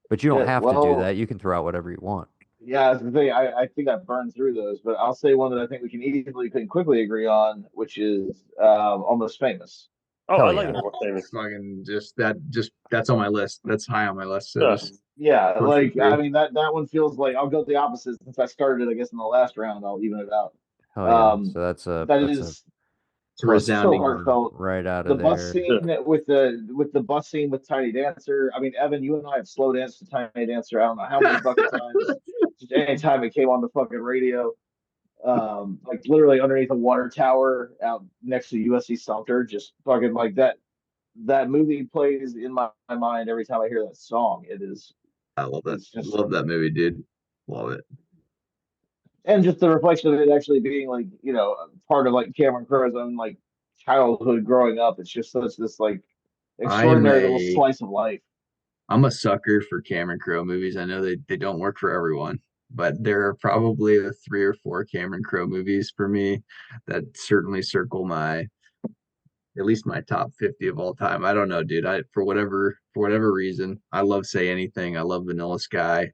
But you don't shit. have to do Well, that. You can throw out whatever you want. yeah, that's the thing. I think I burned through those, but I'll say one that I think we can quickly agree on, which is Almost Famous. Oh, I Hell like yeah. Almost Famous. Fucking just that's on my list. That's high on my list. So Yeah. just Yeah, push it like I through. mean that one feels like I'll go the opposite since I started it, I guess in the last round. I'll even it out. Hell yeah. Um, So that that's a is It's a plus so resounding 4 heartfelt. right out The of bus there. Yeah. scene with the bus scene with Tiny Dancer. I mean, Evan, you and I have slow danced to Tiny Dancer. I don't know how many fucking times. Just anytime it came on the fucking radio, like literally underneath a water tower out next to USC Sumter, just fucking like that. That movie plays in my mind every time I hear that song. It is I love that. it's just Love that movie, dude. Love it. and just the reflection of it actually being like part of like Cameron Crowe's own like childhood growing up. It's just such this like I'm extraordinary little a slice of life. I'm a sucker for Cameron Crowe movies. I know they don't work for everyone, but there are probably the 3 or 4 Cameron Crowe movies for me that certainly circle my at least my top 50 of all time. I don't know, dude. I for whatever reason, I love Say Anything. I love Vanilla Sky. Dude,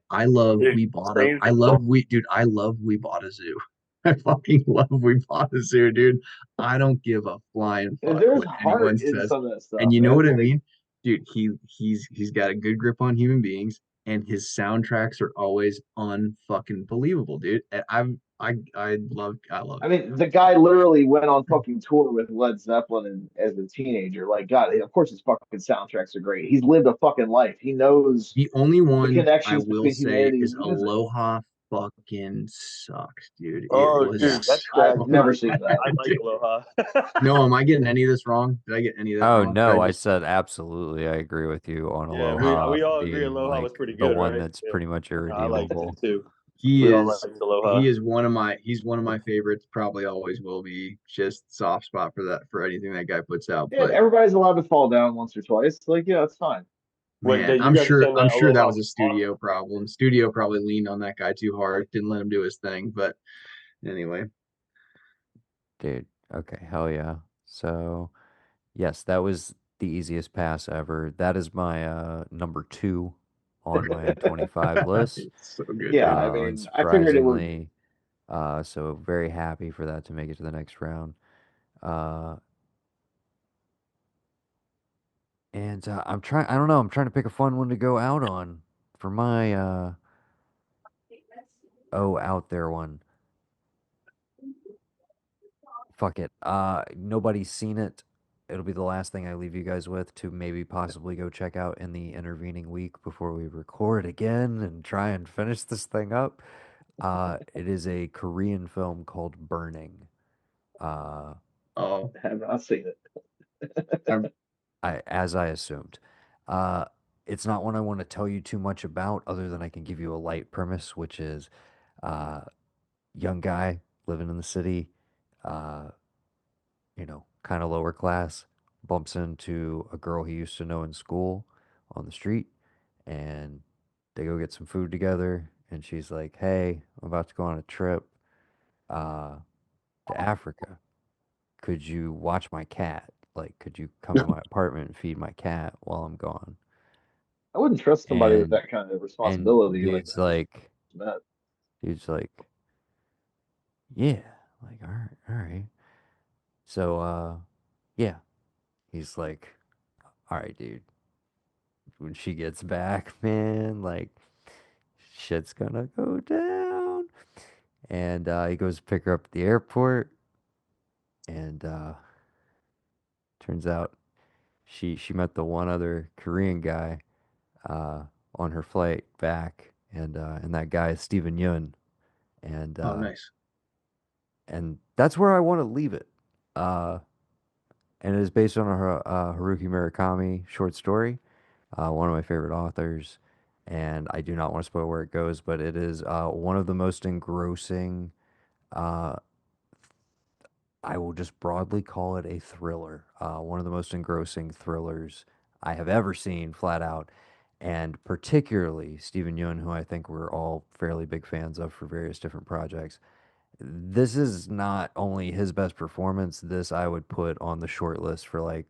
same. I love We Bought a Zoo. I fucking love We Bought a Zoo, dude. I don't give a flying fuck There's what anyone heart in says. some of that And stuff, you know man. what I Like mean? Dude, he's got a good grip on human beings and his soundtracks are always unfucking believable, dude. And I love I mean, the guy literally went on fucking tour with Led Zeppelin as a teenager. Like, God, of course his fucking soundtracks are great. He's lived a fucking life. He knows The only the one I connections will between say humanity is and music. Aloha fucking sucks, dude. It Oh, was dude, Yeah. that's so I've never seen bad, that. I like dude. Aloha. No, am I getting any of this wrong? Did I get any of that Oh wrong? Did I no, I just said absolutely. I agree with you on Yeah, Aloha we all agree being Aloha was like pretty the good, one right? that's Yeah, pretty much I liked irredeemable. it too. he We all is liked Aloha. he's one of my favorites, probably always will be. Just soft spot for that for anything that guy puts out. Yeah, But everybody's allowed to fall down once or twice. Like, yeah, that's fine. Wait, man, you guys are saying I'm that sure that Aloha was a was awesome? studio problem. Studio probably leaned on that guy too hard, didn't let him do his thing. But anyway, Dude, okay, hell yeah. So, yes, that was the easiest pass ever. That is my number 2 on my 25 list. it's so good, Yeah, dude. I mean, I figured it would. Unsurprisingly, so very happy for that to make it to the next round. Uh, and I'm trying, I don't know, I'm trying to pick a fun one to go out on for my out there one. Fuck it. Nobody's seen it. It'll be the last thing I leave you guys with to maybe possibly go check out in the intervening week before we record again and try and finish this thing up. It is a Korean film called Burning. Uh, Oh, I have not seen it. as I assumed. Uh, it's not one I want to tell you too much about, other than I can give you a light premise, which is uh, young guy living in the city, uh, kind of lower class, bumps into a girl he used to know in school on the street, and they go get some food together. And she's like, "Hey, I'm about to go on a trip uh, to Africa. Could you watch my cat? Like, could you come to my apartment and feed my cat while I'm gone?" I wouldn't trust somebody with And that kind of and responsibility like that. dude's like, yeah, like, all right. So yeah, he's like, all right, dude. When she gets back, man, like shit's gonna go down. And he goes to pick her up at the airport, and turns out she met the one other Korean guy uh, on her flight back, and that guy is Steven Yeun, and oh, nice. and that's where I want to leave it. Uh, and it is based on a Haruki Murakami short story, one of my favorite authors. And I do not want to spoil where it goes, but it is one of the most engrossing. Uh, I will just broadly call it a thriller. One of the most engrossing thrillers I have ever seen, flat out. And particularly Stephen Yeun, who I think we're all fairly big fans of for various different projects. This is not only his best performance, this I would put on the short list for like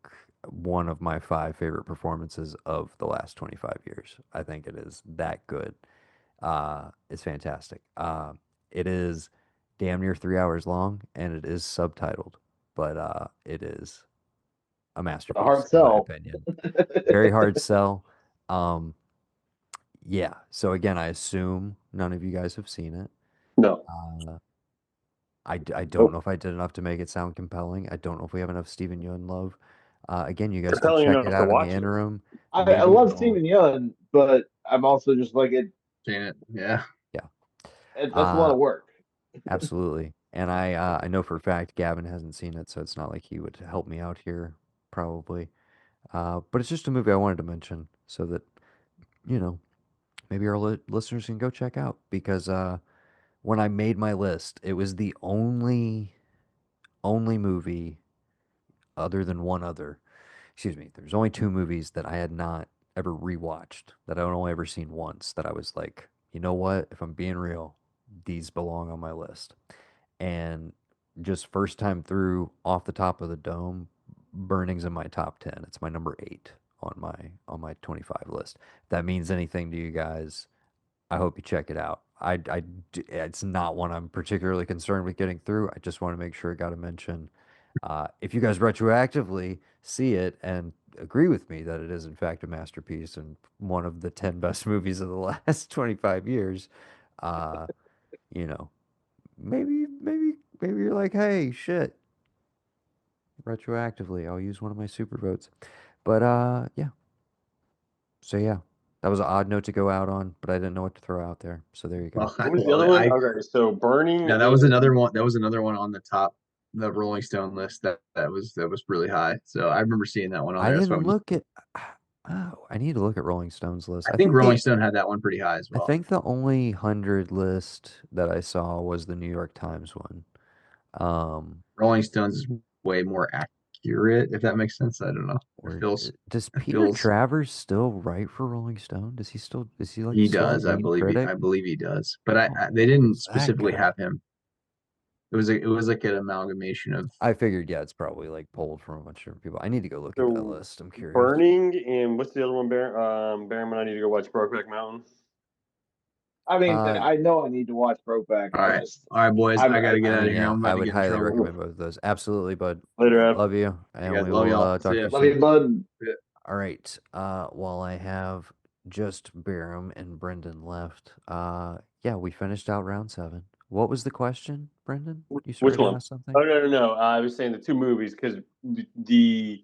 one of my five favorite performances of the last 25 years. I think it is that good. It's fantastic. It is damn near 3 hours long and it is subtitled, but it is a A hard masterpiece in my sell. opinion. Very hard sell. Um, yeah. So again, I assume none of you guys have seen it. No. Uh, I don't know Nope. if I did enough to make it sound compelling. I don't know if we have enough Stephen Yeun love. Again, you guys can Compelling check it enough to out in the watch it. interim. I Maybe love I'll, Steven Yeun, but I'm also just like Seen it. Yeah. yeah. that's a lot Uh, of work. Absolutely. And I know for a fact Gavin hasn't seen it, so it's not like he would help me out here, probably. But it's just a movie I wanted to mention so that, you know, maybe our listeners can go check out because when I made my list, it was the only movie other than one other. Excuse me. There's only two movies that I had not ever rewatched that I'd only ever seen once that I was like, you know what? If I'm being real, these belong on my list. And just first time through off the top of the dome, Burning's in my top 10. It's my number 8 on my 25 list. If that means anything to you guys, I hope you check it out. It's not one I'm particularly concerned with getting through. I just want to make sure I got to mention. If you guys retroactively see it and agree with me that it is in fact a masterpiece and one of the 10 best movies of the last 25 years, uh, you know, maybe you're like, hey, shit, retroactively, I'll use one of my super votes. But yeah. So yeah, that was an odd note to go out on, but I didn't know what to throw out there. So there you go. Well, I What was the love other it. one? Okay, so Burning Yeah, that was and another one. That was another one on the top, the Rolling Stone list. That was really high. So I remember seeing that one on I there. That's why didn't look at. Oh, I need to look at Rolling Stone's list. I think Rolling Stone had that one pretty high as I well. think the only 100 list that I saw was the New York Times one. Um, Rolling Stones is way more accurate, if that makes sense. I don't know. It or feels does it Peter feels Travers still write for Rolling Stone? Is he like he still the does. I main believe he critic? I believe he does. But Oh, they who didn't is that specifically guy? have him. It was like an amalgamation of I figured, yeah, it's probably like pulled from a bunch of different people. I need to go look at that so list. I'm curious. Burning and what's the other one? Bearman, I need to go watch Brokeback Mountain. I mean, Uh, I know I need to watch Brokeback. all right. All right, boys. I gotta I get I out mean, of here. yeah, I'm about I to would get in highly trouble. recommend both of those. Absolutely, bud. Later, F. Love you, You and guys, we love will y'all. talk See to ya. you love soon. you, bud. All right. While I have just Barham and Brendan left. Yeah, we finished out round 7. What was the question, Brendan? You Which started to one? ask something? Oh no! I was saying the two movies because the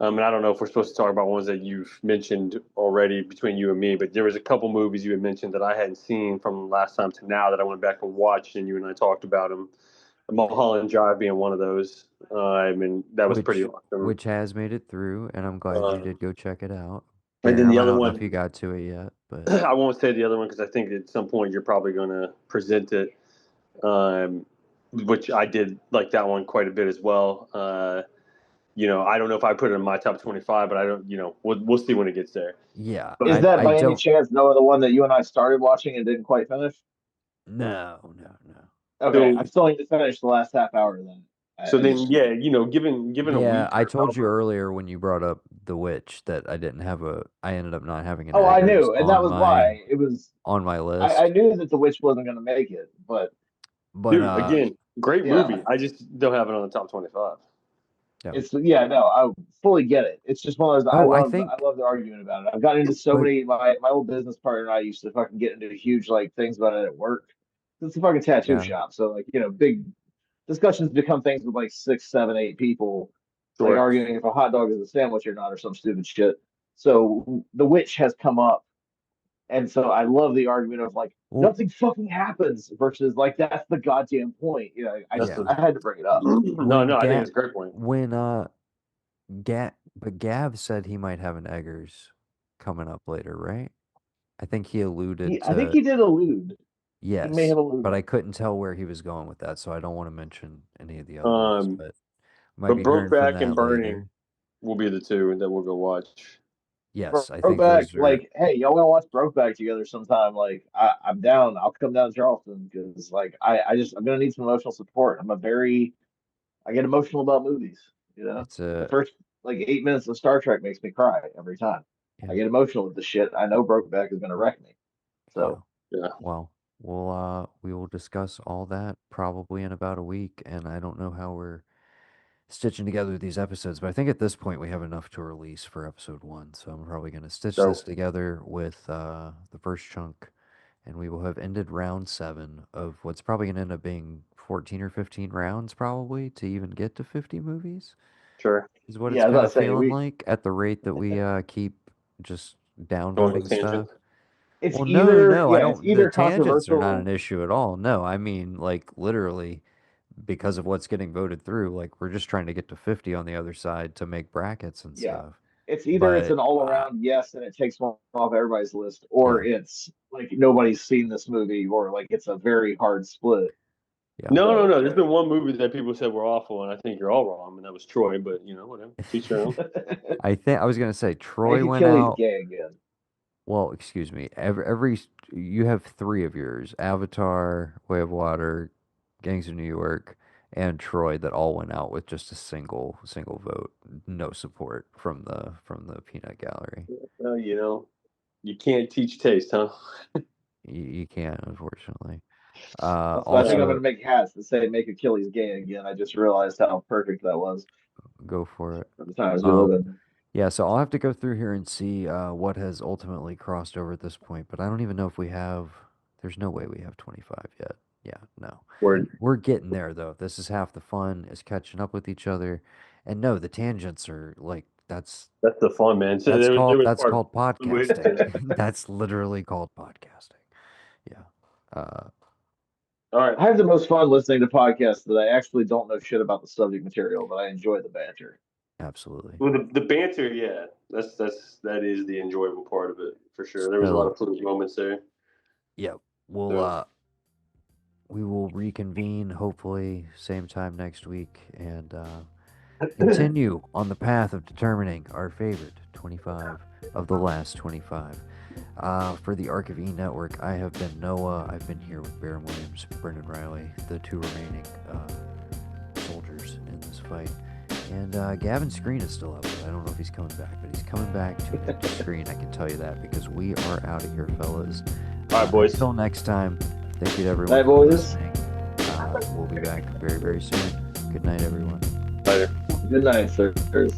and I don't know if we're supposed to talk about ones that you've mentioned already between you and me, but there was a couple movies you had mentioned that I hadn't seen from last time to now that I went back and watched, and you and I talked about them. Mulholland Drive being one of those. I mean, that was pretty awesome. Which has made it through, and I'm glad you Uh, did go check it out. and then Bam, the I other don't know one, if you got to it yet, but I won't say the other one because I think at some point you're probably going to present it, which I did like that one quite a bit as well. I don't know if I put it in my top 25, but I don't. We'll see when it gets there. yeah, Is I that I by any don't. chance Noah the one that you and I started watching and didn't quite finish? No, no, no. Okay, So I still need to finish the last half hour then. so I then just yeah, given a Yeah, week I or told you however. earlier when you brought up The Witch that I didn't have a. I ended up not having an oh I Eggers knew, and that was why it was. on my I list, knew that the witch wasn't going to make it, but but Dude, again, great yeah, movie. I just don't have it on the top 25. yeah. it's yeah no, I fully get it. It's just one of those Oh, I I think, love the argument about it. I've gotten into so but many. My old business partner and I used to fucking get into huge like things about it at work. It's a fucking tattoo yeah, shop, so like big discussions become things with like 6, 7, 8 people, like Sure. arguing if a hot dog is a sandwich or not, or some stupid shit. So the witch has come up, and so I love the argument of like well, nothing fucking happens versus like that's the goddamn point. That's yeah. I had to bring it up. no, When no. I think Gab, it's a great point. when but Gav said he might have an Eggers coming up later, right? I think he alluded I think to he did allude. He may yes, have but I alluded. couldn't tell where he was going with that, so I don't want to mention any of the other ones, Um, but might but be hearing from Brokeback and that Burning later. will be the two that we'll go watch. Yes, I think Brokeback, those are like, hey, y'all want to watch Brokeback together sometime? Like, I'm down. I'll come down to Charleston because, like, I'm gonna need some emotional support. I get emotional about movies. it's The a first like 8 minutes of Star Trek makes me cry every time. I yeah, get emotional with the shit. I know Brokeback is gonna wreck me. yeah. So Yeah, Well, we will discuss all that probably in about a week, and I don't know how we're stitching together these episodes, but I think at this point we have enough to release for episode 1. So I'm probably going to stitch this so together with the first chunk, and we will have ended round 7 of what's probably going to end up being 14 or 15 rounds, probably to even get to 50 movies. sure. Is what it's yeah, as kind I of say, feeling like at the rate that we keep just Going on downvoting tangent. stuff. Well, no, no, no. I it's don't. The either tangents are not an controversial. issue at all. No, I mean, like, literally, because of what's getting voted through, like, we're just trying to get to 50 on the other side to make brackets and Yeah, stuff. it's But, an all around yes, and it takes one off everybody's list, or yeah, it's like nobody's seen this movie, or like it's a very hard split. yeah. No, no, So no. There's been one movie that people said were awful, and I think you're all wrong, and that was Troy. But whatever. Teach your own. I think I was gonna say make Troy went Achilles out. gay again. Well, excuse me. You have 3 of yours: Avatar, Way of Water, Gangs of New York, and Troy that all went out with just a single vote, no support from the peanut gallery. Well, you can't teach taste, huh? You can't, unfortunately. Also, I think I'm Uh, going to Also, make hats that say "Make Achilles gay again." I just realized how perfect that was go for it. for the times we live Um, in. yeah, so I'll have to go through here and see what has ultimately crossed over at this point, but I don't even know if we have. There's no way we have 25 yet. Yeah, no. word. We're getting there though. This is half the fun is catching up with each other. And no, the tangents are like That's the fun, man. So there was that's part called podcasting. fluid. That's literally called podcasting. Yeah. All right. I have the most fun listening to podcasts that I actually don't know shit about the subject material, but I enjoy the banter. Absolutely. Well, the banter, yeah, that is the enjoyable part of it for sure. There was a lot So, of fluid moments there. yeah, we'll So we will reconvene hopefully same time next week and continue on the path of determining our favorite 25 of the last 25. For the Arc of E Network, I have been Noah. I've been here with Baron Williams, Brendan Riley, the 2 remaining soldiers in this fight. And Gavin Screen is still out there. I don't know if he's coming back, but he's coming back to an empty screen. I can tell you that because we are out of here, fellas. all right, boys. Until next time, thank you to everyone Night, for boys. listening. We'll be back very, very soon. Good night, everyone. Later. Good night, sirs.